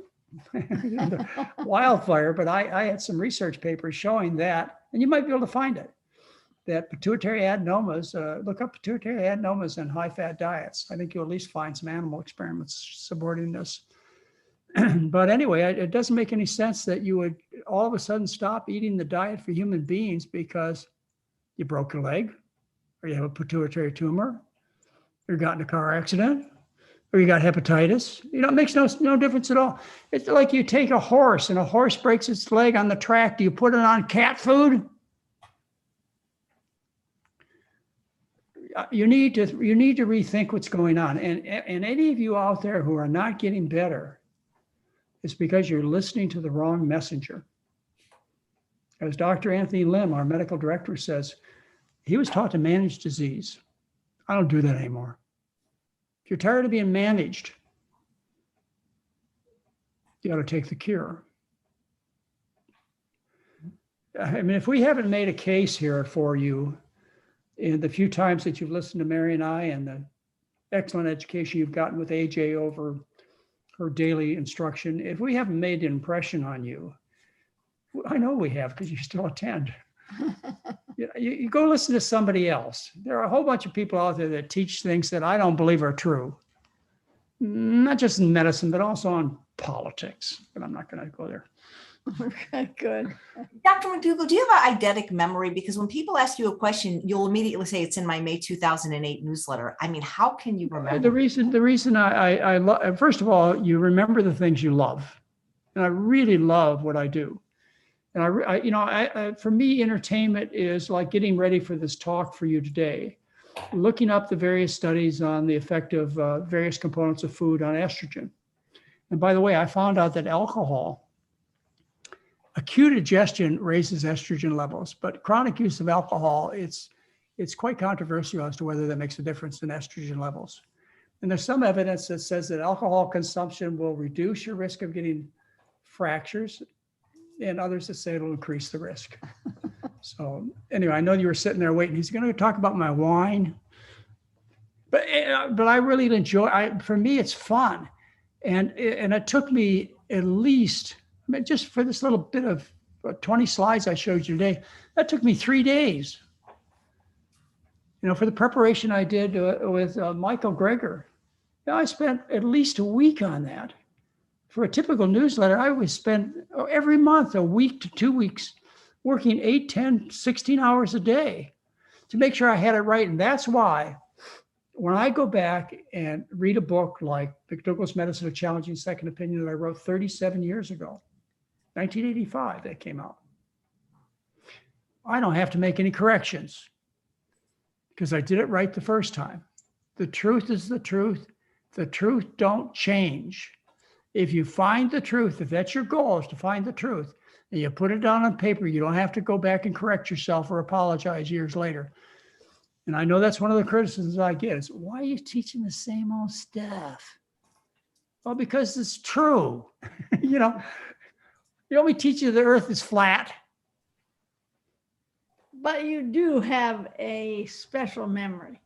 The wildfire, but I had some research papers showing that, and you might be able to find it, that pituitary adenomas, look up pituitary adenomas in high-fat diets. I think you'll at least find some animal experiments supporting this. But anyway, it doesn't make any sense that you would all of a sudden stop eating the diet for human beings because you broke your leg, or you have a pituitary tumor, or you got in a car accident, or you got hepatitis. It makes no difference at all. It's like you take a horse and a horse breaks its leg on the track. Do you put it on cat food? You need to rethink what's going on. And any of you out there who are not getting better, it's because you're listening to the wrong messenger. As Dr. Anthony Lim, our medical director, says, he was taught to manage disease. I don't do that anymore. If you're tired of being managed, you ought to take the cure. I mean, if we haven't made a case here for you in the few times that you've listened to Mary and I and the excellent education you've gotten with AJ over her daily instruction, if we haven't made an impression on you, I know we have because you still attend. You go listen to somebody else. There are a whole bunch of people out there that teach things that I don't believe are true, not just in medicine, but also on politics. But I'm not going to go there. Okay, good. Dr. McDougall, do you have an eidetic memory? Because when people ask you a question, you'll immediately say it's in my May 2008 newsletter. I mean, how can you remember? The reason I love, first of all, you remember the things you love. And I really love what I do. And for me, entertainment is like getting ready for this talk for you today, looking up the various studies on the effect of various components of food on estrogen. And by the way, I found out that acute ingestion raises estrogen levels, but chronic use of alcohol, it's quite controversial as to whether that makes a difference in estrogen levels. And there's some evidence that says that alcohol consumption will reduce your risk of getting fractures, and others that say it'll increase the risk. So anyway, I know you were sitting there waiting. He's going to talk about my wine, but I really enjoy. For me, it's fun, and it took me at least, just for this little bit of 20 slides I showed you today, that took me 3 days. For the preparation I did with Michael Greger, I spent at least a week on that. For a typical newsletter, I would spend every month, a week to 2 weeks, working 8, 10, 16 hours a day to make sure I had it right. And that's why when I go back and read a book like McDougall's Medicine of Challenging Second Opinion that I wrote 37 years ago, 1985, that came out, I don't have to make any corrections because I did it right the first time. The truth is the truth. The truth don't change. If you find the truth, if that's your goal, is to find the truth, and you put it down on paper, you don't have to go back and correct yourself or apologize years later. And I know that's one of the criticisms I get is, why are you teaching the same old stuff? Well, because it's true. You want me to teach you the earth is flat? But you do have a special memory.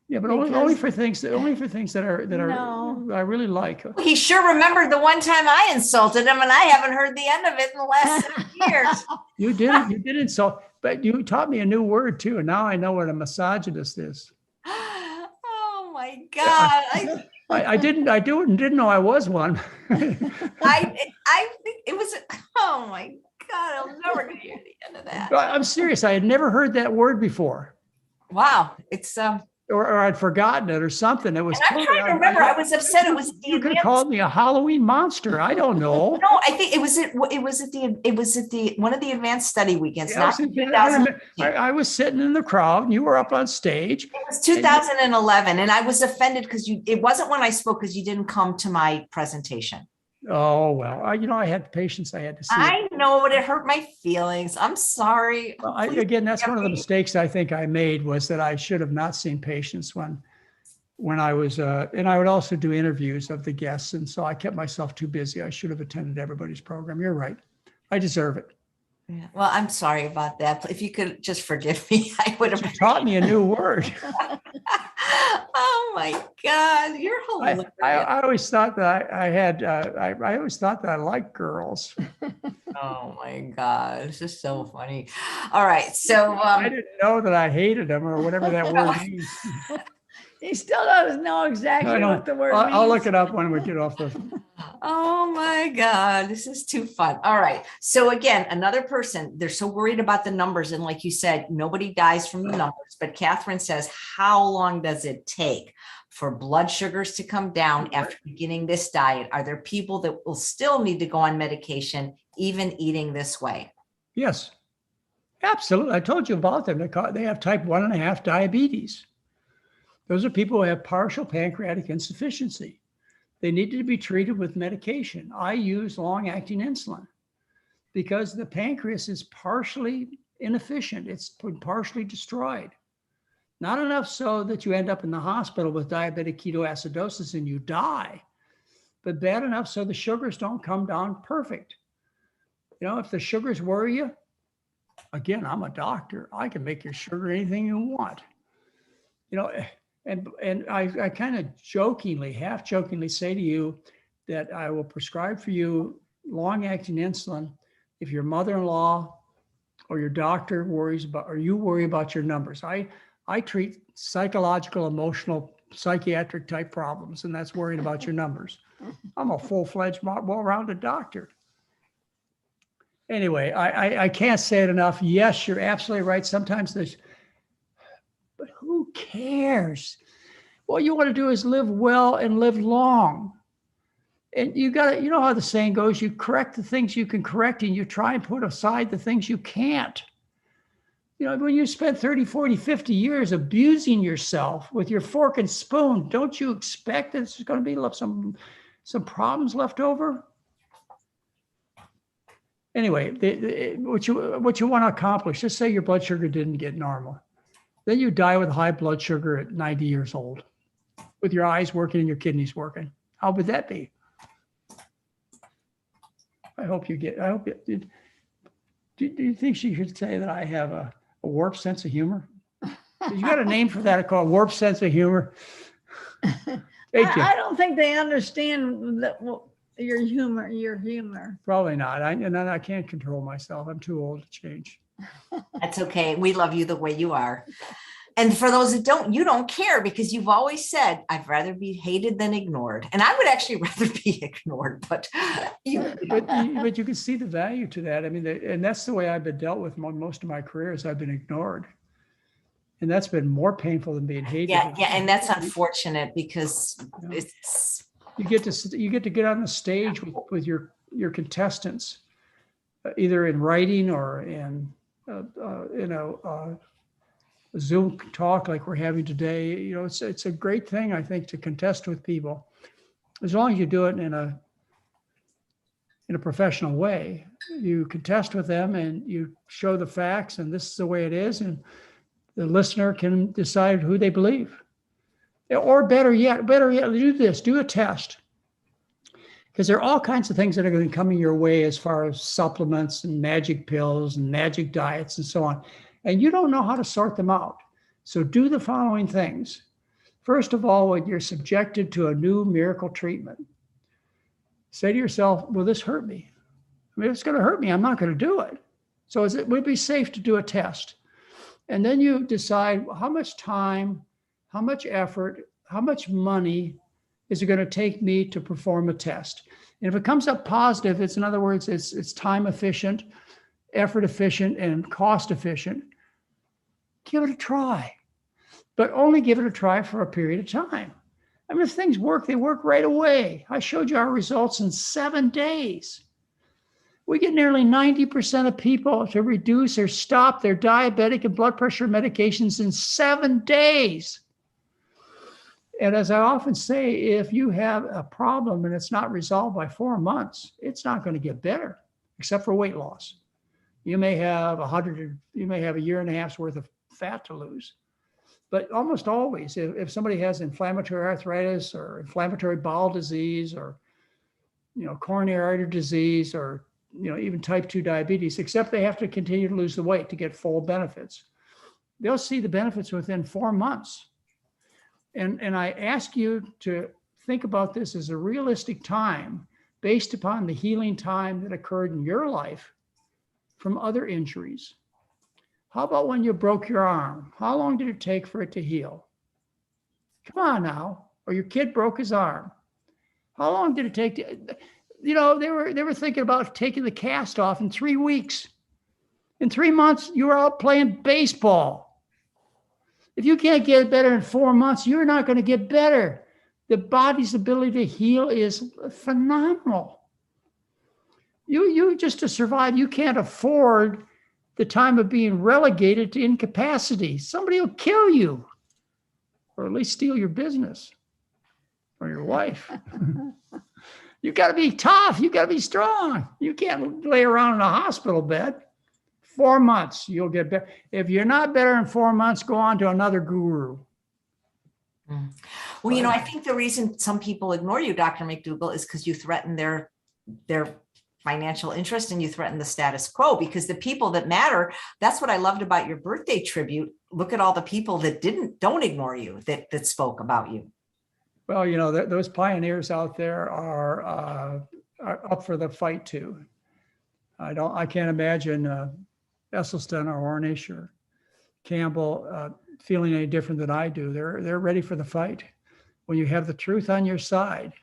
Yeah, but only for things that are No. I really like. He sure remembered the one time I insulted him, and I haven't heard the end of it in the last 7 years. You did insult, but you taught me a new word too, and now I know what a misogynist is. Oh my God! I didn't know I was one. I think it was. Oh my God! I'm never going to hear the end of that. I'm serious. I had never heard that word before. Wow, it's Or I'd forgotten it or something. It was. And I'm trying to remember. I was upset. It was the You could have called me a Halloween monster. I don't know. No, I think it was at one of the advanced study weekends. Yeah, Not 2000. I was sitting in the crowd and you were up on stage. It was 2011, and I was offended because it wasn't when I spoke because you didn't come to my presentation. Oh, well, I had patience I had to see. I know, but it hurt my feelings. I'm sorry. Well, again, that's one of the mistakes I think I made, was that I should have not seen patients when I was, and I would also do interviews of the guests. And so I kept myself too busy. I should have attended everybody's program. You're right. I deserve it. Yeah. Well, I'm sorry about that. If you could just forgive me, I would have. You taught me a new word. Oh my God, you're hilarious. I always thought that I always thought that I liked girls. Oh my God, this is so funny. All right, so I didn't know that I hated them or whatever that word means. He still doesn't know exactly what the word means. I'll look it up when we get off the. Oh my God, this is too fun. All right. So again, another person, they're so worried about the numbers. And like you said, nobody dies from the numbers, but Catherine says, how long does it take for blood sugars to come down after beginning this diet? Are there people that will still need to go on medication, even eating this way? Yes, absolutely. I told you about them. They have type 1.5 diabetes. Those are people who have partial pancreatic insufficiency. They need to be treated with medication. I use long-acting insulin because the pancreas is partially inefficient. It's partially destroyed. Not enough so that you end up in the hospital with diabetic ketoacidosis and you die, but bad enough so the sugars don't come down perfect. If the sugars worry you, again, I'm a doctor. I can make your sugar anything you want. And I kind of half jokingly say to you that I will prescribe for you long-acting insulin if your mother-in-law or your doctor worries about, or you worry about your numbers. I treat psychological, emotional, psychiatric type problems, and that's worrying about your numbers. I'm a full-fledged, well-rounded doctor. Anyway, I can't say it enough. Yes, you're absolutely right. Sometimes but who cares? What you want to do is live well and live long. And you got to, you know how the saying goes, you correct the things you can correct and you try and put aside the things you can't. You know, when you spend 30, 40, 50 years abusing yourself with your fork and spoon, don't you expect that there's going to be some problems left over? Anyway, what you want to accomplish, just say your blood sugar didn't get normal. Then you die with high blood sugar at 90 years old, with your eyes working and your kidneys working. How would that be? I hope you, do you think she should say that I have a warped sense of humor? You got a name for that, called warped sense of humor? I don't think they understand that, your humor. Probably not. I can't control myself. I'm too old to change. That's okay. We love you the way you are. And for those that don't, you don't care, because you've always said, I'd rather be hated than ignored. And I would actually rather be ignored, but but you can see the value to that. I mean, and that's the way I've been dealt with most of my career, is I've been ignored. And that's been more painful than being hated. Yeah. And that's unfortunate, because it's, you get to get on the stage with your contestants, either in writing or in a Zoom talk like we're having today. You know, it's a great thing, I think, to contest with people, as long as you do it in a professional way. You contest with them and you show the facts, and this is the way it is, and the listener can decide who they believe. Or better yet, do a test. Because there are all kinds of things that are going to be coming your way as far as supplements and magic pills and magic diets and so on. And you don't know how to sort them out. So do the following things. First of all, when you're subjected to a new miracle treatment, say to yourself, will this hurt me? I mean, if it's going to hurt me, I'm not going to do it. So would it be safe to do a test? And then you decide how much time, how much effort, how much money is it going to take me to perform a test? And if it comes up positive, in other words, it's time efficient, effort efficient, and cost efficient, give it a try. But only give it a try for a period of time. I mean, if things work, they work right away. I showed you our results in 7 days. We get nearly 90% of people to reduce or stop their diabetic and blood pressure medications in 7 days. And as I often say, if you have a problem and it's not resolved by 4 months, it's not going to get better, except for weight loss. You may have a year and a half's worth of fat to lose. But almost always, if somebody has inflammatory arthritis or inflammatory bowel disease, or coronary artery disease, or even type 2 diabetes, except they have to continue to lose the weight to get full benefits, they'll see the benefits within 4 months. And I ask you to think about this as a realistic time based upon the healing time that occurred in your life from other injuries. How about when you broke your arm? How long did it take for it to heal? Come on now. Or your kid broke his arm. How long did it take to, they were thinking about taking the cast off in 3 weeks. In 3 months, you were out playing baseball. If you can't get better in 4 months, you're not going to get better. The body's ability to heal is phenomenal. You just to survive, you can't afford the time of being relegated to incapacity. Somebody will kill you, or at least steal your business, or your wife. You got to be tough. You got to be strong. You can't lay around in a hospital bed. 4 months, you'll get better. If you're not better in 4 months, go on to another guru. Well, I think the reason some people ignore you, Dr. McDougall, is because you threaten their financial interest and you threaten the status quo, because the people that matter, that's what I loved about your birthday tribute. Look at all the people that don't ignore you, that spoke about you. Well, those pioneers out there are up for the fight too. I can't imagine Esselstyn or Ornish or Campbell feeling any different than I do. They're ready for the fight. When you have the truth on your side,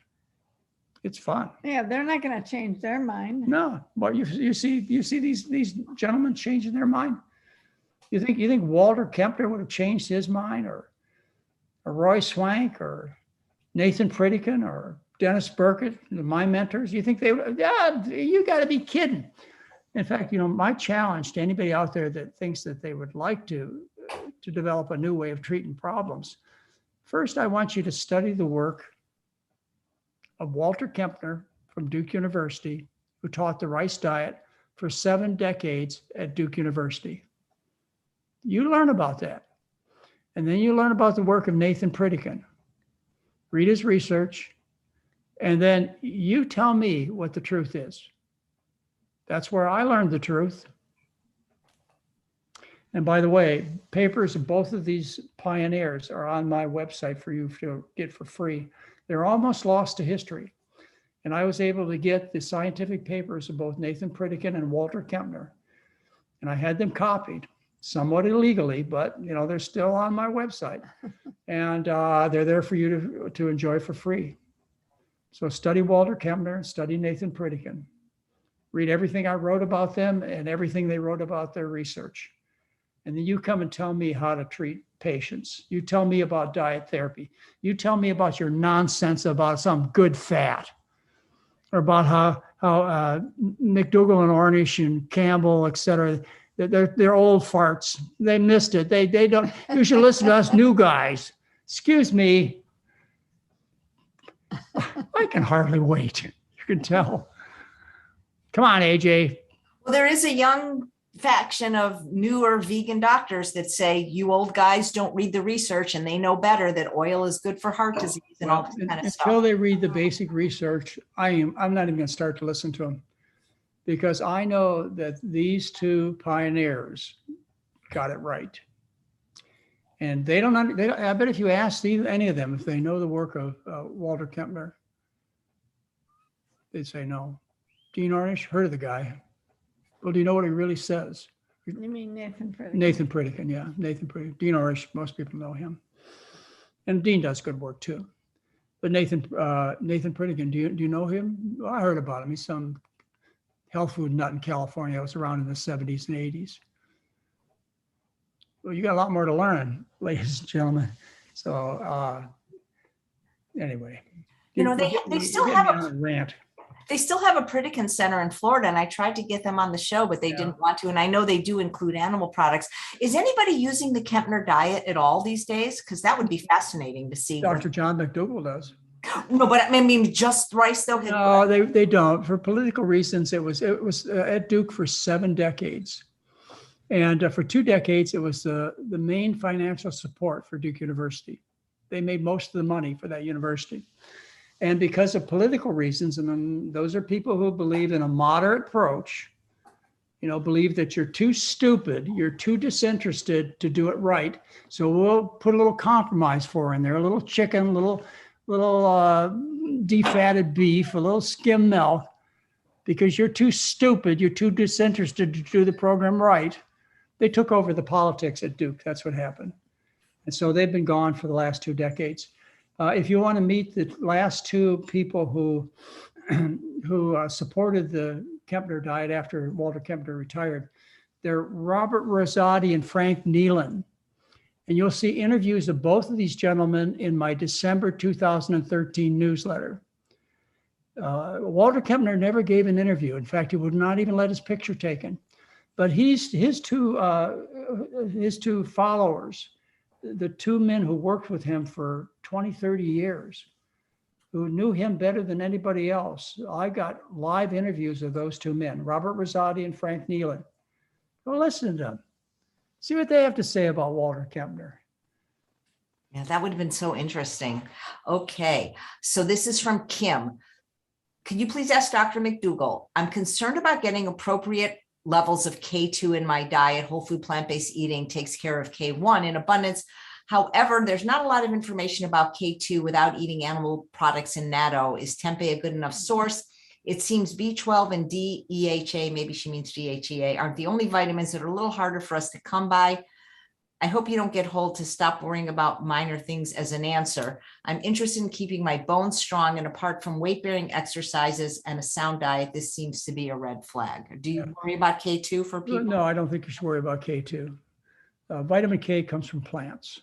it's fun. Yeah, they're not going to change their mind. No, but you see these gentlemen changing their mind. You think Walter Kempner would have changed his mind, or Roy Swank, or Nathan Pritikin, or Dennis Burkett, my mentors, you think they would, yeah, you got to be kidding. In fact, my challenge to anybody out there that thinks that they would like to develop a new way of treating problems, first, I want you to study the work of Walter Kempner from Duke University, who taught the rice diet for 7 decades at Duke University. You learn about that. And then you learn about the work of Nathan Pritikin. Read his research, and then you tell me what the truth is. That's where I learned the truth. And by the way, papers of both of these pioneers are on my website for you to get for free. They're almost lost to history. And I was able to get the scientific papers of both Nathan Pritikin and Walter Kempner. And I had them copied, somewhat illegally, but they're still on my website. And they're there for you to enjoy for free. So study Walter Kempner, study Nathan Pritikin. Read everything I wrote about them and everything they wrote about their research. And then you come and tell me how to treat patients. You tell me about diet therapy. You tell me about your nonsense about some good fat, or about how McDougall and Ornish and Campbell, et cetera, they're old farts. They missed it. They don't. You should listen to us new guys. Excuse me. I can hardly wait. You can tell. Come on, AJ. Well, there is a young faction of newer vegan doctors that say you old guys don't read the research, and they know better that oil is good for heart disease and all that kind of stuff. Until they read the basic research, I'm not even going to start to listen to them, because I know that these two pioneers got it right. And they don't. I bet if you asked any of them if they know the work of Walter Kempner, they'd say no. Dean Ornish, heard of the guy. Well, do you know what he really says? You mean Nathan Pritikin? Nathan Pritikin, yeah. Nathan Pritikin. Dean Ornish, most people know him. And Dean does good work too. But Nathan Pritikin, do you know him? Well, I heard about him. He's some health food nut in California. I was around in the 70s and 80s. Well, you got a lot more to learn, ladies and gentlemen. So anyway. They still have a rant. They still have a Pritikin Center in Florida, and I tried to get them on the show, but they didn't want to. And I know they do include animal products. Is anybody using the Kempner diet at all these days? Because that would be fascinating to see. Dr. John McDougall does. No, but I mean, just rice though. No, they don't. For political reasons, it was at Duke for 7 decades. And for 2 decades, it was the main financial support for Duke University. They made most of the money for that university. And because of political reasons, and then those are people who believe in a moderate approach, believe that you're too stupid, you're too disinterested to do it right. So we'll put a little compromise for in there, a little chicken, a little defatted beef, a little skim milk, because you're too stupid, you're too disinterested to do the program right. They took over the politics at Duke. That's what happened. And so they've been gone for the last 2 decades. If you want to meet the last 2 people who supported the Kempner diet after Walter Kempner retired, they're Robert Rosati and Frank Nealon. And you'll see interviews of both of these gentlemen in my December 2013 newsletter. Walter Kempner never gave an interview. In fact, he would not even let his picture taken. But his two followers, the 2 men who worked with him for 20, 30 years, who knew him better than anybody else. I got live interviews of those 2 men, Robert Rosati and Frank Nealon. Go listen to them. See what they have to say about Walter Kempner. Yeah, that would have been so interesting. Okay, so this is from Kim. Can you please ask Dr. McDougall? I'm concerned about getting appropriate levels of K2 in my diet. Whole food plant-based eating takes care of K1 in abundance. However, there's not a lot of information about K2 without eating animal products in natto. Is tempeh a good enough source? It seems B12 and DEHA, maybe she means DHEA, aren't the only vitamins that are a little harder for us to come by. I hope you don't get hold to stop worrying about minor things as an answer. I'm interested in keeping my bones strong, and apart from weight-bearing exercises and a sound diet, this seems to be a red flag. Do you worry about K2 for people? No, I don't think you should worry about K2. Vitamin K comes from plants.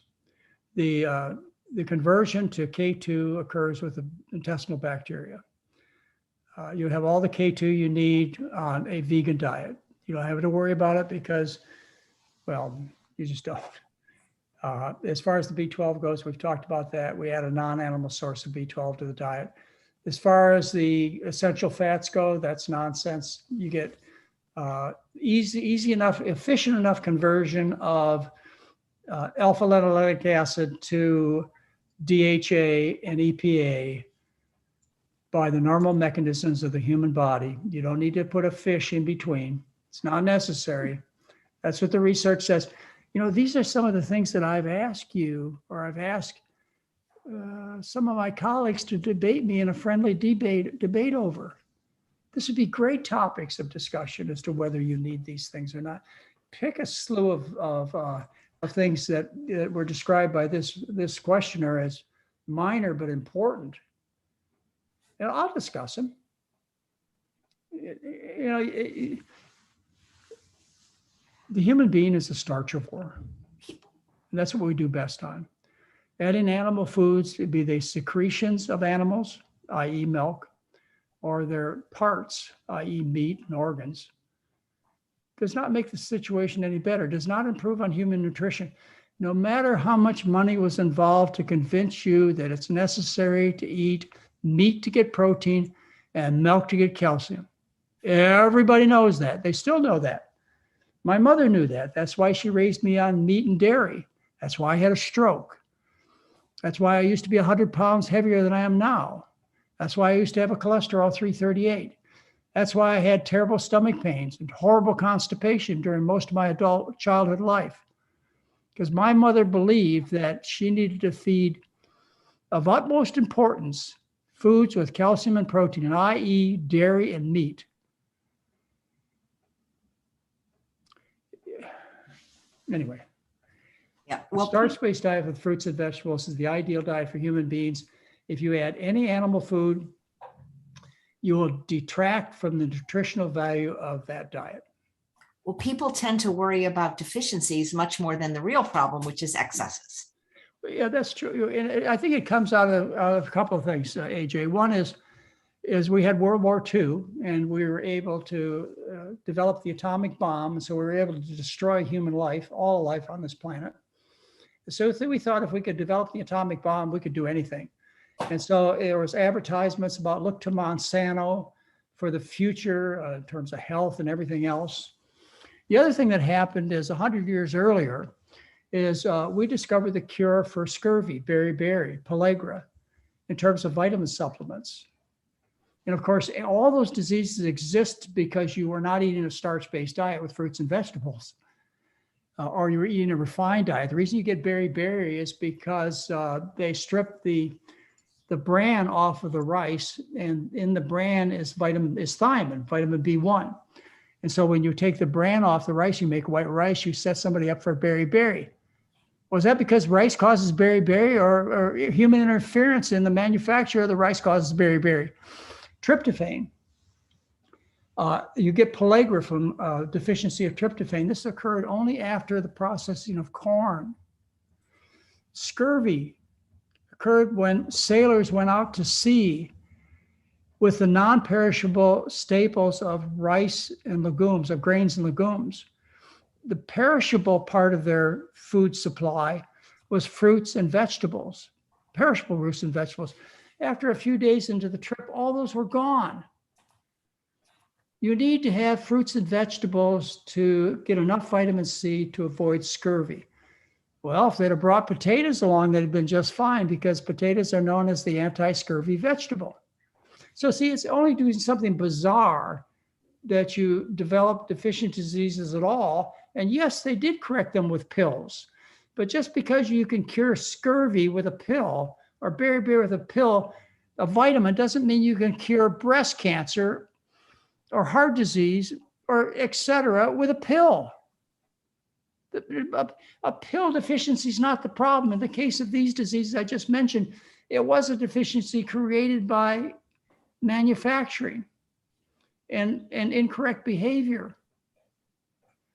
The the conversion to K2 occurs with the intestinal bacteria. You have all the K2 you need on a vegan diet. You don't have to worry about it because, well, you just don't. As far as the B12 goes, we've talked about that. We add a non-animal source of B12 to the diet. As far as the essential fats go, that's nonsense. You get easy enough, efficient enough conversion of alpha linoleic acid to DHA and EPA by the normal mechanisms of the human body. You don't need to put a fish in between. It's not necessary. That's what the research says. You know, these are some of the things that I've asked you, or I've asked some of my colleagues to debate me in a friendly debate over. This would be great topics of discussion as to whether you need these things or not. Pick a slew of things that were described by this questioner as minor but important. And I'll discuss them. The human being is a starchivore. And that's what we do best on. Adding animal foods, be they secretions of animals, i.e. milk, or their parts, i.e. meat and organs, does not make the situation any better, does not improve on human nutrition. No matter how much money was involved to convince you that it's necessary to eat meat to get protein and milk to get calcium. Everybody knows that. They still know that. My mother knew that. That's why she raised me on meat and dairy. That's why I had a stroke. That's why I used to be 100 pounds heavier than I am now. That's why I used to have a cholesterol 338. That's why I had terrible stomach pains and horrible constipation during most of my adult childhood life. Because my mother believed that she needed to feed, of utmost importance, foods with calcium and protein, i.e. dairy and meat. Anyway. Yeah. Well, starch-based diet with fruits and vegetables is the ideal diet for human beings. If you add any animal food, you will detract from the nutritional value of that diet. Well, people tend to worry about deficiencies much more than the real problem, which is excesses. Yeah, that's true. And I think it comes out of a couple of things, AJ. One is we had World War II, and we were able to develop the atomic bomb. And so we were able to destroy human life, all life on this planet. So we thought if we could develop the atomic bomb, we could do anything. And so there was advertisements about look to Monsanto for the future in terms of health and everything else. The other thing that happened is 100 years earlier is we discovered the cure for scurvy, beriberi, pellagra, in terms of vitamin supplements. And of course, all those diseases exist because you were not eating a starch-based diet with fruits and vegetables, or you were eating a refined diet. The reason you get beriberi is because they strip the bran off of the rice, and in the bran is thiamine, vitamin B1. And so when you take the bran off the rice, you make white rice, you set somebody up for beriberi. Was that because rice causes beriberi, or human interference in the manufacture of the rice causes beriberi? Tryptophan. You get pellagra from deficiency of tryptophan. This occurred only after the processing of corn. Scurvy occurred when sailors went out to sea with the non-perishable staples of rice and legumes, of grains and legumes. The perishable part of their food supply was fruits and vegetables, perishable fruits and vegetables. After a few days into the trip, all those were gone. You need to have fruits and vegetables to get enough vitamin C to avoid scurvy. Well, if they'd have brought potatoes along, they'd have been just fine, because potatoes are known as the anti-scurvy vegetable. So see, it's only doing something bizarre that you develop deficient diseases at all. And yes, they did correct them with pills. But just because you can cure scurvy with a pill, or beriberi with a pill, a vitamin, doesn't mean you can cure breast cancer or heart disease or et cetera with a pill. A pill deficiency is not the problem. In the case of these diseases I just mentioned, it was a deficiency created by manufacturing and incorrect behavior.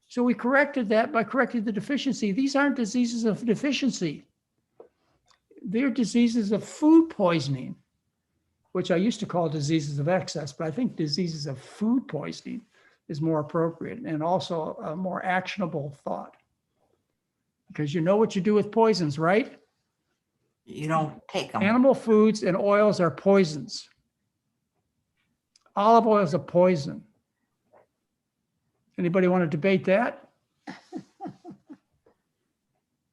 So we corrected that by correcting the deficiency. These aren't diseases of deficiency. they're diseases of food poisoning, which I used to call diseases of excess, but I think diseases of food poisoning is more appropriate and also a more actionable thought. Because you know what you do with poisons, right? You don't take them. Animal foods and oils are poisons. Olive oil is a poison. Anybody want to debate that?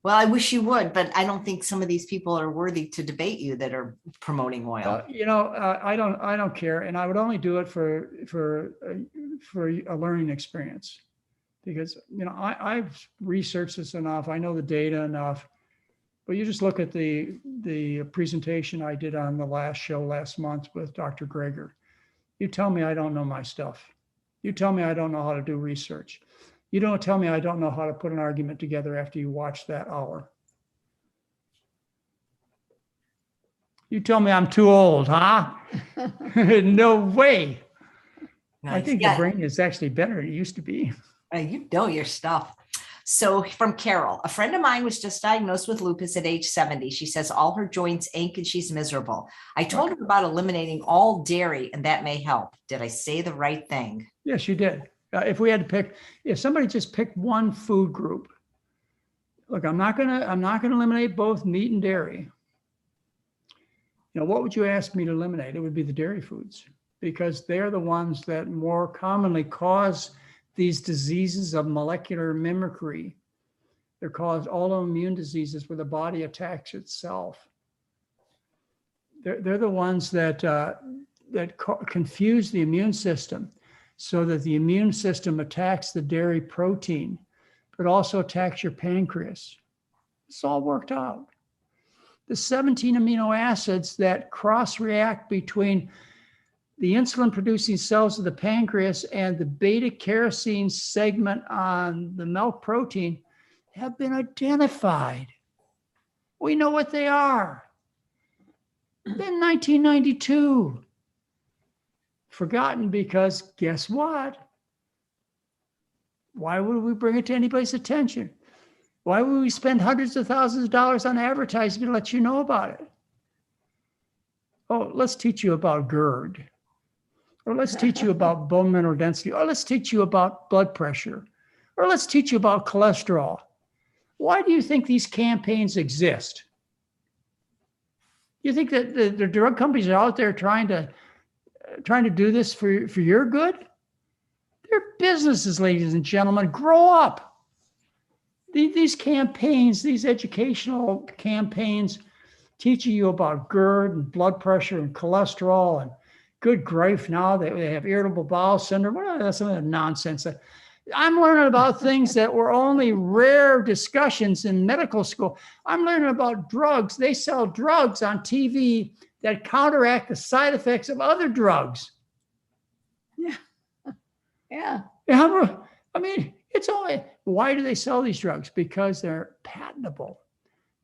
Well, I wish you would, but I don't think some of these people are worthy to debate you that are promoting oil. I don't care, and I would only do it for a learning experience, because I've researched this enough. I know the data enough. But you just look at the presentation I did on the last show last month with Dr. Greger. You tell me I don't know my stuff. You tell me I don't know how to do research. You don't tell me I don't know how to put an argument together after you watch that hour. You tell me I'm too old, huh? No way. Nice. I think the brain is actually better than it used to be. You know your stuff. So from Carol, a friend of mine was just diagnosed with lupus at age 70. She says all her joints ache and she's miserable. I told her about eliminating all dairy and that may help. Did I say the right thing? Yes, you did. If we had to pick, if somebody just picked one food group, look, I'm not gonna eliminate both meat and dairy. What would you ask me to eliminate? It would be the dairy foods, because they're the ones that more commonly cause these diseases of molecular mimicry. They're caused autoimmune diseases where the body attacks itself. They're the ones that confuse the immune system, so that the immune system attacks the dairy protein, but also attacks your pancreas. It's all worked out. The 17 amino acids that cross-react between the insulin-producing cells of the pancreas and the beta-carotene segment on the milk protein have been identified. We know what they are. In 1992. Forgotten because guess what? Why would we bring it to anybody's attention? Why would we spend hundreds of thousands of dollars on advertising to let you know about it? Oh, let's teach you about GERD. Or let's teach you about bone mineral density. Or let's teach you about blood pressure. Or let's teach you about cholesterol. Why do you think these campaigns exist? You think that the drug companies are out there trying to do this for your good? They're businesses, ladies and gentlemen. Grow up. These campaigns, these educational campaigns, teaching you about GERD and blood pressure and cholesterol and good grief, now they have irritable bowel syndrome. Well, that's some of that nonsense. I'm learning about things that were only rare discussions in medical school. I'm learning about drugs. They sell drugs on TV that counteract the side effects of other drugs. Yeah. Yeah. I mean, it's only, why do they sell these drugs? Because they're patentable,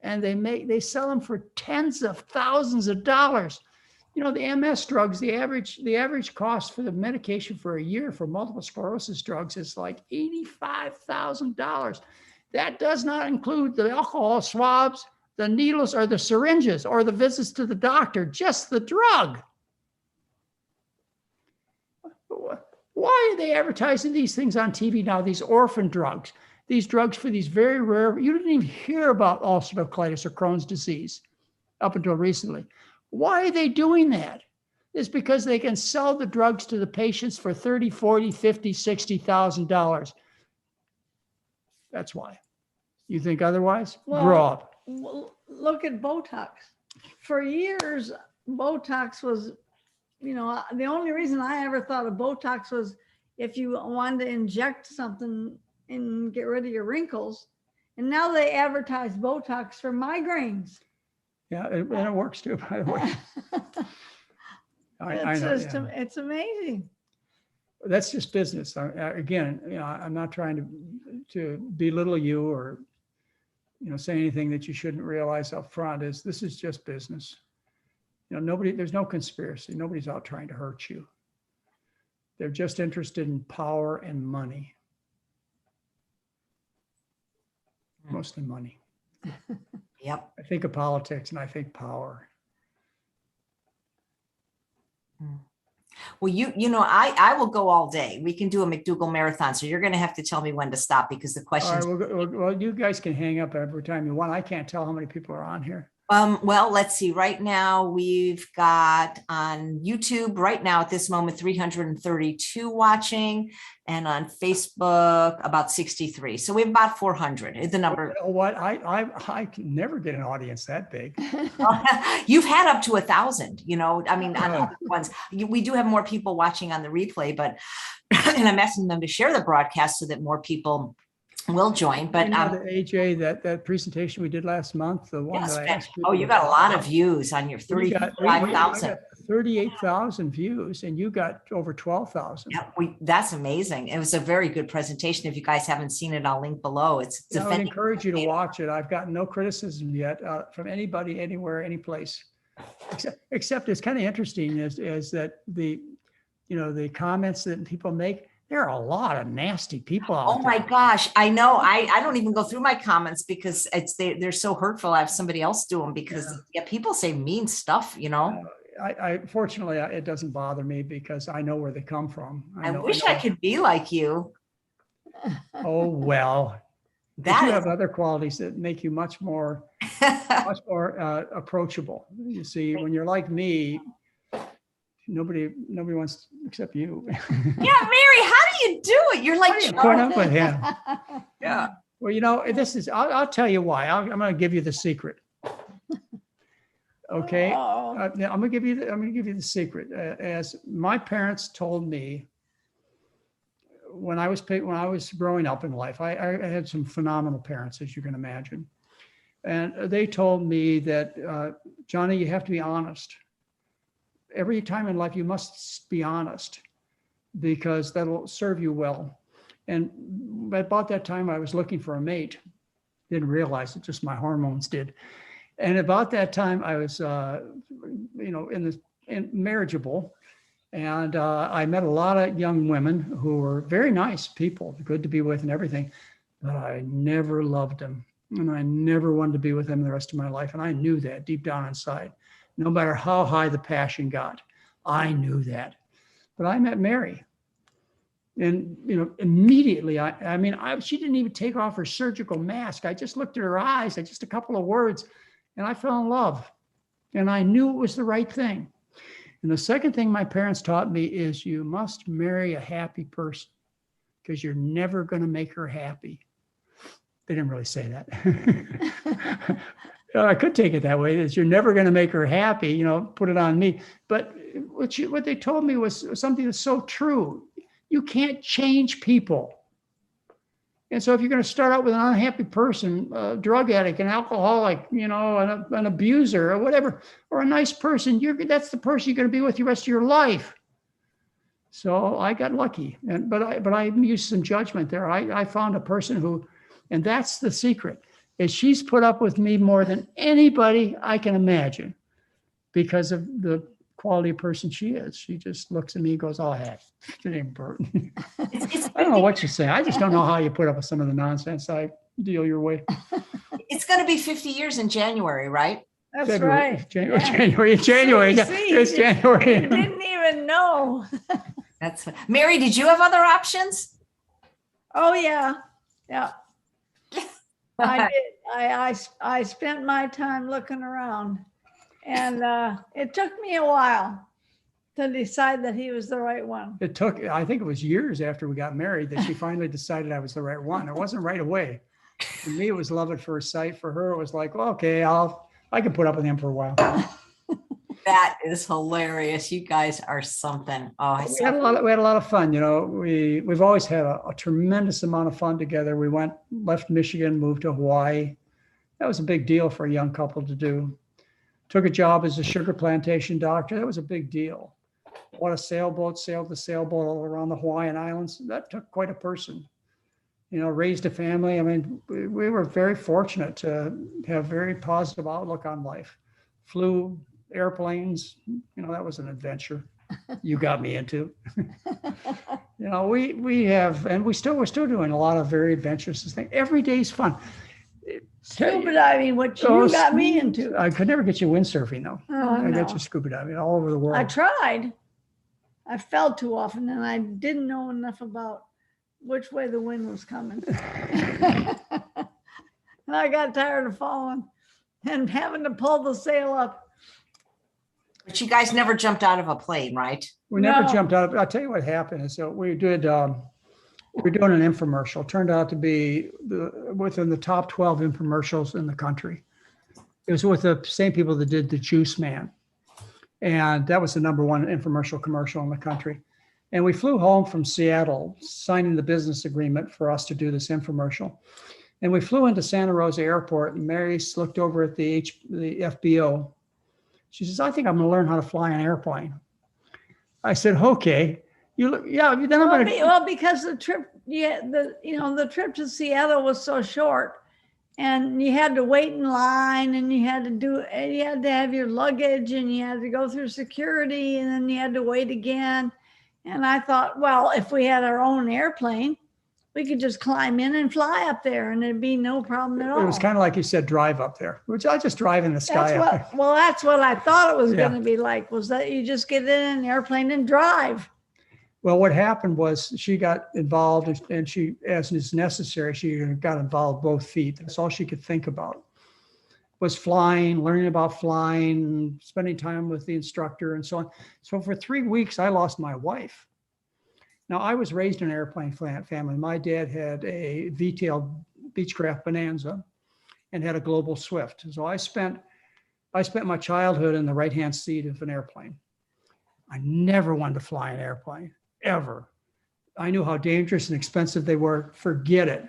and they sell them for tens of thousands of dollars. The MS drugs, the average cost for the medication for a year for multiple sclerosis drugs is like $85,000. That does not include the alcohol swabs, the needles, or the syringes, or the visits to the doctor, just the drug. Why are they advertising these things on TV now, these orphan drugs, these drugs for these very rare, you didn't even hear about ulcerative colitis or Crohn's disease up until recently. Why are they doing that? It's because they can sell the drugs to the patients for $30,000, $40,000, $50,000, $60,000. That's why. You think otherwise? Well, grow up. Look at Botox. For years, Botox was, the only reason I ever thought of Botox was if you wanted to inject something and get rid of your wrinkles. And now they advertise Botox for migraines. Yeah, and it works too, by the way. I know. It's amazing. That's just business. Again, I'm not trying to belittle you or say anything that you shouldn't realize up front. This is just business. There's no conspiracy. Nobody's out trying to hurt you. They're just interested in power and money. Mostly money. Yep. I think of politics and I think power. Well, I will go all day. We can do a McDougall marathon. So you're going to have to tell me when to stop because the All questions. right, well, you guys can hang up every time you want. I can't tell how many people are on here. Well, let's see. Right now, we've got on YouTube right now at this moment 332 watching, and on Facebook about 63. So we have about 400. The number. You know what? I can never get an audience that big. You've had up to 1,000. I mean, on other ones we do have more people watching on the replay, but and I'm asking them to share the broadcast so that more people will join. But AJ, that presentation we did last month, the one that I asked you. You got a lot of views on your 35,000. 38,000 views, and you got over 12,000. Yeah, that's amazing. It was a very good presentation. If you guys haven't seen it, I'll link below. I would encourage you to watch it. I've gotten no criticism yet from anybody, anywhere, any place, except it's kind of interesting is that the comments that people make. There are a lot of nasty people out there. Oh my gosh, I know. I don't even go through my comments because they're so hurtful. I have somebody else do them because people say mean stuff. I fortunately it doesn't bother me because I know where they come from. I wish I could be like you. Oh well, you have other qualities that make you much more approachable. You see, when you're like me, nobody wants except you. Yeah, Mary, how do you do it? You're like put up with him. Yeah. Well, this is. I'll tell you why. I'm going to give you the secret. Okay, I'm going to give you the secret. As my parents told me when I was growing up in life, I had some phenomenal parents, as you can imagine, and they told me that Johnny, you have to be honest. Every time in life, you must be honest because that'll serve you well. And about that time, I was looking for a mate. Didn't realize it, just my hormones did. And about that time, I was, marriageable. And I met a lot of young women who were very nice people, good to be with and everything. But I never loved them. And I never wanted to be with them the rest of my life. And I knew that deep down inside. No matter how high the passion got, I knew that. But I met Mary, and immediately, she didn't even take off her surgical mask. I just looked at her eyes, just a couple of words, and I fell in love, and I knew it was the right thing. And the second thing my parents taught me is you must marry a happy person because you're never going to make her happy. They didn't really say that. I could take it that way, that you're never going to make her happy, put it on me. But what they told me was something that's so true. You can't change people. And so if you're going to start out with an unhappy person, a drug addict, an alcoholic, an abuser or whatever, or a nice person, that's the person you're going to be with the rest of your life. So I got lucky. But I used some judgment there. I found a person who, and that's the secret, is she's put up with me more than anybody I can imagine because of the quality of person she is. She just looks at me and goes, oh, heck, it ain't Bert. I don't know what you say. I just don't know how you put up with some of the nonsense I deal your way. It's going to be 50 years in January, right? That's February, right. January. See, It's January. You didn't even know. That's Mary, did you have other options? Oh, yeah. Yeah. I did. I spent my time looking around, and it took me a while to decide that he was the right one. It took, I think it was years after we got married that she finally decided I was the right one. It wasn't right away. For me, it was love at first sight. For her, it was like, well, okay, I can put up with him for a while. That is hilarious. You guys are something. Oh, we had a lot of fun. We've always had a tremendous amount of fun together. We left Michigan, moved to Hawaii. That was a big deal for a young couple to do. Took a job as a sugar plantation doctor. That was a big deal. Bought a sailboat, sailed the sailboat all around the Hawaiian Islands. That took quite a person. Raised a family. I mean, we were very fortunate to have very positive outlook on life. Flew airplanes, that was an adventure you got me into. We have, and we're still doing a lot of very adventurous things. Every day's fun. Scuba diving, which you got me into. I could never get you windsurfing though. Oh, I got no. you scuba diving all over the world. I tried. I fell too often and I didn't know enough about which way the wind was coming. And I got tired of falling and having to pull the sail up. But you guys never jumped out of a plane, right? We never No. jumped out. I'll tell you what happened is that we did, we were doing an infomercial. Turned out to be within the top 12 infomercials in the country. It was with the same people that did the Juice Man. And that was the #1 infomercial commercial in the country. And we flew home from Seattle, signing the business agreement for us to do this infomercial. And we flew into Santa Rosa Airport, and Mary looked over at the FBO. She says, I think I'm going to learn how to fly an airplane. I said, okay. Then I'm going to. Well, because the trip, the trip to Seattle was so short, and you had to wait in line, and you had to have your luggage, and you had to go through security, and then you had to wait again. And I thought, well, if we had our own airplane, we could just climb in and fly up there, and it'd be no problem at all. It was kind of like you said, drive up there, which I just drive in the sky. That's what I thought it was going to be like, was that you just get in an airplane and drive. Well, what happened was she got involved, and she, as is necessary, she got involved both feet. That's all she could think about was flying, learning about flying, spending time with the instructor and so on. So for 3 weeks, I lost my wife. Now, I was raised in an airplane family. My dad had a V-tailed Beechcraft Bonanza and had a Global Swift. So I spent my childhood in the right-hand seat of an airplane. I never wanted to fly an airplane, ever. I knew how dangerous and expensive they were. Forget it.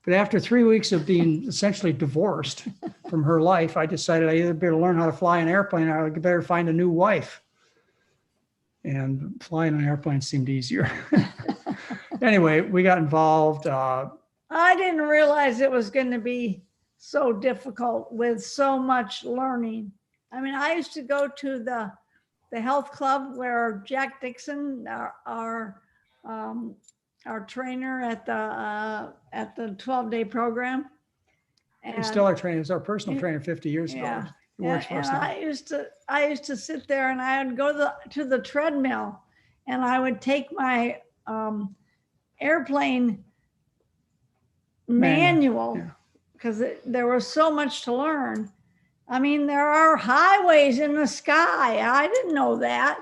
But after 3 weeks of being essentially divorced from her life, I decided I either better learn how to fly an airplane or I better find a new wife. And flying an airplane seemed easier. Anyway, we got involved. I didn't realize it was going to be so difficult with so much learning. I mean, I used to go to the health club where Jack Dixon, our trainer at the 12-day program. He's still our trainer. He's our personal trainer 50 years ago. He works for us now. I used to sit there and I would go to the treadmill and I would take my airplane manual because there was so much to learn. I mean, there are highways in the sky. I didn't know that.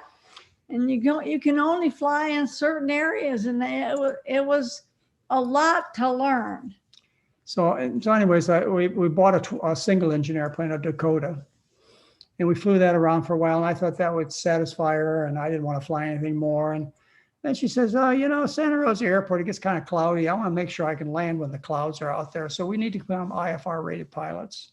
And you can only fly in certain areas, and it was a lot to learn. So anyways, we bought a single engine airplane, a Dakota, and we flew that around for a while. And I thought that would satisfy her, and I didn't want to fly anything more. And then she says, Santa Rosa Airport, it gets kind of cloudy. I want to make sure I can land when the clouds are out there. So we need to become IFR rated pilots.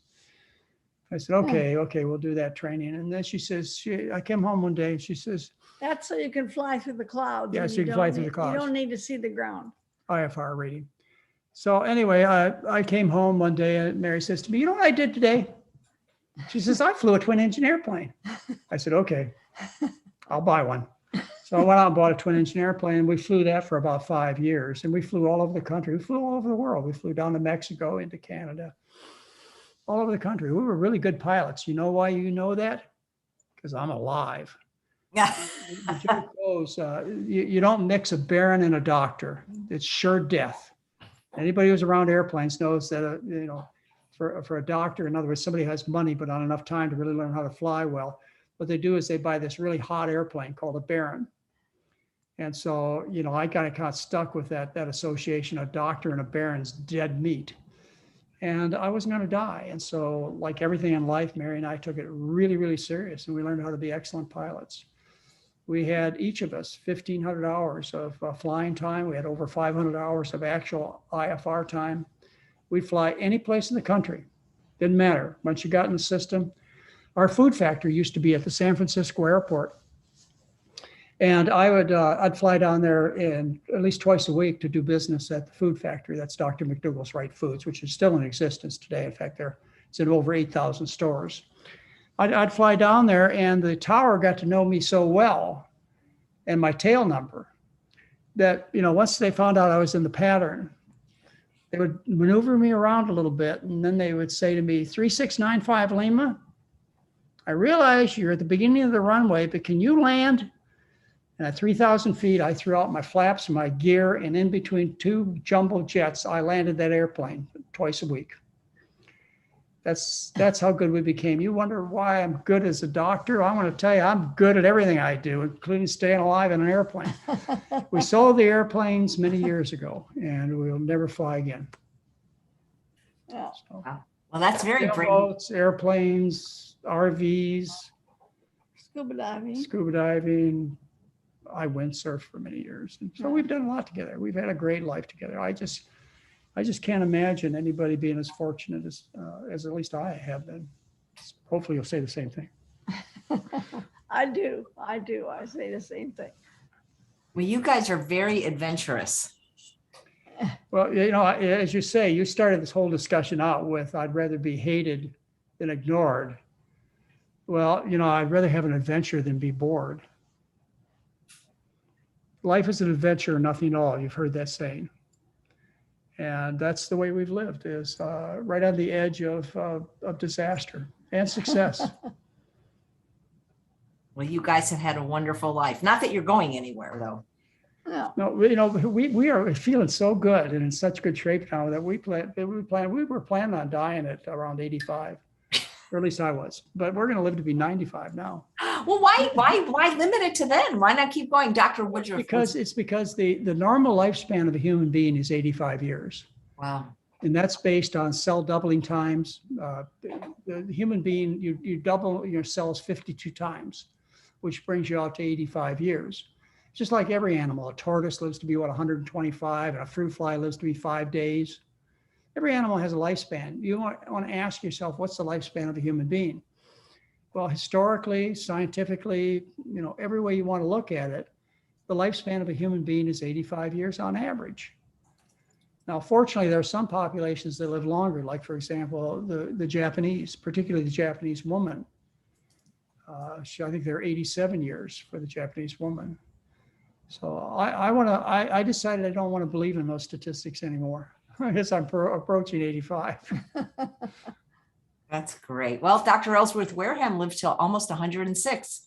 I said, okay, we'll do that training. And then she says, I came home one day and she says, that's so you can fly through the clouds. Yeah, so you can fly through the clouds. You don't need to see the ground. IFR rating. So anyway, I came home one day and Mary says to me, you know what I did today? She says, I flew a twin engine airplane. I said, okay, I'll buy one. So I went out and bought a twin engine airplane, and we flew that for about 5 years. And we flew all over the country. We flew all over the world. We flew down to Mexico, into Canada, all over the country. We were really good pilots. You know why you know that? Because I'm alive. Yeah. The joke goes, you don't mix a baron and a doctor. It's sure death. Anybody who's around airplanes knows that, for a doctor, in other words, somebody who has money but not enough time to really learn how to fly well, what they do is they buy this really hot airplane called a baron. And so, I got stuck with that association, a doctor and a baron's dead meat. And I wasn't going to die. And so, like everything in life, Mary and I took it really, really serious, and we learned how to be excellent pilots. We had, each of us, 1,500 hours of flying time. We had over 500 hours of actual IFR time. We'd fly any place in the country. Didn't matter. Once you got in the system, our food factory used to be at the San Francisco airport. And I'd fly down there at least twice a week to do business at the food factory. That's Dr. McDougalls Right Foods, which is still in existence today. In fact, it's in over 8,000 stores. I'd fly down there, and the tower got to know me so well, and my tail number, that once they found out I was in the pattern, They would maneuver me around a little bit, and then they would say to me, 3695 Lima, I realize you're at the beginning of the runway, but can you land? And at 3,000 feet, I threw out my flaps and my gear, and in between two jumbo jets, I landed that airplane twice a week. That's how good we became. You wonder why I'm good as a doctor? I want to tell you, I'm good at everything I do, including staying alive in an airplane. We sold the airplanes many years ago, and we'll never fly again. Yeah. So, Well, that's very brave. sailboats, airplanes, RVs, Scuba diving. scuba diving. I windsurfed for many years. And so we've done a lot together. We've had a great life together. I just can't imagine anybody being as fortunate as at least I have been. Hopefully you'll say the same thing. I do. I say the same thing. Well, you guys are very adventurous. Well, as you say, you started this whole discussion out with, I'd rather be hated than ignored. Well, I'd rather have an adventure than be bored. Life is an adventure, nothing at all. You've heard that saying. And that's the way we've lived, is right on the edge of disaster and success. Well, you guys have had a wonderful life. Not that you're going anywhere, though. No. No, we are feeling so good and in such good shape now that we were planning on dying at around 85, or at least I was. But we're going to live to be 95 now. Well, why limit it to then? Why not keep going, Dr. Woodruff? Because the normal lifespan of a human being is 85 years. Wow. And that's based on cell doubling times. The human being, you double your cells 52 times, which brings you out to 85 years. Just like every animal, a tortoise lives to be 125, and a fruit fly lives to be 5 days. Every animal has a lifespan. You want to ask yourself, what's the lifespan of a human being? Well, historically, scientifically, every way you want to look at it, the lifespan of a human being is 85 years on average. Now, fortunately, there are some populations that live longer, like, for example, the Japanese, particularly the Japanese woman. I think they're 87 years for the Japanese woman. So I decided I don't want to believe in those statistics anymore. I guess I'm approaching 85. That's great. Well, Dr. Ellsworth Wareham lived till almost 106.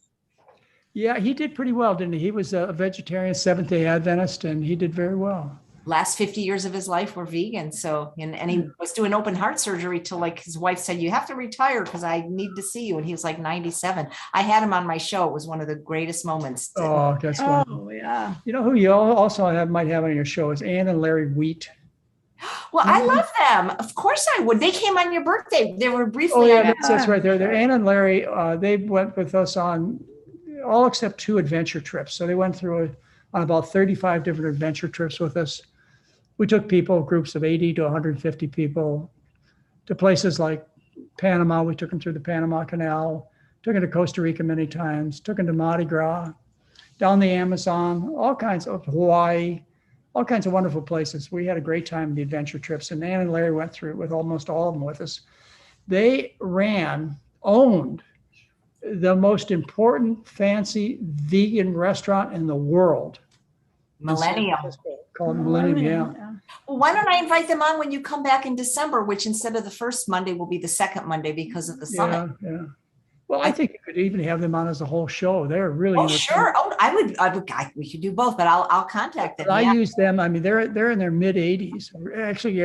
Yeah, he did pretty well, didn't he? He was a vegetarian, Seventh-day Adventist, and he did very well. Last 50 years of his life were vegan. So, and he was doing open heart surgery till, like, his wife said, you have to retire because I need to see you. And he was like 97. I had him on my show. It was one of the greatest moments. Oh, that's funny. Oh, yeah. You know who you also might have on your show is Ann and Larry Wheat. Well, I love them. Of course I would. They came on your birthday. They were briefly. Oh, yeah, that's right. They're Ann and Larry. They went with us on all except 2 adventure trips. So they went through on about 35 different adventure trips with us. We took groups of 80 to 150 people, to places like Panama. We took them through the Panama Canal, took them to Costa Rica many times, took them to Mardi Gras, down the Amazon, all kinds of Hawaii, all kinds of wonderful places. We had a great time in the adventure trips, and Ann and Larry went through it with almost all of them with us. They owned the most important fancy vegan restaurant in the world. Millennium. Called Millennium, yeah. Well, why don't I invite them on when you come back in December, which instead of the first Monday will be the second Monday because of the summit. Yeah. Well, I think you could even have them on as a whole show. They're really. Oh, sure. Oh, I would. We could do both, but I'll contact them. I use them. I mean, they're in their mid 80s. Actually,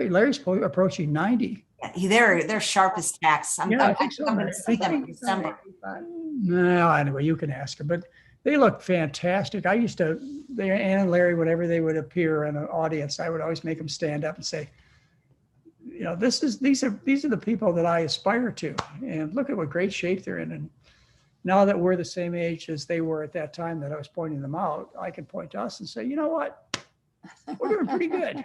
Larry's approaching 90. Yeah, they're sharp as tacks. I'm going to see them in December. No, anyway, you can ask them, but they look fantastic. Ann and Larry, whenever they would appear in an audience, I would always make them stand up and say, these are the people that I aspire to, and look at what great shape they're in. And now that we're the same age as they were at that time that I was pointing them out, I can point to us and say, you know what, we're doing pretty good.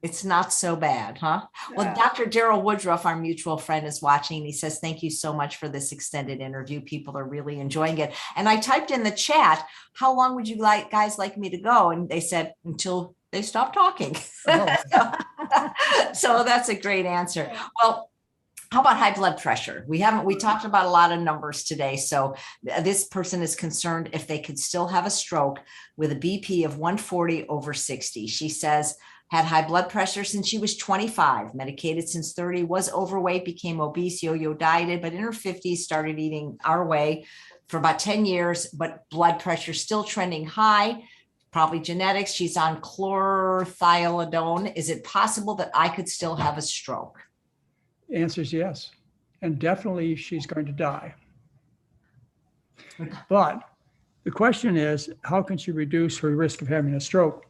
It's not so bad, huh? Yeah. Well, Dr. Darrell Woodruff, our mutual friend, is watching. He says, thank you so much for this extended interview. People are really enjoying it. And I typed in the chat, how long would you guys like me to go? And they said, until they stop talking. Oh. So that's a great answer. Well, how about high blood pressure? We talked about a lot of numbers today. So this person is concerned if they could still have a stroke with a BP of 140/60. She says, had high blood pressure since she was 25, medicated since 30, was overweight, became obese, yo-yo dieted, but in her 50s started eating our way for about 10 years, but blood pressure still trending high, probably genetics. She's on chlorothalidone. Is it possible that I could still have a stroke? The answer is yes. And definitely she's going to die. But the question is, how can she reduce her risk of having a stroke?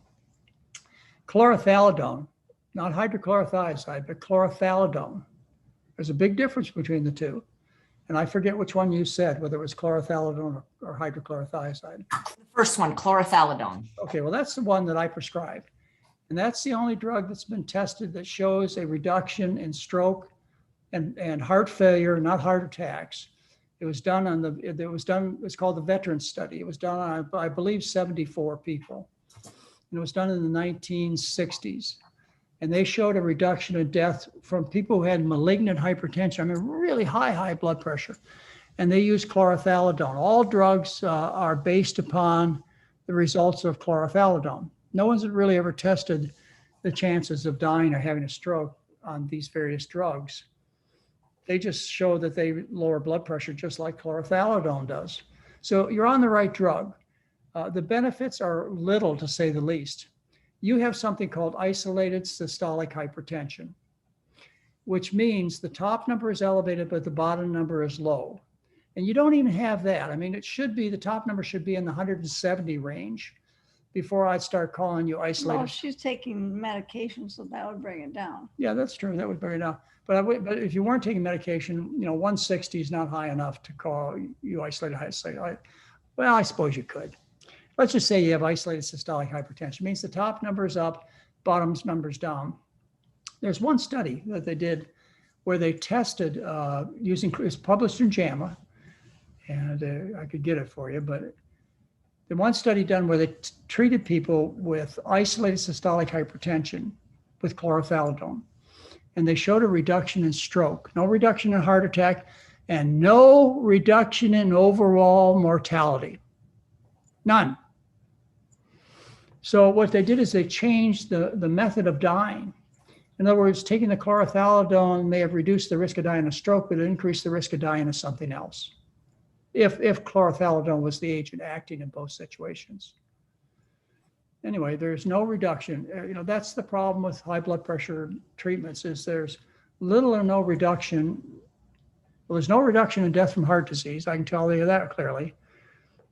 Chlorothalidone, not hydrochlorothiazide, but chlorothalidone. There's a big difference between the two. And I forget which one you said, whether it was chlorothalidone or hydrochlorothiazide. The first one, chlorothalidone. Okay, well, that's the one that I prescribed. And that's the only drug that's been tested that shows a reduction in stroke and heart failure, not heart attacks. It was done on it's called the Veterans Study. It was done on, I believe, 74 people. And it was done in the 1960s. And they showed a reduction in death from people who had malignant hypertension, I mean, really high blood pressure. And they used chlorothalidone. All drugs are based upon the results of chlorothalidone. No one's really ever tested the chances of dying or having a stroke on these various drugs. They just show that they lower blood pressure just like chlorothalidone does. So you're on the right drug. The benefits are little, to say the least. You have something called isolated systolic hypertension, which means the top number is elevated, but the bottom number is low. And you don't even have that. I mean, it should be, the top number should be in the 170 range before I'd start calling you isolated. Well, she's taking medication, so that would bring it down. Yeah, that's true. That would bring it down. But if you weren't taking medication, 160 is not high enough to call you isolated. Well, I suppose you could. Let's just say you have isolated systolic hypertension. It means the top number is up, bottom number's down. There's one study that they did where they tested using, it's published in JAMA, and I could get it for you, but the one study done where they treated people with isolated systolic hypertension with chlorothalidone, and they showed a reduction in stroke, no reduction in heart attack, and no reduction in overall mortality. None. So what they did is they changed the method of dying. In other words, taking the chlorothalidone may have reduced the risk of dying of stroke, but it increased the risk of dying of something else, if chlorothalidone was the agent acting in both situations. Anyway, there's no reduction. That's the problem with high blood pressure treatments, is there's little or no reduction. Well, there's no reduction in death from heart disease. I can tell you that clearly.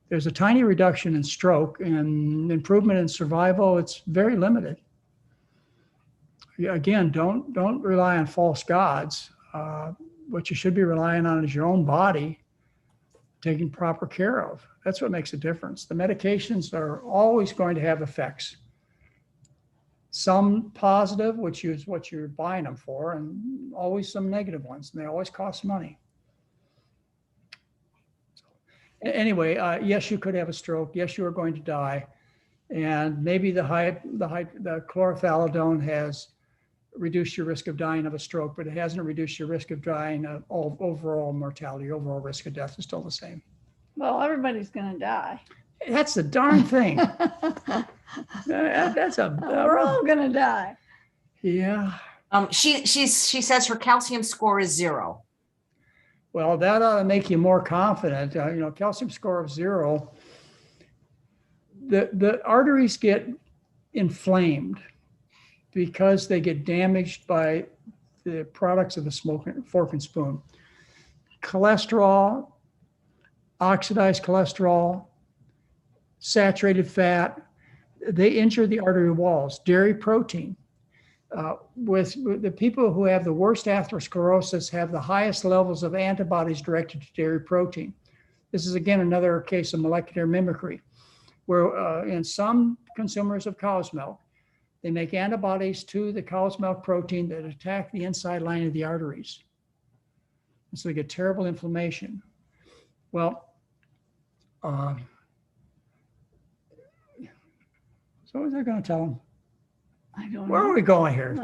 There's a tiny reduction in stroke, and improvement in survival, it's very limited. Again, don't rely on false gods. What you should be relying on is your own body taking proper care of. That's what makes a difference. The medications are always going to have effects. Some positive, which is what you're buying them for, and always some negative ones, and they always cost money. Anyway, yes, you could have a stroke. Yes, you are going to die. And maybe the chlorothalidone has reduced your risk of dying of a stroke, but it hasn't reduced your risk of dying of overall mortality. Overall risk of death is still the same. Well, everybody's going to die. That's the darn thing. We're all going to die. Yeah. She says her calcium score is 0. Well, that ought to make you more confident. Calcium score of 0. The arteries get inflamed because they get damaged by the products of the fork and spoon. Cholesterol, oxidized cholesterol, saturated fat, they injure the artery walls. Dairy protein. With the people who have the worst atherosclerosis have the highest levels of antibodies directed to dairy protein. This is, again, another case of molecular mimicry, where in some consumers of cow's milk, they make antibodies to the cow's milk protein that attack the inside line of the arteries. And so they get terrible inflammation. Well, so what was I going to tell them? I don't know. Where are we going here?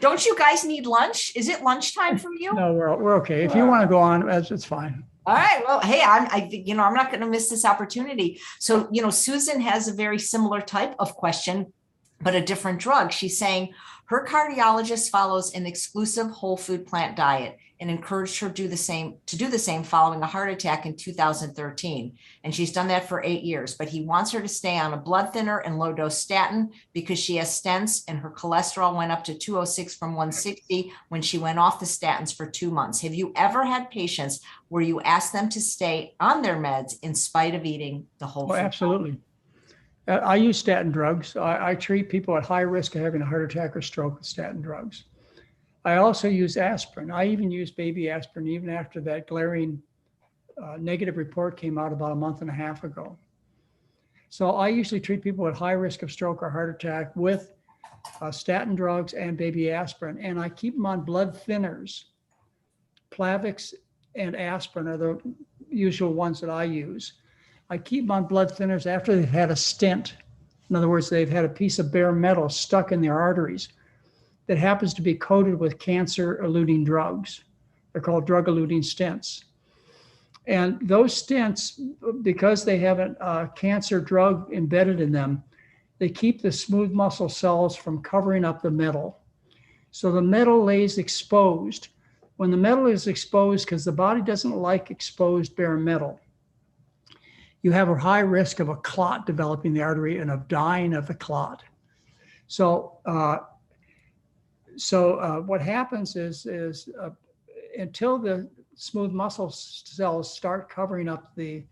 Don't you guys need lunch? Is it lunchtime for you? No, we're okay. If you want to go on, it's fine. All right. Well, hey, I'm not going to miss this opportunity. So, Susan has a very similar type of question. but a different drug. She's saying her cardiologist follows an exclusive whole food plant diet and encouraged her to do the same following a heart attack in 2013. And she's done that for 8 years, but he wants her to stay on a blood thinner and low dose statin because she has stents and her cholesterol went up to 206 from 160 when she went off the statins for 2 months. Have you ever had patients where you ask them to stay on their meds in spite of eating the whole food? Absolutely. I use statin drugs. I treat people at high risk of having a heart attack or stroke with statin drugs. I also use aspirin. I even use baby aspirin even after that glaring negative report came out about a month and a half ago. So I usually treat people at high risk of stroke or heart attack with statin drugs and baby aspirin, and I keep them on blood thinners. Plavix and aspirin are the usual ones that I use. I keep them on blood thinners after they've had a stent. In other words, they've had a piece of bare metal stuck in their arteries that happens to be coated with cancer-eluting drugs. They're called drug-eluting stents. And those stents, because they have a cancer drug embedded in them, they keep the smooth muscle cells from covering up the metal. So the metal lays exposed. When the metal is exposed, because the body doesn't like exposed bare metal, you have a high risk of a clot developing in the artery and of dying of the clot. So what happens is until the smooth muscle cells start covering up the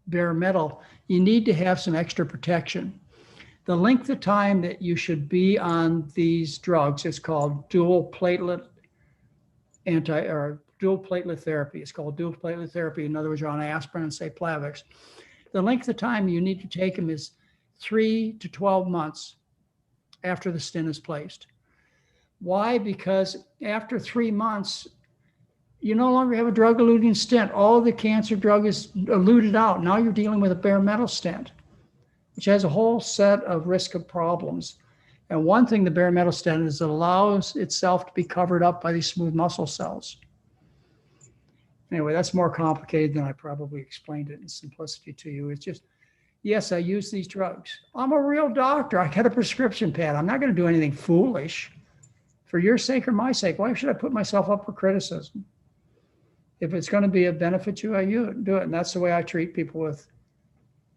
bare metal, you need to have some extra protection. The length of time that you should be on these drugs is called dual platelet therapy. It's called dual platelet therapy. In other words, you're on aspirin and say Plavix. The length of time you need to take them is 3 to 12 months after the stent is placed. Why? Because after 3 months, you no longer have a drug-eluting stent. All the cancer drug is eluted out. Now you're dealing with a bare metal stent, which has a whole set of risk of problems. And one thing the bare metal stent is it allows itself to be covered up by these smooth muscle cells. Anyway, that's more complicated than I probably explained it in simplicity to you. It's just, yes, I use these drugs. I'm a real doctor. I got a prescription pad. I'm not going to do anything foolish. For your sake or my sake, why should I put myself up for criticism? If it's going to be a benefit to you, do it. And that's the way I treat people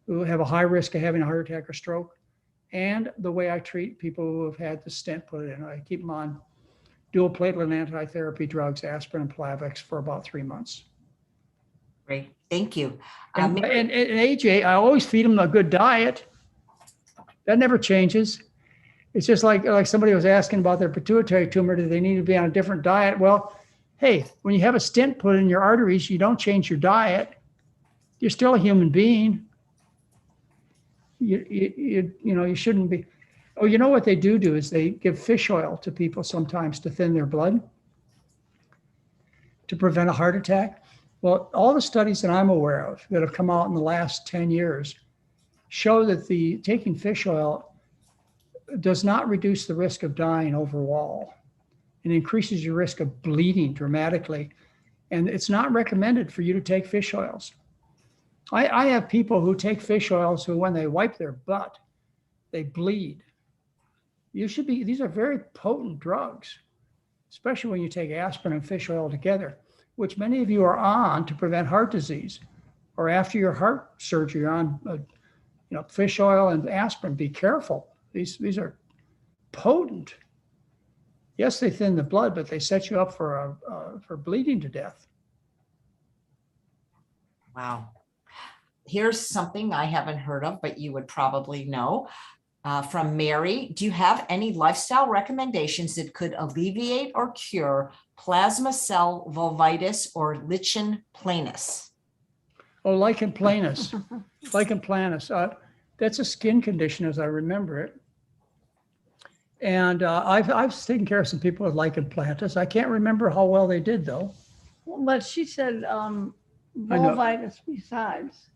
who have a high risk of having a heart attack or stroke, and the way I treat people who have had the stent put in. I keep them on dual platelet antitherapy drugs, aspirin and Plavix, for about 3 months. Great, thank you. And AJ, I always feed them a good diet. That never changes. It's just like somebody was asking about their pituitary tumor. Do they need to be on a different diet? Well, hey, when you have a stent put in your arteries, you don't change your diet. You're still a human being. You shouldn't be. Oh, you know what they do is they give fish oil to people sometimes to thin their blood to prevent a heart attack. Well, all the studies that I'm aware of that have come out in the last 10 years show that taking fish oil does not reduce the risk of dying overall. It increases your risk of bleeding dramatically. And it's not recommended for you to take fish oils. I have people who take fish oils who, when they wipe their butt, they bleed. These are very potent drugs, especially when you take aspirin and fish oil together, which many of you are on to prevent heart disease, or after your heart surgery, you're on fish oil and aspirin. Be careful. These are potent. Yes, they thin the blood, but they set you up for bleeding to death. Wow. Here's something I haven't heard of, but you would probably know. From Mary, do you have any lifestyle recommendations that could alleviate or cure plasma cell vulvitis or lichen planus? Oh, lichen planus. Lichen planus. That's a skin condition as I remember it. And I've taken care of some people with lichen planus. I can't remember how well they did though. But she said vulvitis besides.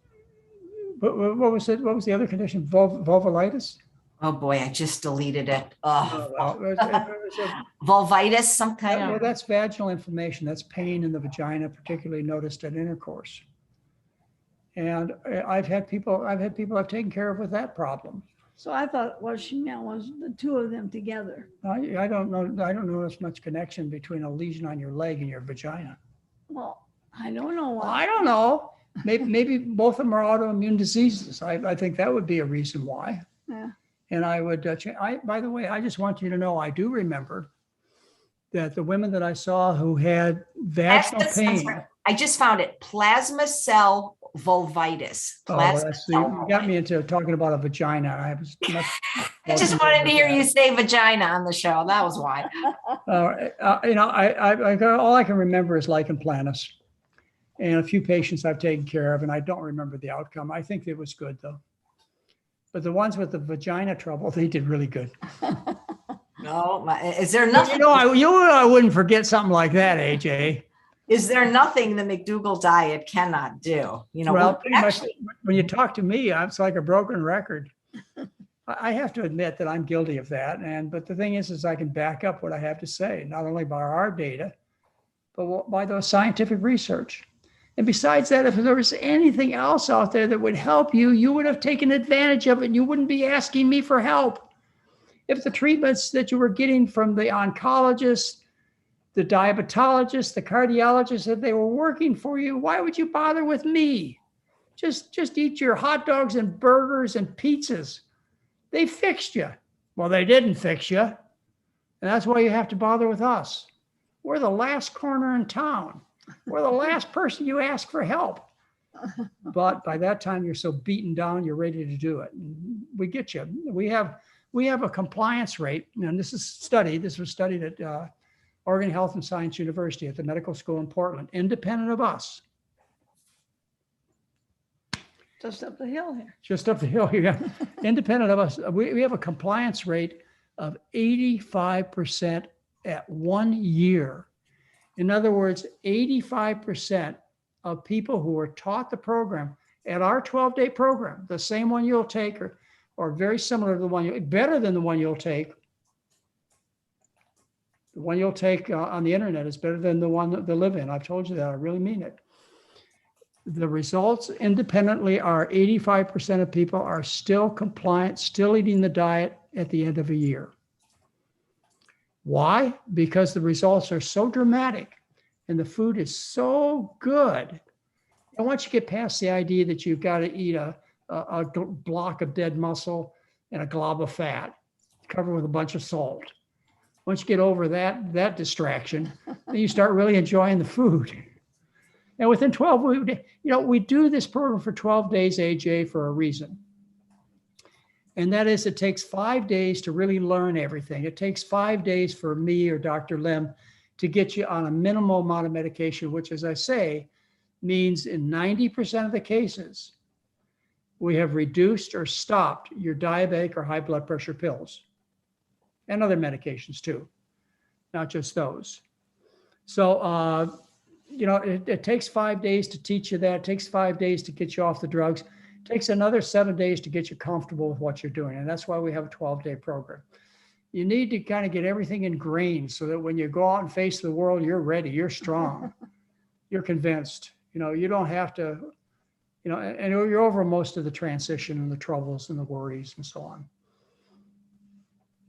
What was it? What was the other condition? Vulvulitis? Oh boy, I just deleted it. Oh, Well, vulvitis, some kind of. well, that's vaginal inflammation. That's pain in the vagina, particularly noticed at intercourse. And I've taken care of with that problem. So I thought what she meant was the two of them together. I don't know. I don't know as much connection between a lesion on your leg and your vagina. Well, I don't know why. I don't know. Maybe both of them are autoimmune diseases. I think that would be a reason why. Yeah. And I would, by the way, I just want you to know, I do remember that the women that I saw who had vaginal pain. I just found it. Plasma cell vulvitis. You got me into talking about a vagina. I just wanted to hear you say vagina on the show. That was why. All I can remember is lichen planus, and a few patients I've taken care of, and I don't remember the outcome. I think it was good though. But the ones with the vagina trouble, they did really good. No, is there nothing? I wouldn't forget something like that, AJ. Is there nothing the McDougall diet cannot do? Well, when you talk to me, it's like a broken record. I have to admit that I'm guilty of that. But the thing is I can back up what I have to say, not only by our data, but by the scientific research. And besides that, if there was anything else out there that would help you, you would have taken advantage of it and you wouldn't be asking me for help. If the treatments that you were getting from the oncologist, the diabetologist, the cardiologist, if they were working for you, why would you bother with me? Just eat your hot dogs and burgers and pizzas. They fixed you. Well, they didn't fix you. And that's why you have to bother with us. We're the last corner in town. We're the last person you ask for help. But by that time, you're so beaten down, you're ready to do it. And we get you. We have a compliance rate, and this was studied at Oregon Health and Science University at the medical school in Portland, independent of us. Just up the hill here. Just up the hill here. Independent of us, we have a compliance rate of 85% at 1 year. In other words, 85% of people who are taught the program at our 12-day program, the same one you'll take or very similar to the one, better than the one you'll take. The one you'll take on the internet is better than the one that they live in. I've told you that. I really mean it. The results independently are 85% of people are still compliant, still eating the diet at the end of a year. Why? Because the results are so dramatic and the food is so good. And once you get past the idea that you've got to eat a block of dead muscle and a glob of fat covered with a bunch of salt, once you get over that distraction, then you start really enjoying the food. And within 12 weeks, we do this program for 12 days, AJ, for a reason. And that is, it takes 5 days to really learn everything. It takes 5 days for me or Dr. Lim to get you on a minimal amount of medication, which, as I say, means in 90% of the cases, we have reduced or stopped your diabetic or high blood pressure pills and other medications too, not just those. So, it takes 5 days to teach you that. It takes 5 days to get you off the drugs. It takes another 7 days to get you comfortable with what you're doing. And that's why we have a 12-day program. You need to kind of get everything ingrained so that when you go out and face the world, you're ready, you're strong, you're convinced. You don't have to, and you're over most of the transition and the troubles and the worries and so on.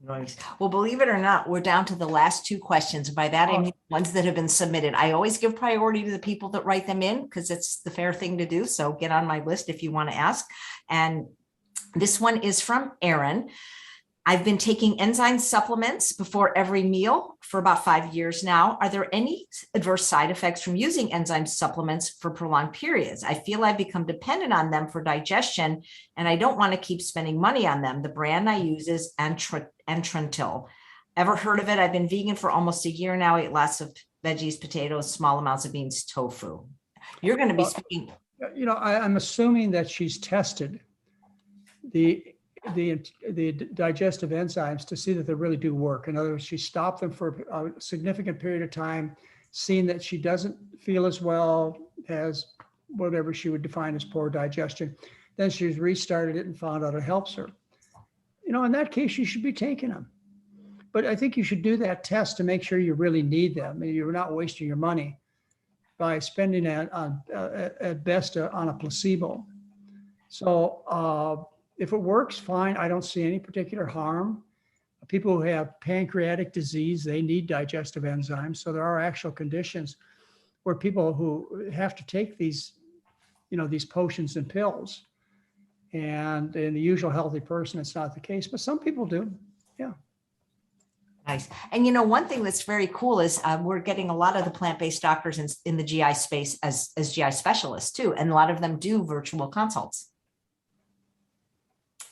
Nice. Well, believe it or not, we're down to the last two questions. By that, I mean ones that have been submitted. I always give priority to the people that write them in because it's the fair thing to do. So get on my list if you want to ask. And this one is from Aaron. I've been taking enzyme supplements before every meal for about 5 years now. Are there any adverse side effects from using enzyme supplements for prolonged periods? I feel I've become dependent on them for digestion, and I don't want to keep spending money on them. The brand I use is Nutritional. Ever heard of it? I've been vegan for almost a year now. I eat lots of veggies, potatoes, small amounts of beans, tofu. You're going to be speaking. I'm assuming that she's tested the digestive enzymes to see that they really do work. In other words, she stopped them for a significant period of time, seeing that she doesn't feel as well as whatever she would define as poor digestion. Then she's restarted it and found out it helps her. In that case, you should be taking them. But I think you should do that test to make sure you really need them and you're not wasting your money by spending it on, at best on a placebo. So If it works, fine. I don't see any particular harm. People who have pancreatic disease, they need digestive enzymes. So there are actual conditions where people who have to take these, these potions and pills. And in the usual healthy person, it's not the case, but some people do. Yeah. Nice. And one thing that's very cool is we're getting a lot of the plant-based doctors in the GI space as GI specialists too. And a lot of them do virtual consults.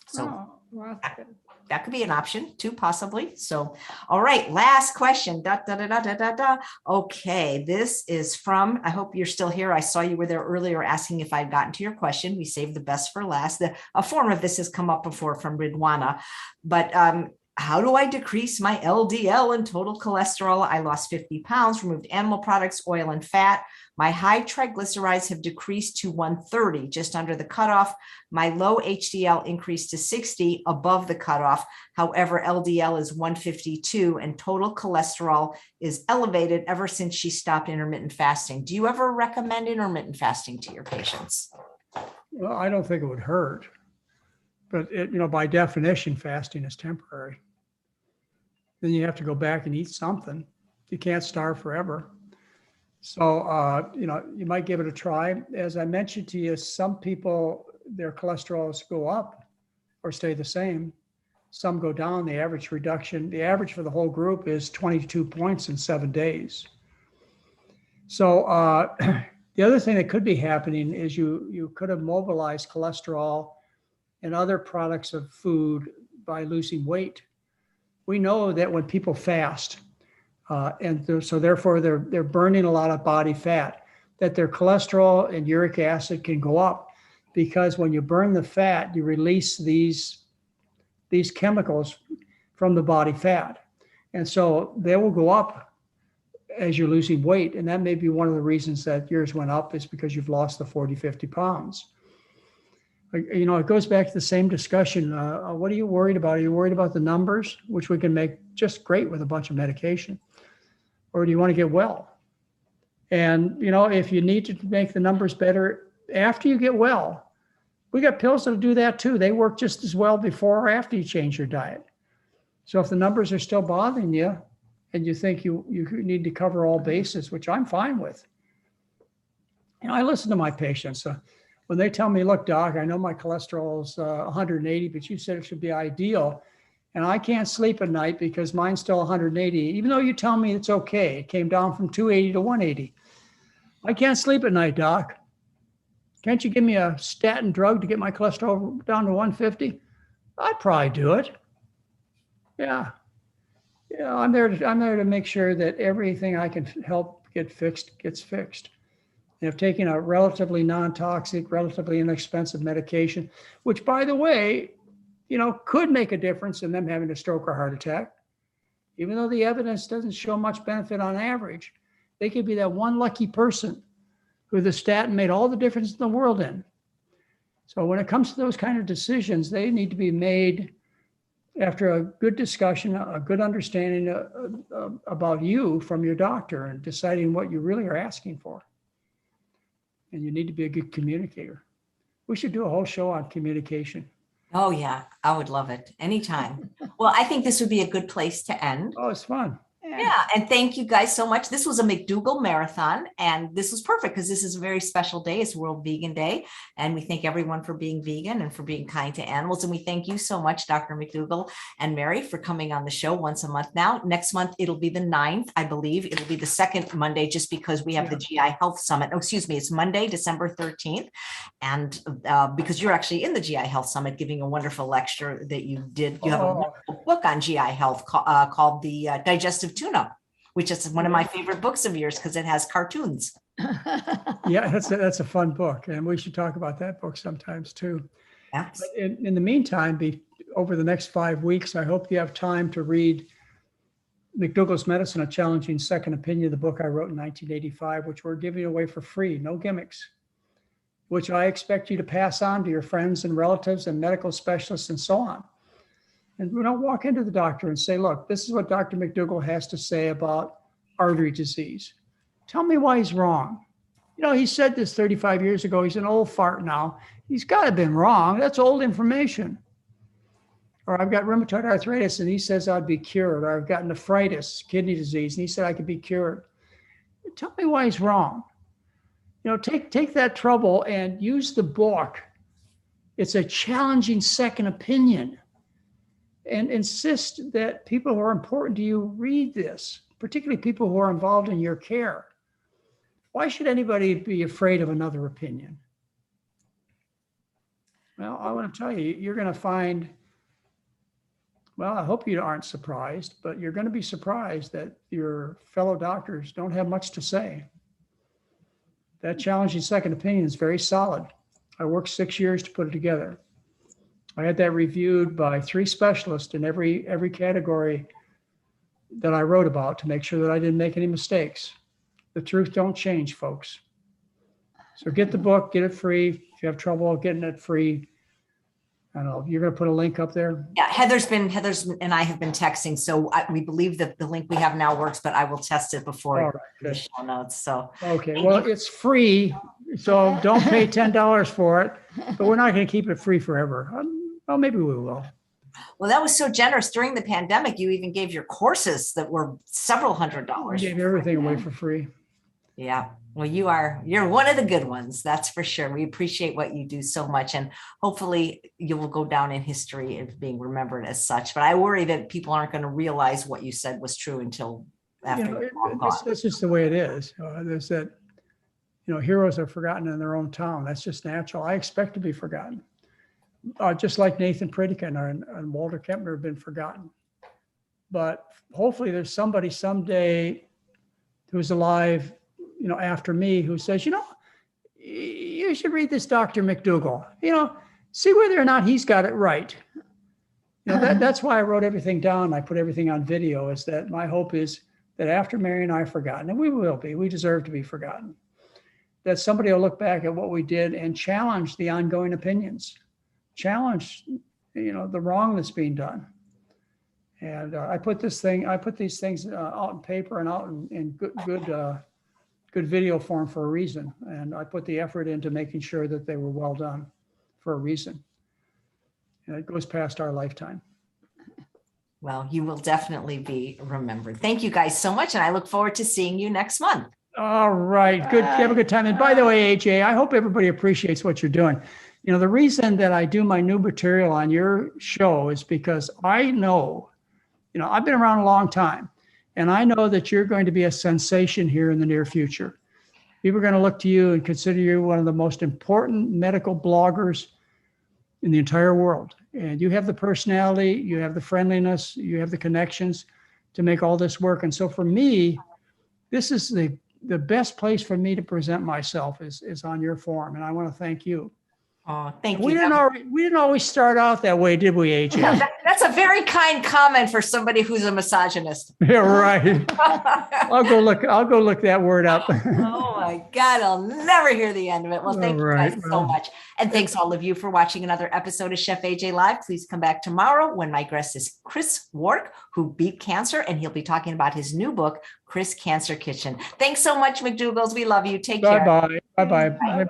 So well, that's good. that could be an option too, possibly. So, all right, last question. Okay, this is from, I hope you're still here. I saw you were there earlier asking if I'd gotten to your question. We saved the best for last. A form of this has come up before from Ridwana, but how do I decrease my LDL and total cholesterol? I lost 50 pounds, removed animal products, oil, and fat. My high triglycerides have decreased to 130, just under the cutoff. My low HDL increased to 60, above the cutoff. However, LDL is 152 and total cholesterol is elevated ever since she stopped intermittent fasting. Do you ever recommend intermittent fasting to your patients? Well, I don't think it would hurt. But by definition, fasting is temporary. Then you have to go back and eat something. You can't starve forever. So, you might give it a try. As I mentioned to you, some people, their cholesterols go up or stay the same. Some go down. The average for the whole group is 22 points in 7 days. So the other thing that could be happening is you could have mobilized cholesterol and other products of food by losing weight. We know that when people fast, so therefore they're burning a lot of body fat, that their cholesterol and uric acid can go up, because when you burn the fat, you release these chemicals from the body fat. And so they will go up as you're losing weight. And that may be one of the reasons that yours went up, is because you've lost the 40, 50 pounds. It goes back to the same discussion. What are you worried about? Are you worried about the numbers, which we can make just great with a bunch of medication? Or do you want to get well? And, if you need to make the numbers better after you get well, we got pills that'll do that too. They work just as well before or after you change your diet. So if the numbers are still bothering you and you think you need to cover all bases, which I'm fine with. I listen to my patients. When they tell me, look, doc, I know my cholesterol is 180, but you said it should be ideal. And I can't sleep at night because mine's still 180, even though you tell me it's okay. It came down from 280 to 180. I can't sleep at night, doc. Can't you give me a statin drug to get my cholesterol down to 150? I'd probably do it. Yeah. I'm there to make sure that everything I can help get fixed gets fixed. And if taking a relatively non-toxic, relatively inexpensive medication, which, by the way, could make a difference in them having a stroke or heart attack, even though the evidence doesn't show much benefit on average, they could be that one lucky person who the statin made all the difference in the world in. So when it comes to those kind of decisions, they need to be made after a good discussion, a good understanding about you from your doctor, and deciding what you really are asking for. And you need to be a good communicator. We should do a whole show on communication. Oh, yeah, I would love it anytime. Well, I think this would be a good place to end. Oh, it's fun. Yeah. And thank you guys so much. This was a McDougall marathon, and this was perfect because this is a very special day. It's World Vegan Day. And we thank everyone for being vegan and for being kind to animals. And we thank you so much, Dr. McDougall and Mary, for coming on the show once a month now. Next month, it'll be the 9th, I believe. It'll be the second Monday, just because we have the GI Health Summit. Oh, excuse me. It's Monday, December 13th. And because you're actually in the GI Health Summit giving a wonderful lecture that you did. You have a wonderful book on GI health called The Digestive Tune-Up, which is one of my favorite books of yours because it has cartoons. Yeah, that's a fun book, and we should talk about that book sometimes too. Yes. But in the meantime, over the next 5 weeks, I hope you have time to read McDougall's Medicine, A Challenging Second Opinion, the book I wrote in 1985, which we're giving away for free, no gimmicks, which I expect you to pass on to your friends and relatives and medical specialists and so on. And walk into the doctor and say, look, this is what Dr. McDougall has to say about artery disease. Tell me why he's wrong. You know, he said this 35 years ago. He's an old fart now. He's got to have been wrong. That's old information. Or I've got rheumatoid arthritis and he says I'd be cured. Or I've got nephritis, kidney disease, and he said I could be cured. Tell me why he's wrong. You know, take that trouble and use the book. It's a challenging second opinion. And insist that people who are important to you read this, particularly people who are involved in your care. Why should anybody be afraid of another opinion? Well, I want to tell you, you're going to find, well, I hope you aren't surprised, but you're going to be surprised that your fellow doctors don't have much to say. That challenging second opinion is very solid. I worked 6 years to put it together. I had that reviewed by 3 specialists in every category that I wrote about to make sure that I didn't make any mistakes. The truth don't change, folks. So get the book, get it free. If you have trouble getting it free, I don't know, you're going to put a link up there? Yeah, Heather's and I have been texting. So we believe that the link we have now works, but I will test it before All right, the good. show notes. So Okay, well, it's free, so don't pay $10 for it, but we're not going to keep it free forever. Well, maybe we will. well, that was so generous during the pandemic. You even gave your courses that were several $100s. We gave everything away for free. Yeah. Well, you're one of the good ones. That's for sure. We appreciate what you do so much. And hopefully you will go down in history as being remembered as such. But I worry that people aren't going to realize what you said was true until after you're long gone. That's just the way it is. There's that, heroes are forgotten in their own town. That's just natural. I expect to be forgotten. Just like Nathan Pritikin and Walter Kempner have been forgotten. But hopefully there's somebody someday who's alive, after me, who says, you should read this Dr. McDougall, see whether or not he's got it right. That's why I wrote everything down. I put everything on video, is that my hope is that after Mary and I are forgotten, and we will be, we deserve to be forgotten, that somebody will look back at what we did and challenge the ongoing opinions, challenge, the wrong that's being done. And I put these things out in paper and out in good video form for a reason. And I put the effort into making sure that they were well done for a reason. And it goes past our lifetime. Well, you will definitely be remembered. Thank you guys so much. And I look forward to seeing you next month. All right. Good. Have a good time. And by the way, AJ, I hope everybody appreciates what you're doing. The reason that I do my new material on your show is because I know, I've been around a long time, and I know that you're going to be a sensation here in the near future. People are going to look to you and consider you one of the most important medical bloggers in the entire world. And you have the personality, you have the friendliness, you have the connections to make all this work. And so for me, this is the best place for me to present myself is on your forum. And I want to thank you. Oh, thank you. We didn't always start out that way, did we, AJ? That's a very kind comment for somebody who's a misogynist. Yeah, right. I'll go look that word up. Oh my God, I'll never hear the end of it. Well, thank you guys so much. And thanks all of you for watching another episode of Chef AJ Live. Please come back tomorrow when my guest is Chris Wark, who beat cancer, and he'll be talking about his new book, Chris Cancer Kitchen. Thanks so much, McDougalls. We love you. Take care. Bye-bye. Bye-bye.